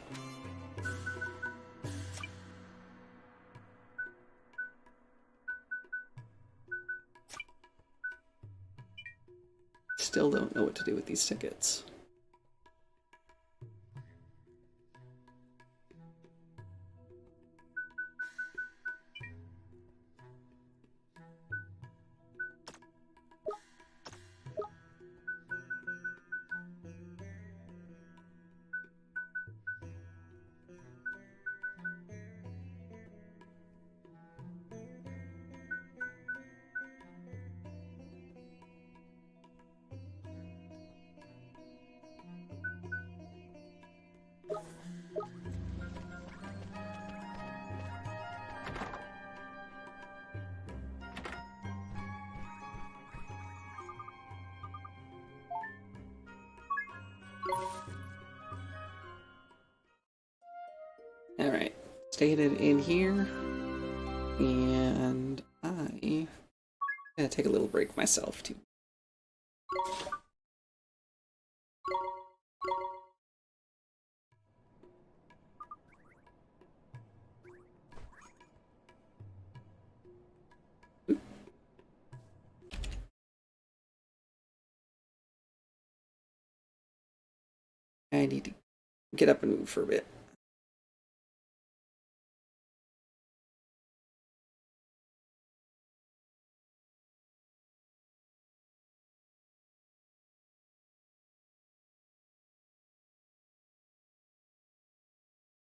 Still don't know what to do with these tickets. Alright, stated in here, and I'm gonna take a little break myself too. I need to get up and move for a bit.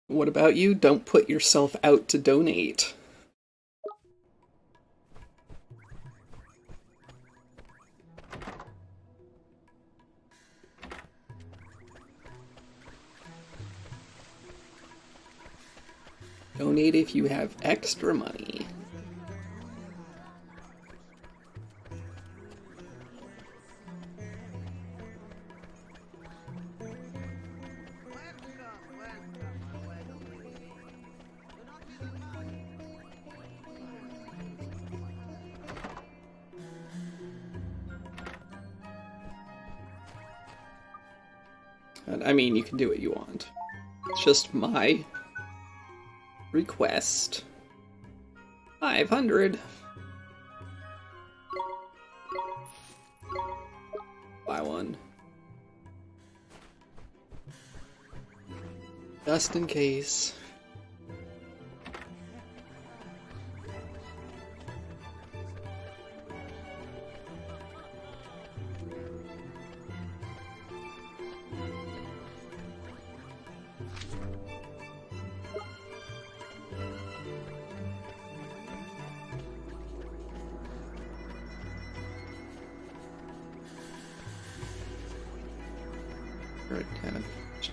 What about you? Don't put yourself out to donate. Donate if you have extra money. I mean, you can do what you want. It's just my request. 500. Buy one. Just in case.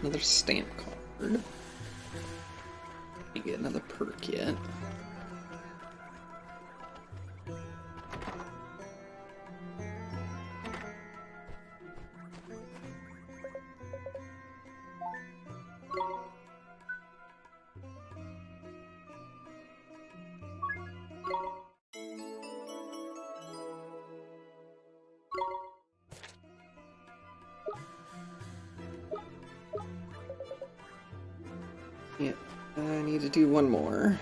Another stamp card. Can't get another perk yet. Yep, I need to do one more.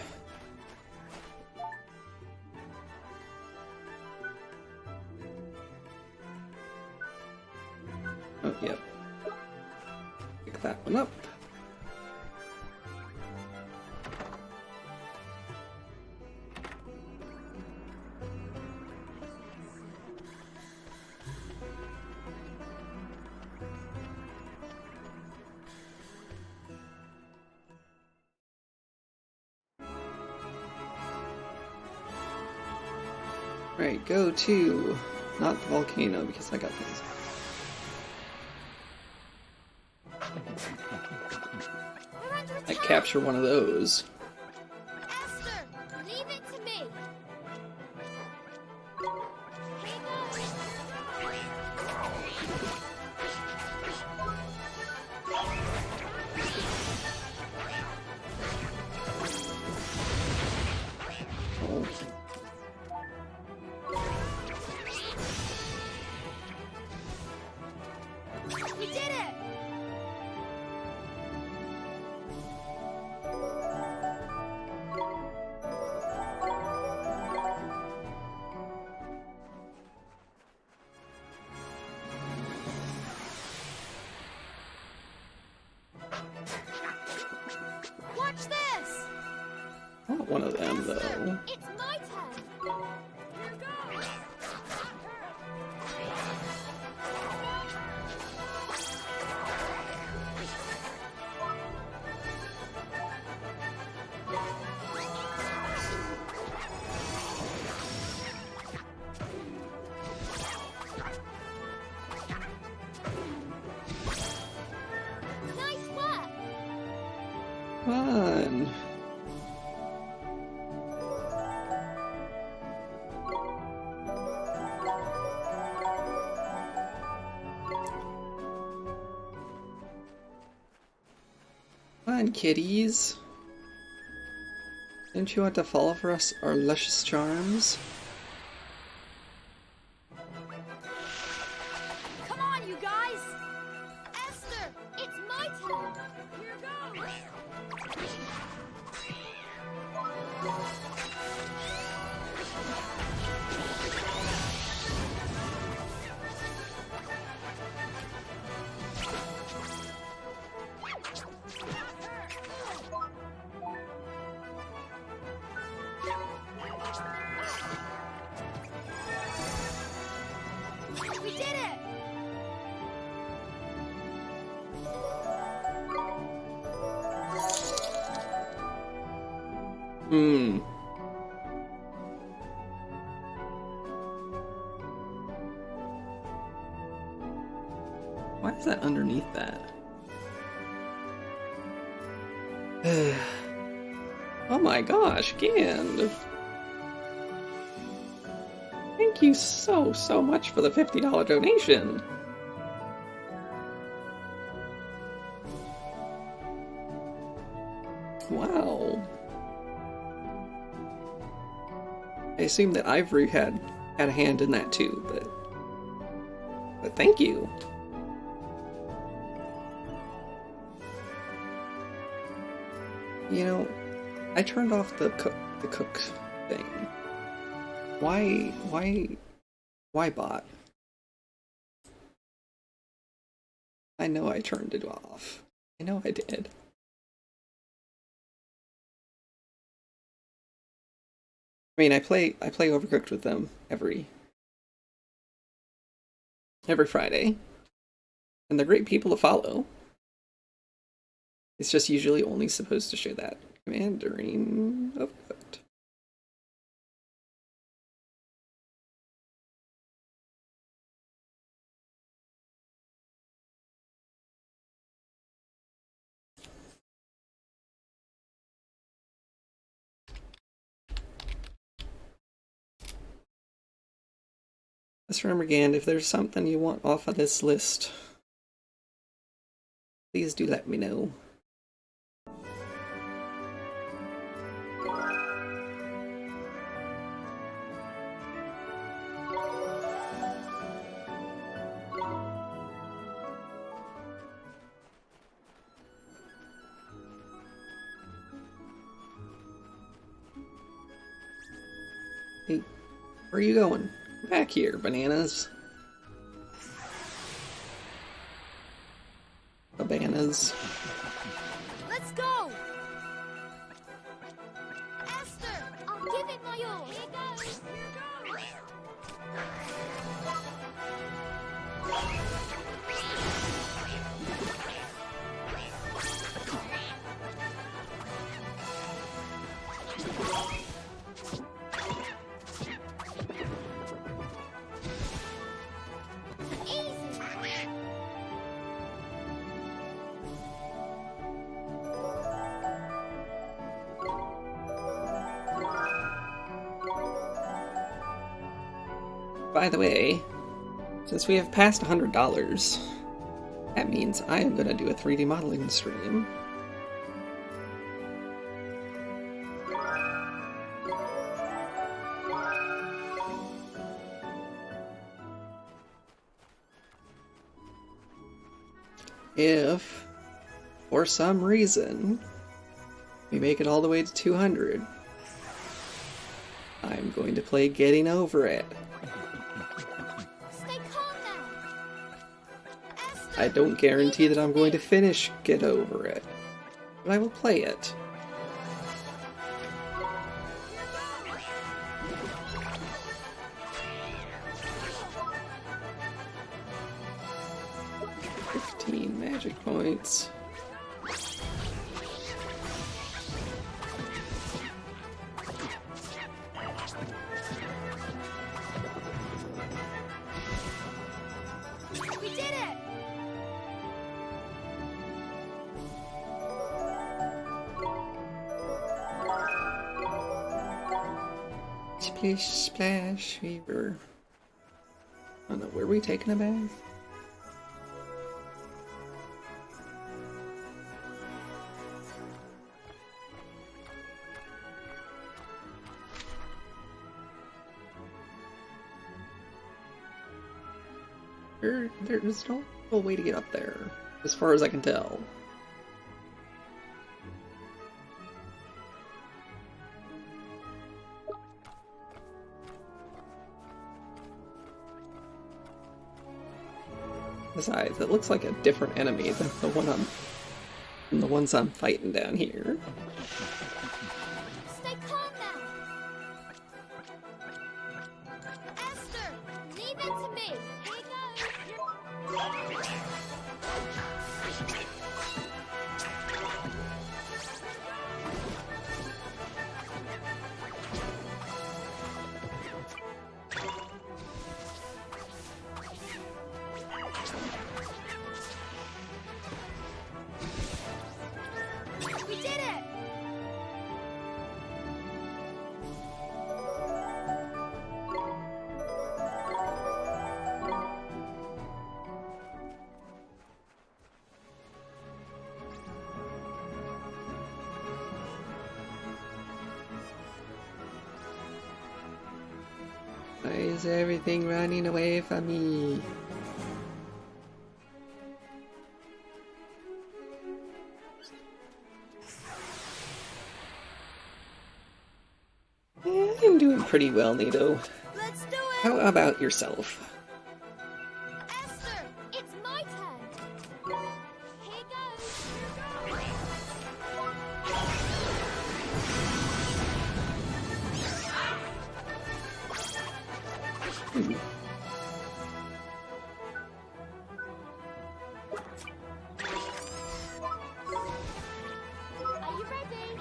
Oh, yep. Pick that one up. Right, go to, not the volcano, because I got these. I capture one of those. Esther, leave it to me. Oh. want one of them, though. It's my turn. Nice work. Fun. Come on, kitties. Don't you want to fall for us, our luscious charms? Come on, you guys. Esther, it's my turn. Here goes. We did it! Why is that underneath that? Oh my gosh, Gand! Thank you so much for the $50 donation! Wow. I assume that Ivory had a hand in that too, but thank you. You know, I turned off the cook thing. Why bot? I know I turned it off. I know I did. I mean, I play Overcooked with them every Friday, and they're great people to follow. It's just usually only supposed to show that command during Overcooked. Just remember, Gand, if there's something you want off of this list, please do let me know. Hey, where are you going? Back here, bananas. Bananas. Let's go! Esther, I'll give it my all. Here goes. Here goes. By the way, since we have passed $100, that means I am going to do a 3D modeling stream. If, for some reason, we make it all the way to 200, I'm going to play Getting Over It. Stay calm now. Esther, I don't guarantee that I'm going to finish Get Over It, but I will play it. 15 magic points. We did it! Splish, splash, fever. I don't know, were we taking a bath? There's no real way to get up there, as far as I can tell. Besides, it looks like a different enemy than the ones I'm fighting down here. Stay calm now! Esther, leave it to me! Here goes! We did it! Why is everything running away from me? I'm doing pretty well, Nito. Let's do it! How about yourself? Esther, it's my turn! Here goes! Are you ready?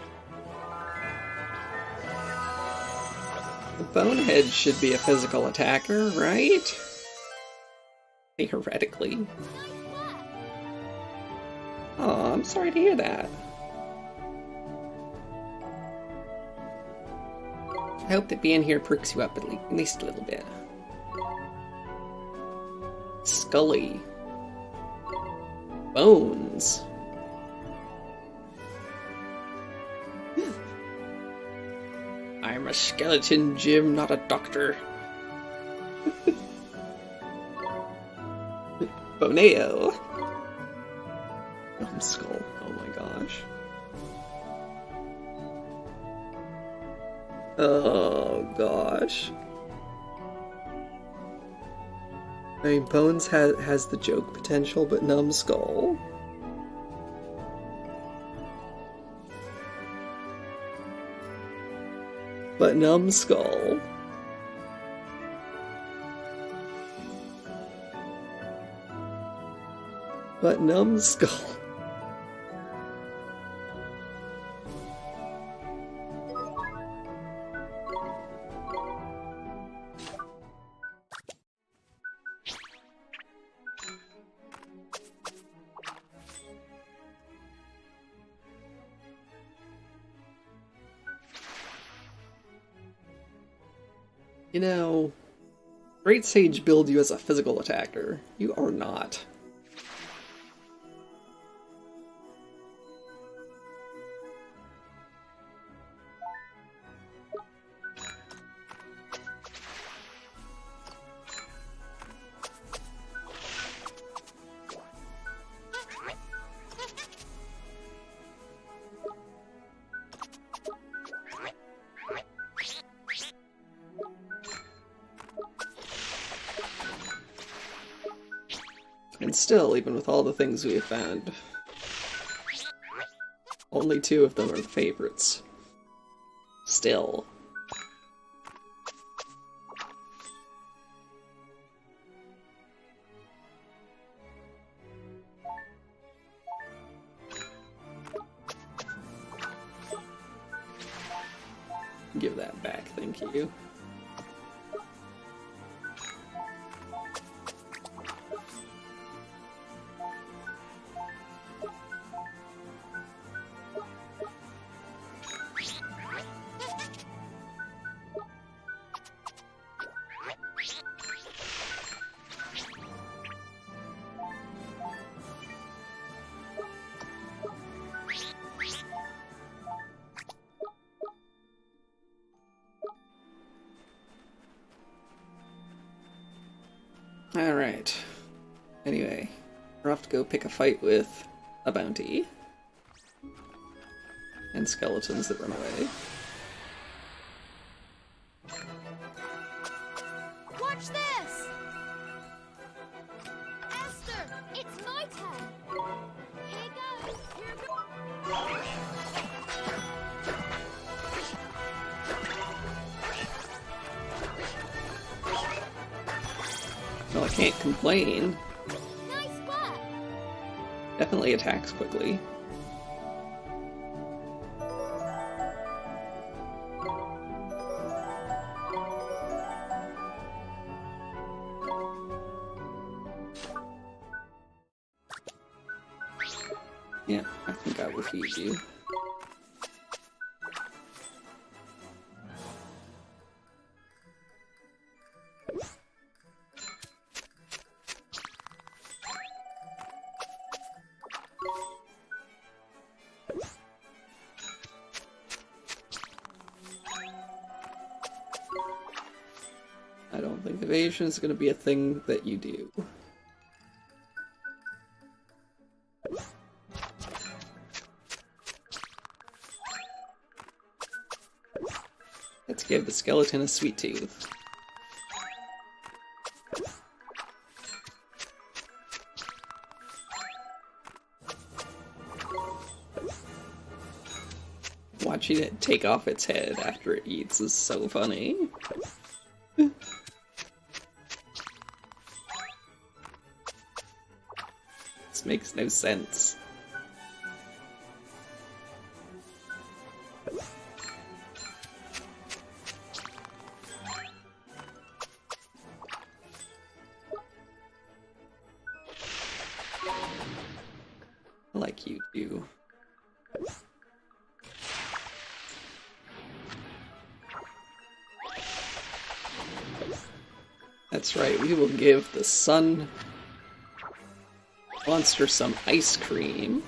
The Bonehead should be a physical attacker, right? Theoretically. Nice work! Oh, I'm sorry to hear that. I hope that being here perks you up at least a little bit. Scully. Bones. I'm a skeleton, Jim, not a doctor. Boneo. Numbskull. Oh my gosh. Oh gosh. I mean, Bones has the joke potential, but Numbskull. But Numbskull. But Numbskull. You know, Great Sage build you as a physical attacker. You are not. And still, even with all the things we have found, only 2 of them are favorites. Still. Give that back, thank you. Alright. Anyway, we're off to go pick a fight with a bounty. And skeletons that run away. Watch this! Esther, it's my turn! Here goes! Here goes! Well, I can't complain. Nice work! Definitely attacks quickly. Yeah, I think I will feed you. I don't think evasion is going to be a thing that you do. Let's give the skeleton a sweet tooth. Watching it take off its head after it eats is so funny. This makes no sense. I like you too. That's right, we will give the sun monster some ice cream.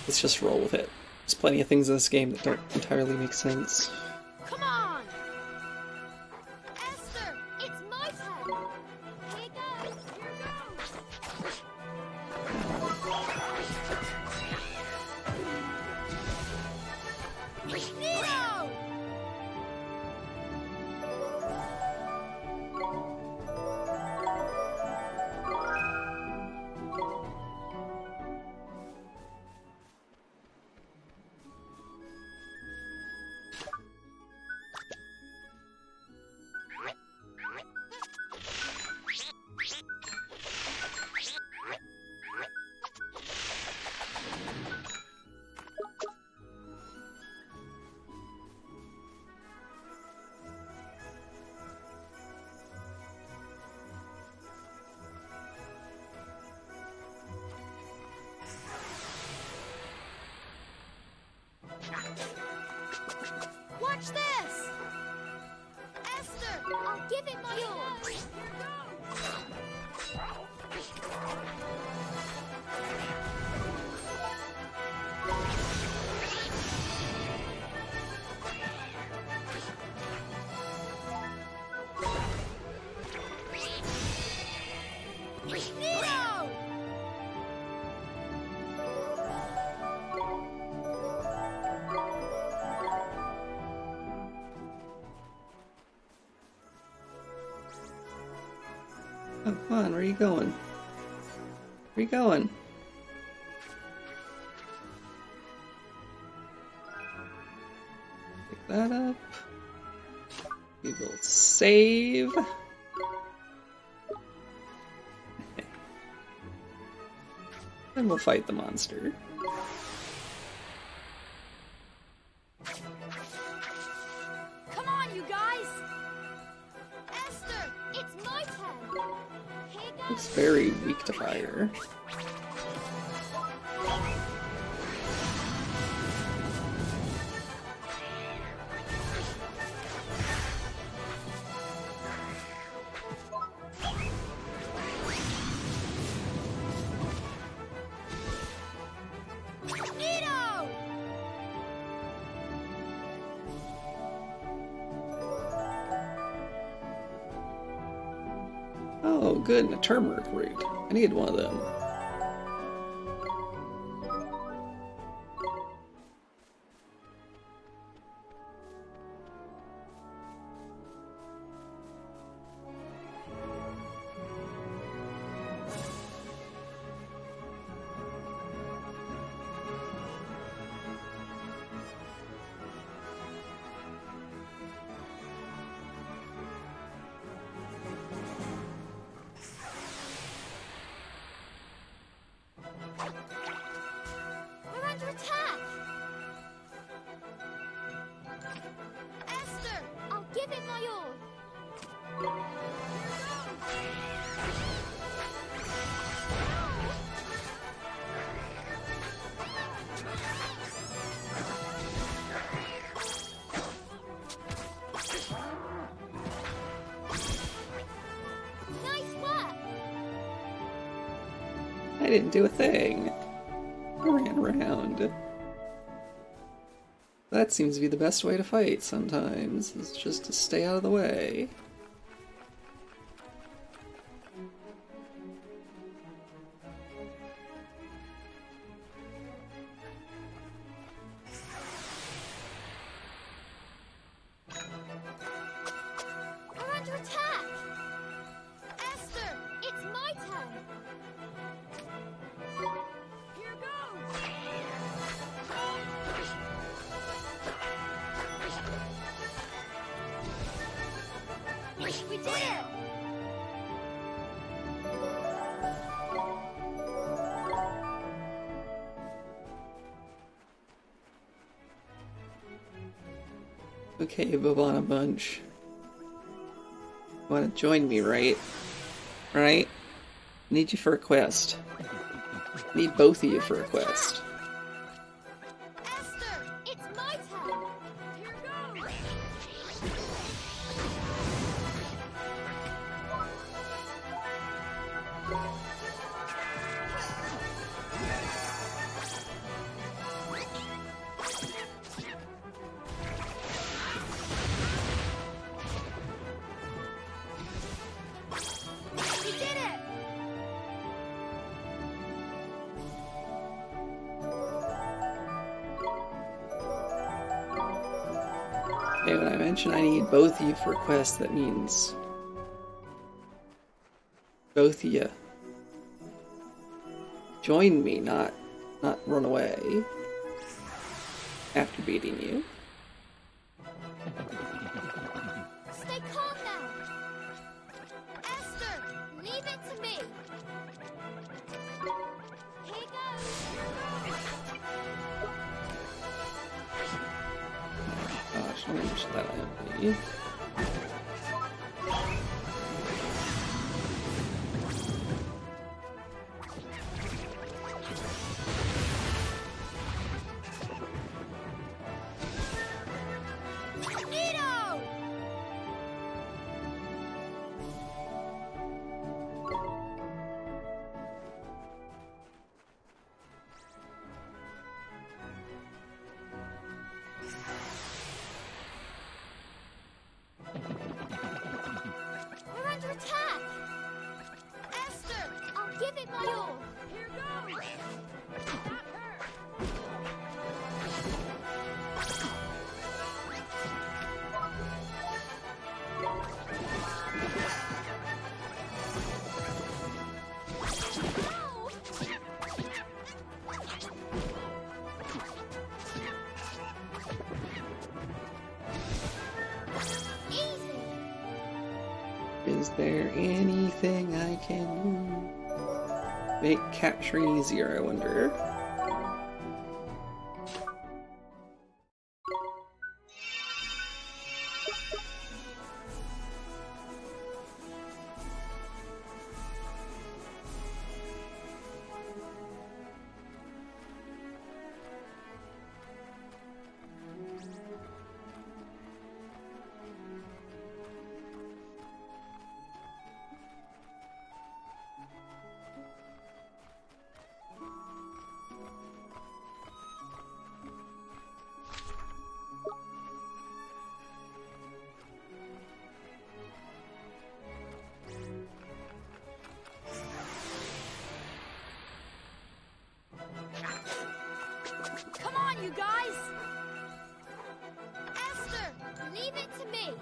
Let's just roll with it. There's plenty of things in this game that don't entirely make sense. Come on! Esther, it's my turn! Here goes! Here goes! Nino! Watch this! Esther, I'll give it my all! Here goes! Nino! Oh, come on, where are you going? Where are you going? that up. We will save. Then we'll fight the monster. Come on, you guys! Esther, it's my turn! Here goes! It's very weak to fire. Oh, good, and a turmeric root. I need one of them. We're under attack! Esther, I'll give it my all! Nice work! I didn't do a thing. I ran around. That seems to be the best way to fight sometimes, is just to stay out of the way. We're under attack! Esther, it's my turn! Here goes! We did it! Okay, Bobana Bunch. You wanna join me, right? Right? Need you for a quest. Need both of you for a quest. Esther, it's my turn! Here goes! We did it! Okay, when I mention I need both of you for a quest, that means both of you join me, not run away after beating you. Stay calm now! Esther, leave it to me! Here goes! Gosh, let me just let him be. Nino! We're under attack! Esther, I'll give it my all! Here goes! Not her! No! Is there anything I can do? Make capturing easier, I wonder. Come on, you guys! Esther, leave it to me!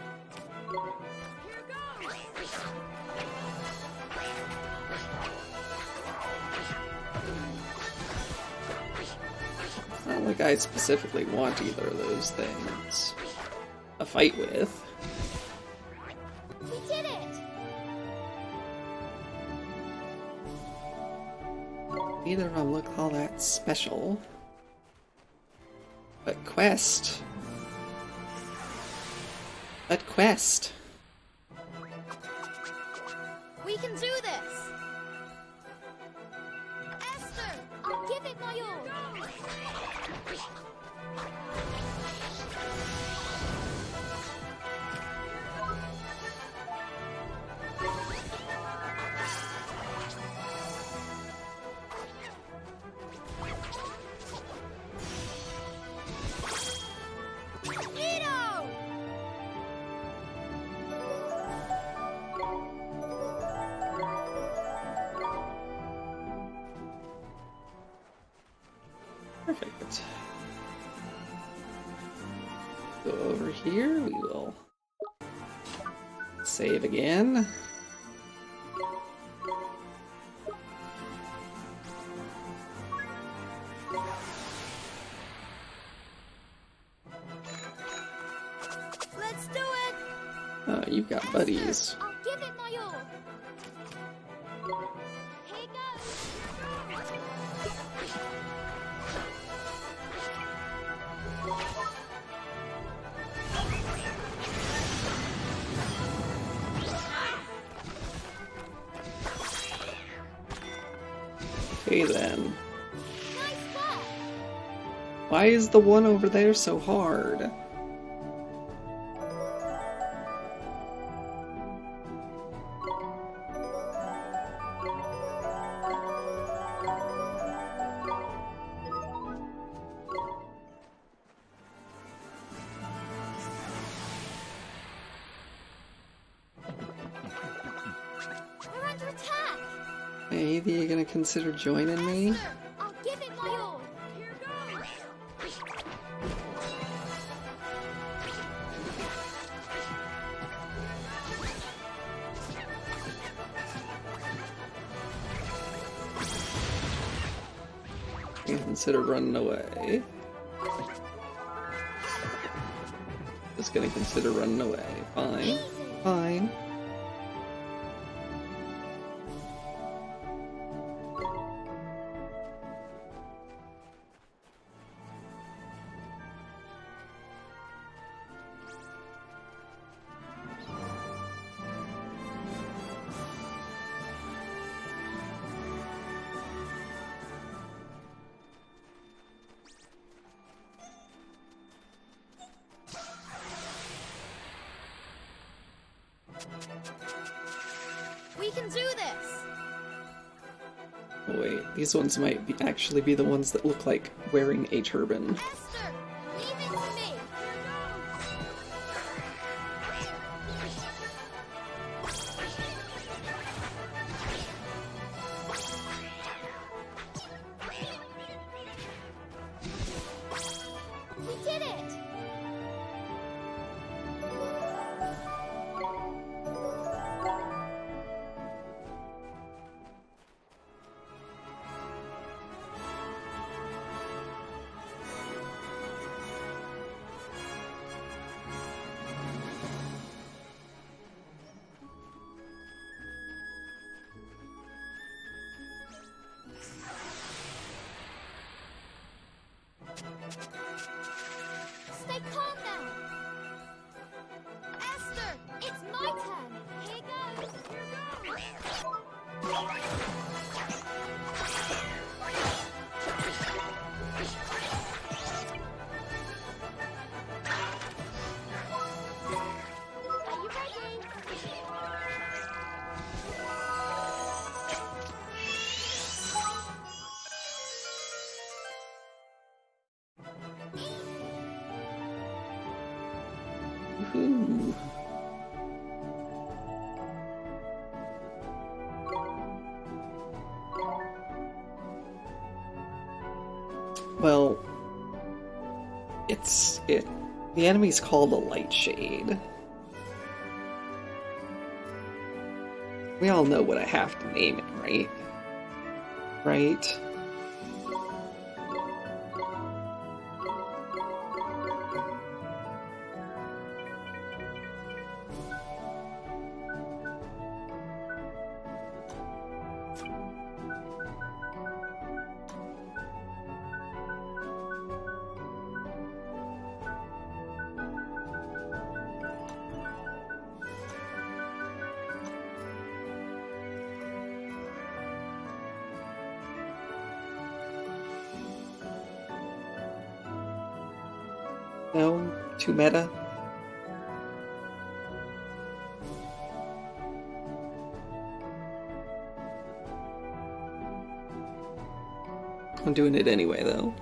Here goes! It's not like I specifically want either of those things. A fight with. We did it! Neither of them look all that special. But quest. But quest. We can do this! Esther, I'll give it my all! Nino! Perfect. Go over here, we will save again. Let's do it! Oh, you've got buddies. I'll give it my all! Here goes! Okay then. Nice work! Why is the one over there so hard? We're under attack! Maybe you're gonna consider joining me? Esther, I'll give it my all! Here goes! You can consider running away. Just gonna consider running away. Fine. Fine. We can do this! Oh wait, these ones might be actually be the ones that look like wearing a turban. Esther, leave it to me! We did it! Ooh. Well, the enemy's called a light shade. We all know what I have to name it, right? Right? No? Too meta? I'm doing it anyway, though.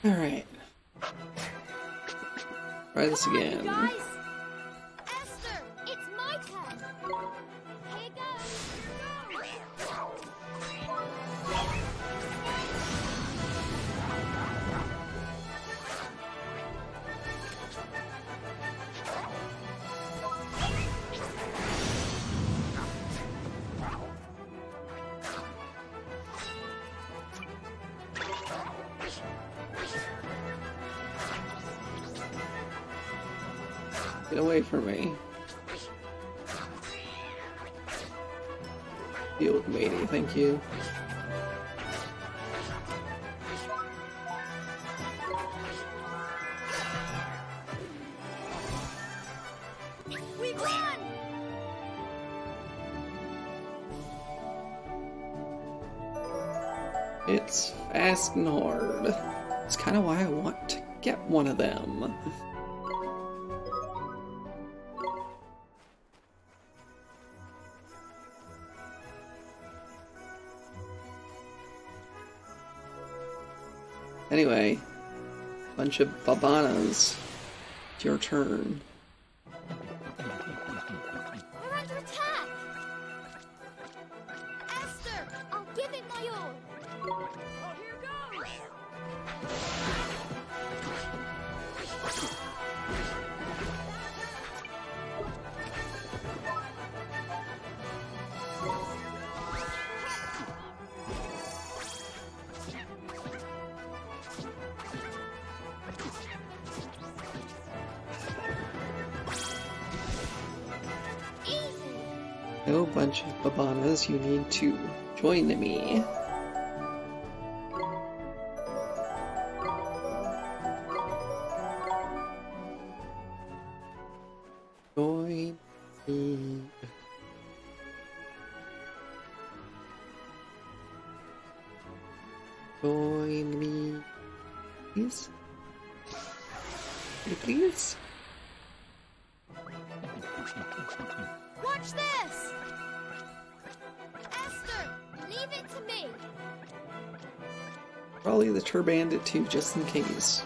Alright. Try this again. Guys! Esther, it's my turn. Here goes. Get away from me. Field matey, thank you. We won! It's fast and hard. It's kind of why I want to get one of them. Anyway, bunch of babanas. It's your turn. We're under attack! Esther, I'll give it my all. Oh, here goes! No bunch of babanas, you need to join me. Join me. Join me. Please? Please? Watch this! Esther, leave it to me! Probably the Turbandit too, just in case.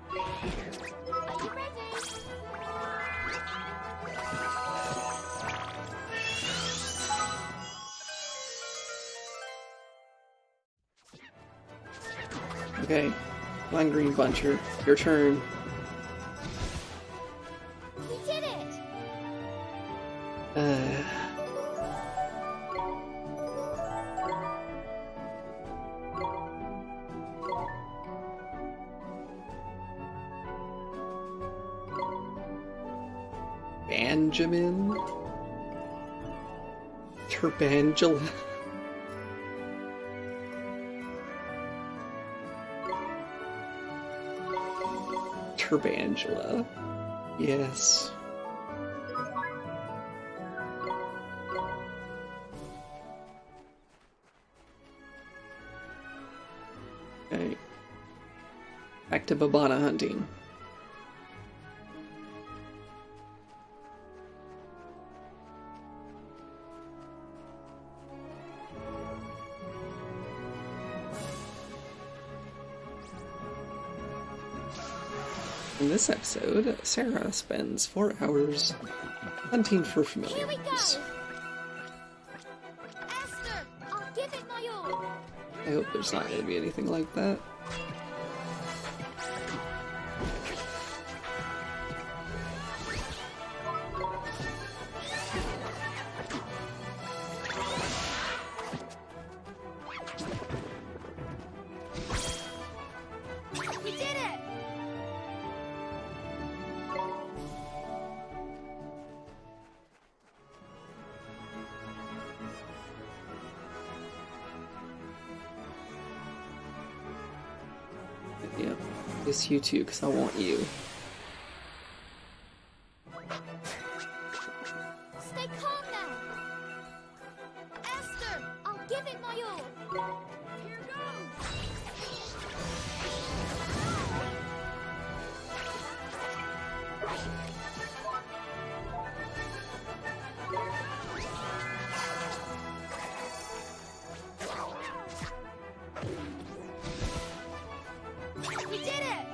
Are you ready? Okay, Line Green Buncher, your turn. We did it! Benjamin? Turbangela? Turbangela. Yes. Okay. Back to Babana hunting. In this episode, Sarah spends 4 hours hunting for Here we go! familiars. Esther, I'll give it my all. I hope there's not going to be anything like that. We did it! Yeah, it's you too, because I want you. Stay calm now. Esther, I'll give it my all. Here goes. We did it!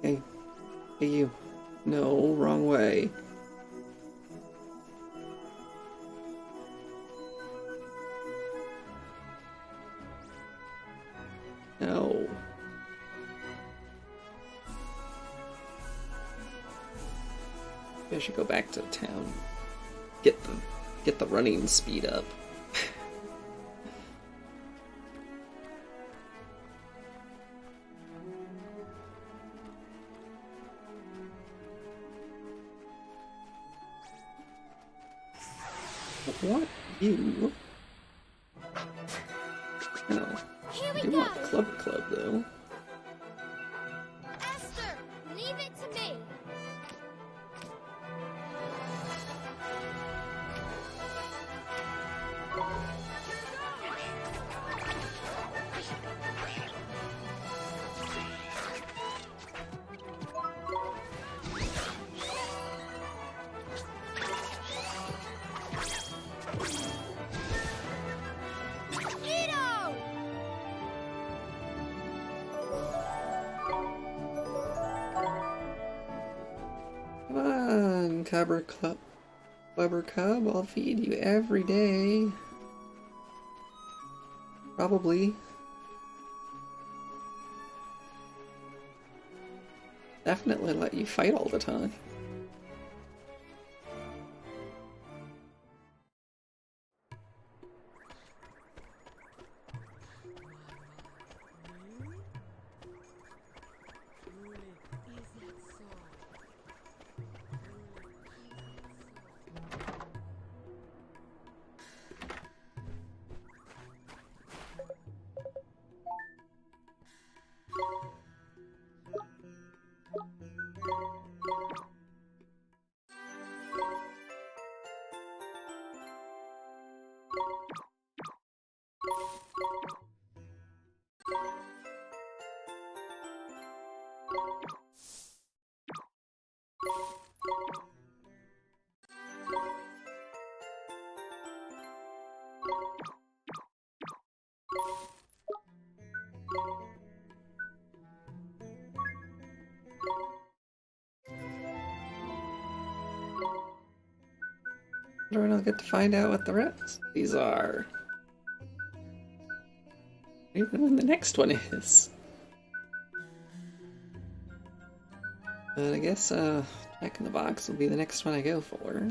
Hey. Hey you. No, wrong way. No. I should go back to town. Get the running speed up. What? You? No. Here we You go! want Club though. Esther, leave it to me. Nino! Come on, Cubber Cub, I'll feed you every day. Probably. Definitely let you fight all the time. When I'll get to find out what the rest of these are. Even when the next one is. But I guess, Jack in the Box will be the next one I go for.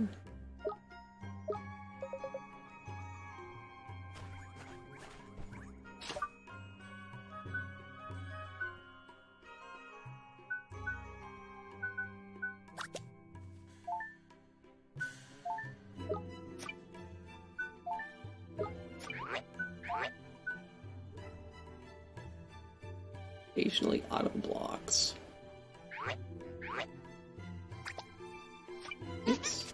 Occasionally auto blocks. Oops.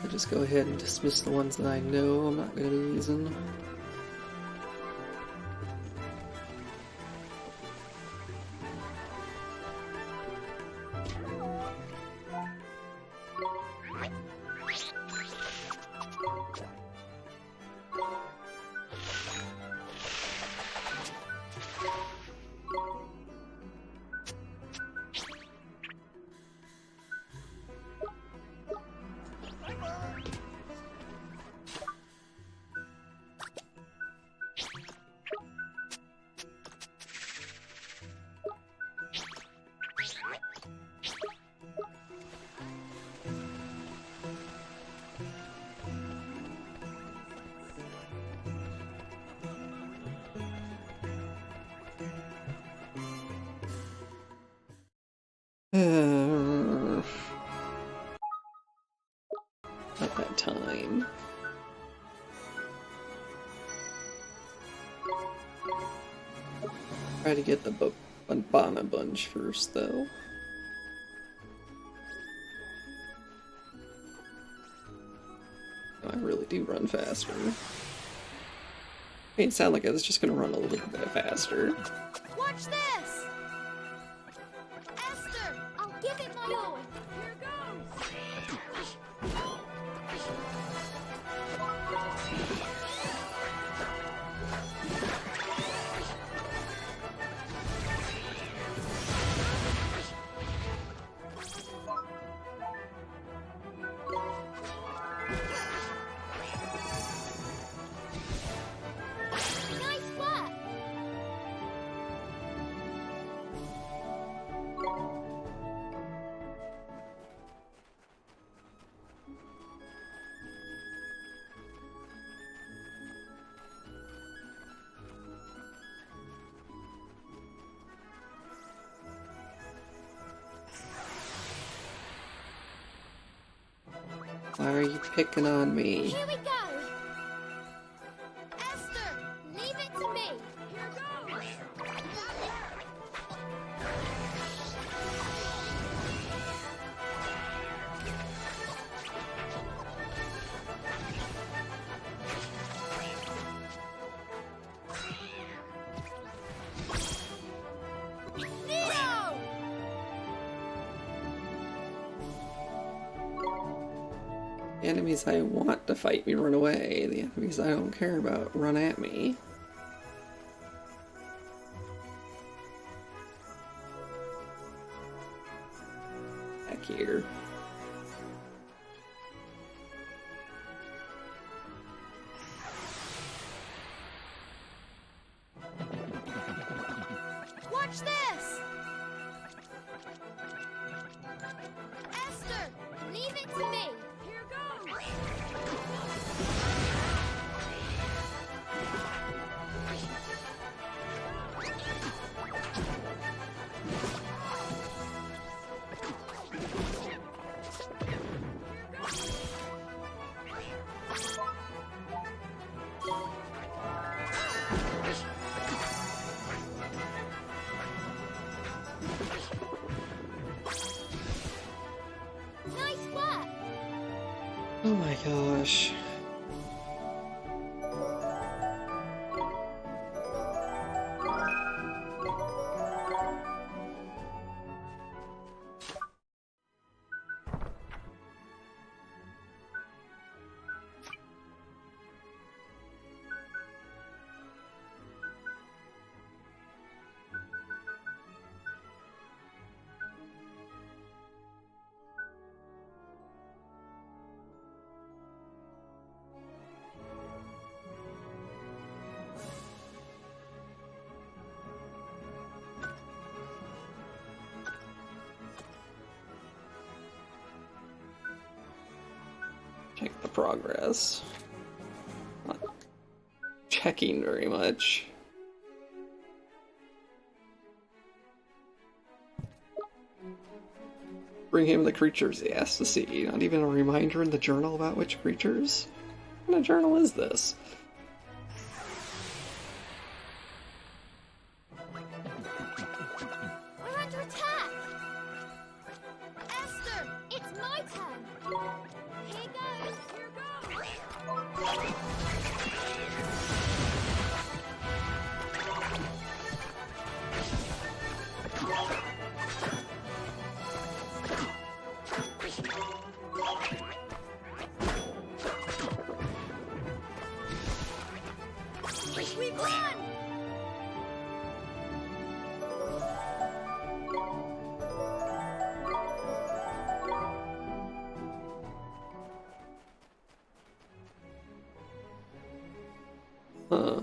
I'll just go ahead and dismiss the ones that I know I'm not going to be using. Not that time. Try to get the banana bunch first, though. I really do run faster. Made it sound like I was just gonna run a little bit faster. Watch this! Esther, I'll give it my all. Here goes! Nice work! Why are you picking on me? Here we go! Esther, leave it to me! Here goes! Neo! The enemies I want to fight me run away. The enemies I don't care about run at me. Back here. Watch this! Esther, leave it to me! Here goes! Oh my gosh. Check the progress. Not checking very much. Bring him the creatures he asked to see. Not even a reminder in the journal about which creatures? What kind of journal is this? We're under attack! Esther, it's my turn! Here goes! We won! Huh.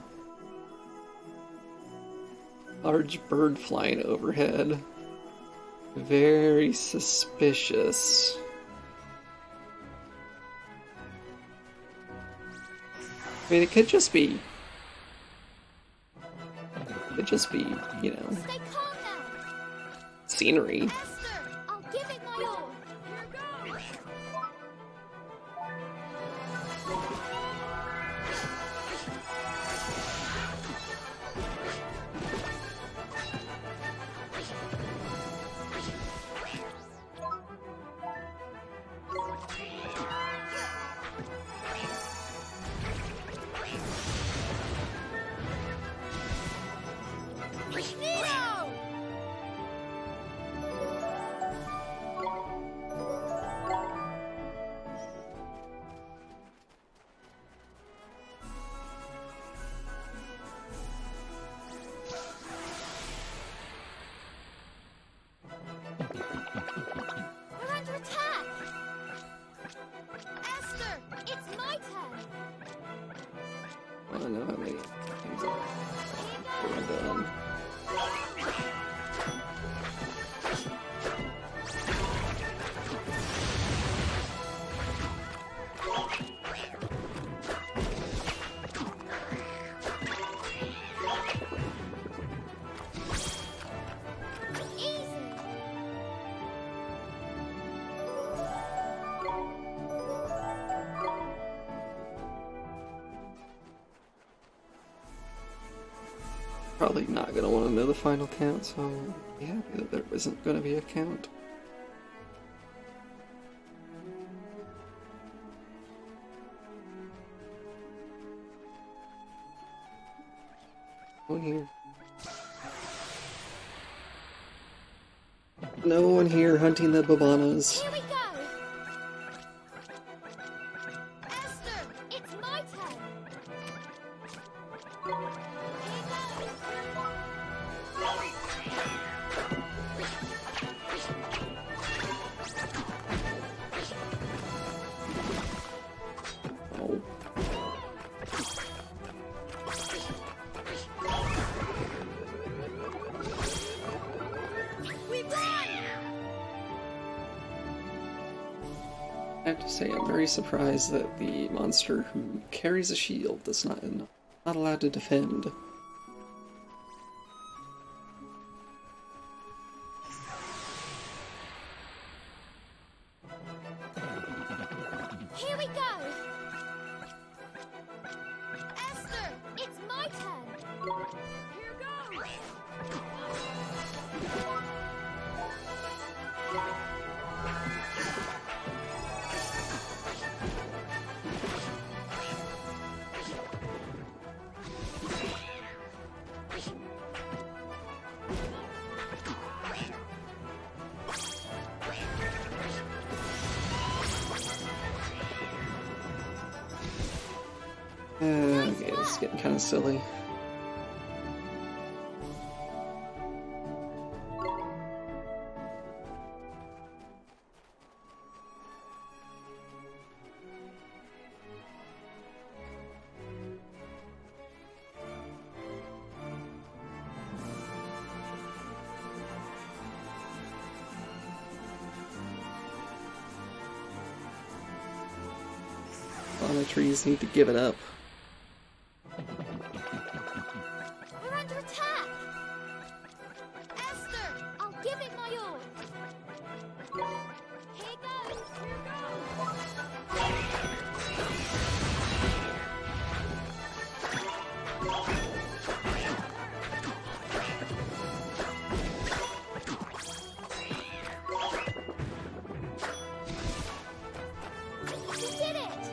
Large bird flying overhead. Very suspicious. I mean, it could just be, you know, Stay calm now! scenery. Esther, I'll give it my all! Here goes! Nino! We're under attack! Esther, it's my turn! I don't know how many things are done. Easy! Probably not gonna want to know the final count, so be happy that there isn't gonna be a count. No one here. No one here hunting the Babanas. Here we go! Esther, it's my turn! Here goes! Oh. We won! I have to say, I'm very surprised that the monster who carries a shield is not allowed to defend. Here we go! Esther, it's my turn! Here goes! Okay, this is getting kind of silly. The trees need to give it up. We're under attack! Esther, I'll give it my all! Here goes! Here goes! We did it!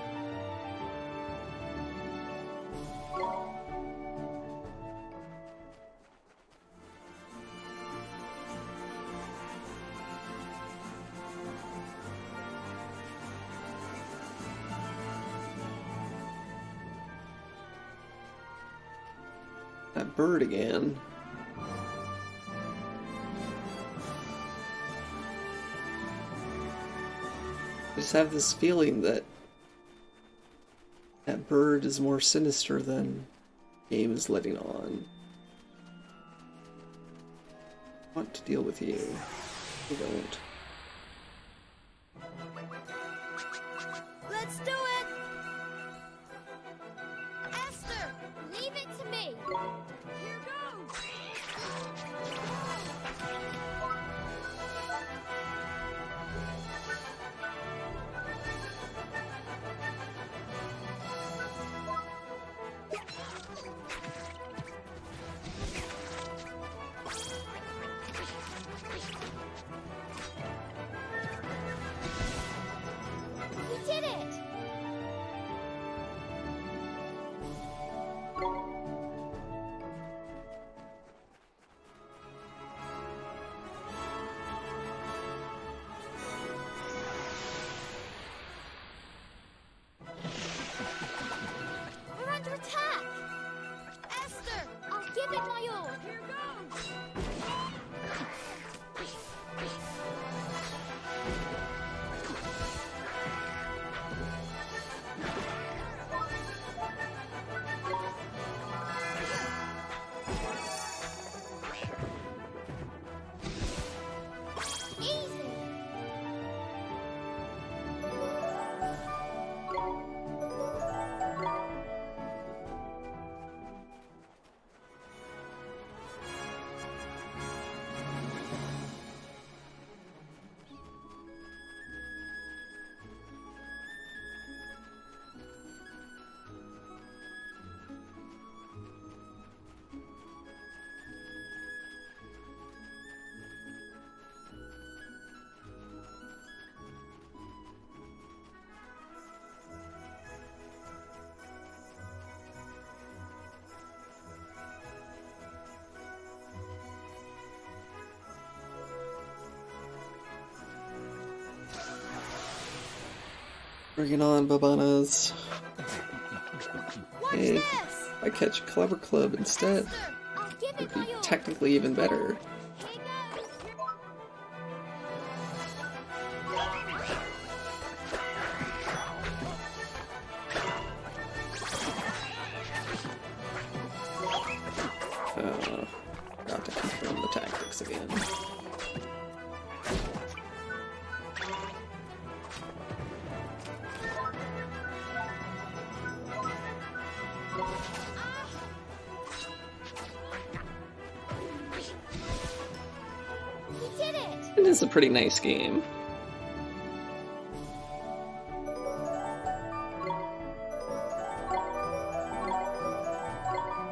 That bird again. I just have this feeling that that bird is more sinister than the game is letting on. I want to deal with you. I don't. Let's do it! Esther, leave it to me! Here goes! We did it! We're under attack! Esther, I'll give it my all! Here goes! Easy! Bring it on, Babanas. Watch Hey, this! if I catch Clever Club instead, Esther, I'll give it'd it be my all! technically even better. Here goes! Got to confirm the tactics again. We did it! It is a pretty nice game.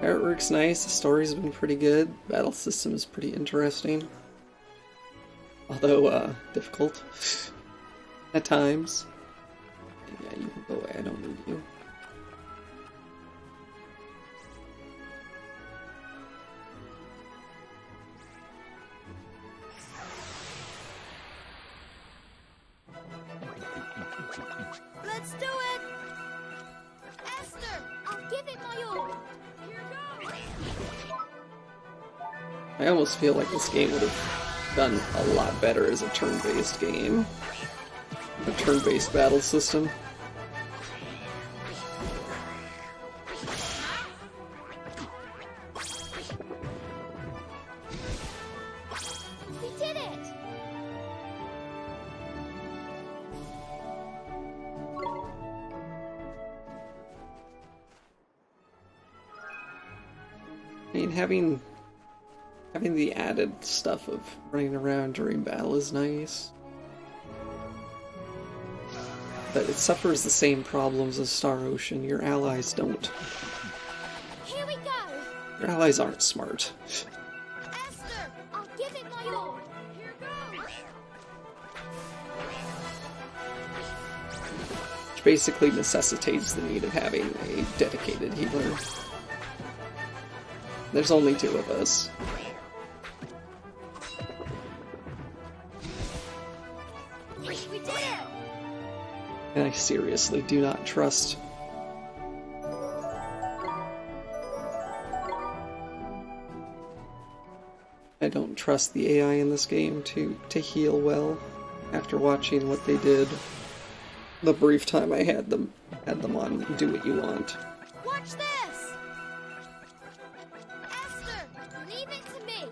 Artwork's nice, the story's been pretty good, battle system is pretty interesting. Although, difficult. At times. Yeah, you can go away, I don't need you. Let's do it! Esther, I'll give I almost feel like this game would have done a lot better as a turn-based game. A turn-based battle system. We did it! I mean, having the added stuff of running around during battle is nice. But it suffers the same problems as Star Ocean. Your allies don't. Here we go! Your allies aren't smart. Esther, I'll give it my all. Here goes! Which basically necessitates the need of having a dedicated healer. There's only 2 of us. We did it! And I seriously do not trust... I don't trust the AI in this game to heal well after watching what they did the brief time I had them on Do What You Want. Watch this! Esther, leave it to me!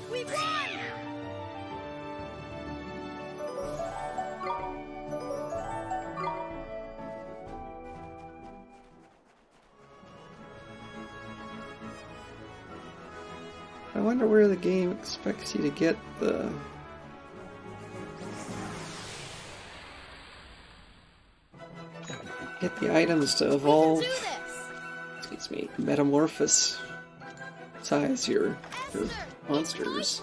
We won! I wonder where the game expects you to get the... get the items to evolve. We can do this! Excuse me, metamorphose size your Esther, monsters.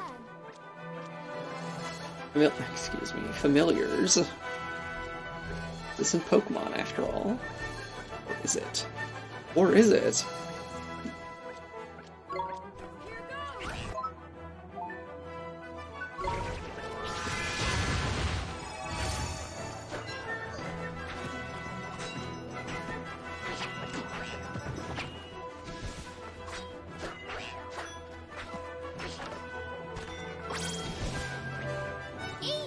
it's my Excuse me, familiars. This isn't Pokemon after all. Or is it? Or is it? Easy!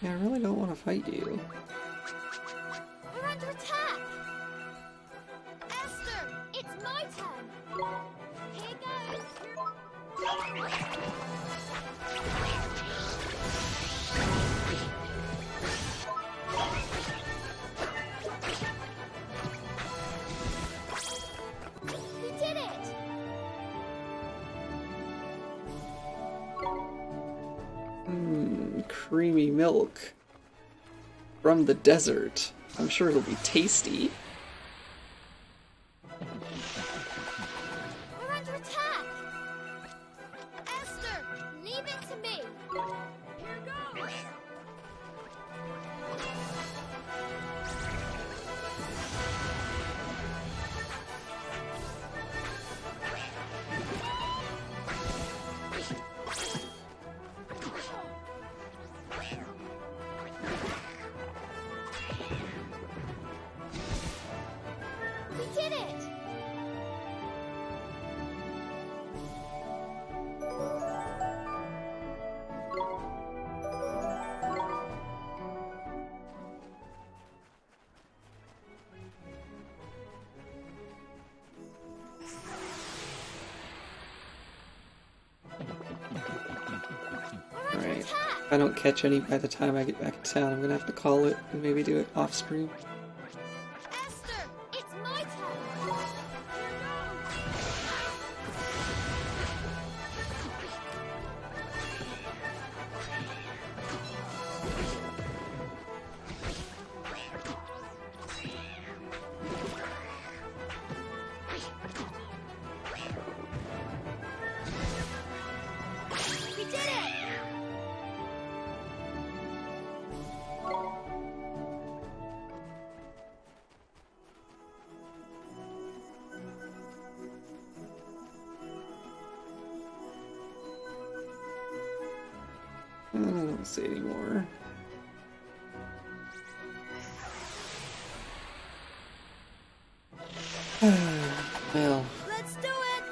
Yeah, I really don't want to fight you. We're under attack! Esther, it's my turn! Here goes! We did it! Creamy milk from the desert. I'm sure it'll be tasty. We're under attack! Esther, leave it to me! Here goes! We did it! We're under Alright. attack! If I don't catch any by the time I get back to town, I'm gonna have to call it and maybe do it off screen. Esther, it's my turn! Here goes! gonna say anymore. Well. Let's do it!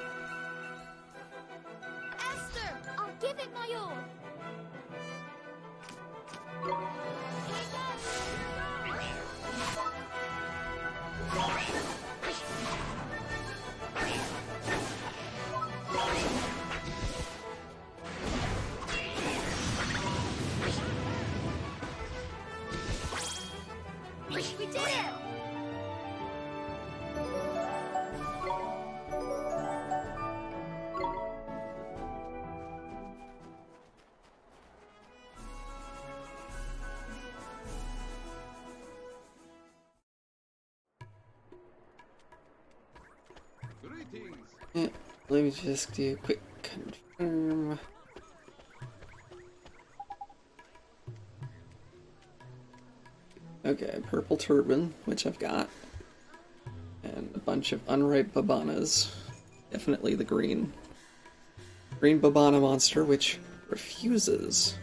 Esther, I'll give it my all. We did it! Greetings. Yeah, let me just do a quick confirm. Okay, purple turban, which I've got, and a bunch of unripe babanas. Definitely the green babana monster, which refuses.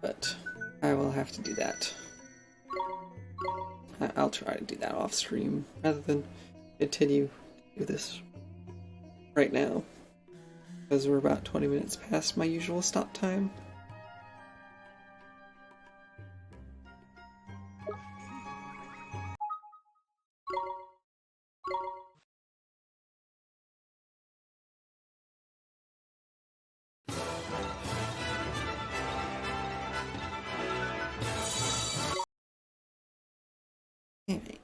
But I will have to do that. I'll try to do that off stream rather than continue to do this right now, because we're about 20 minutes past my usual stop time. Alright.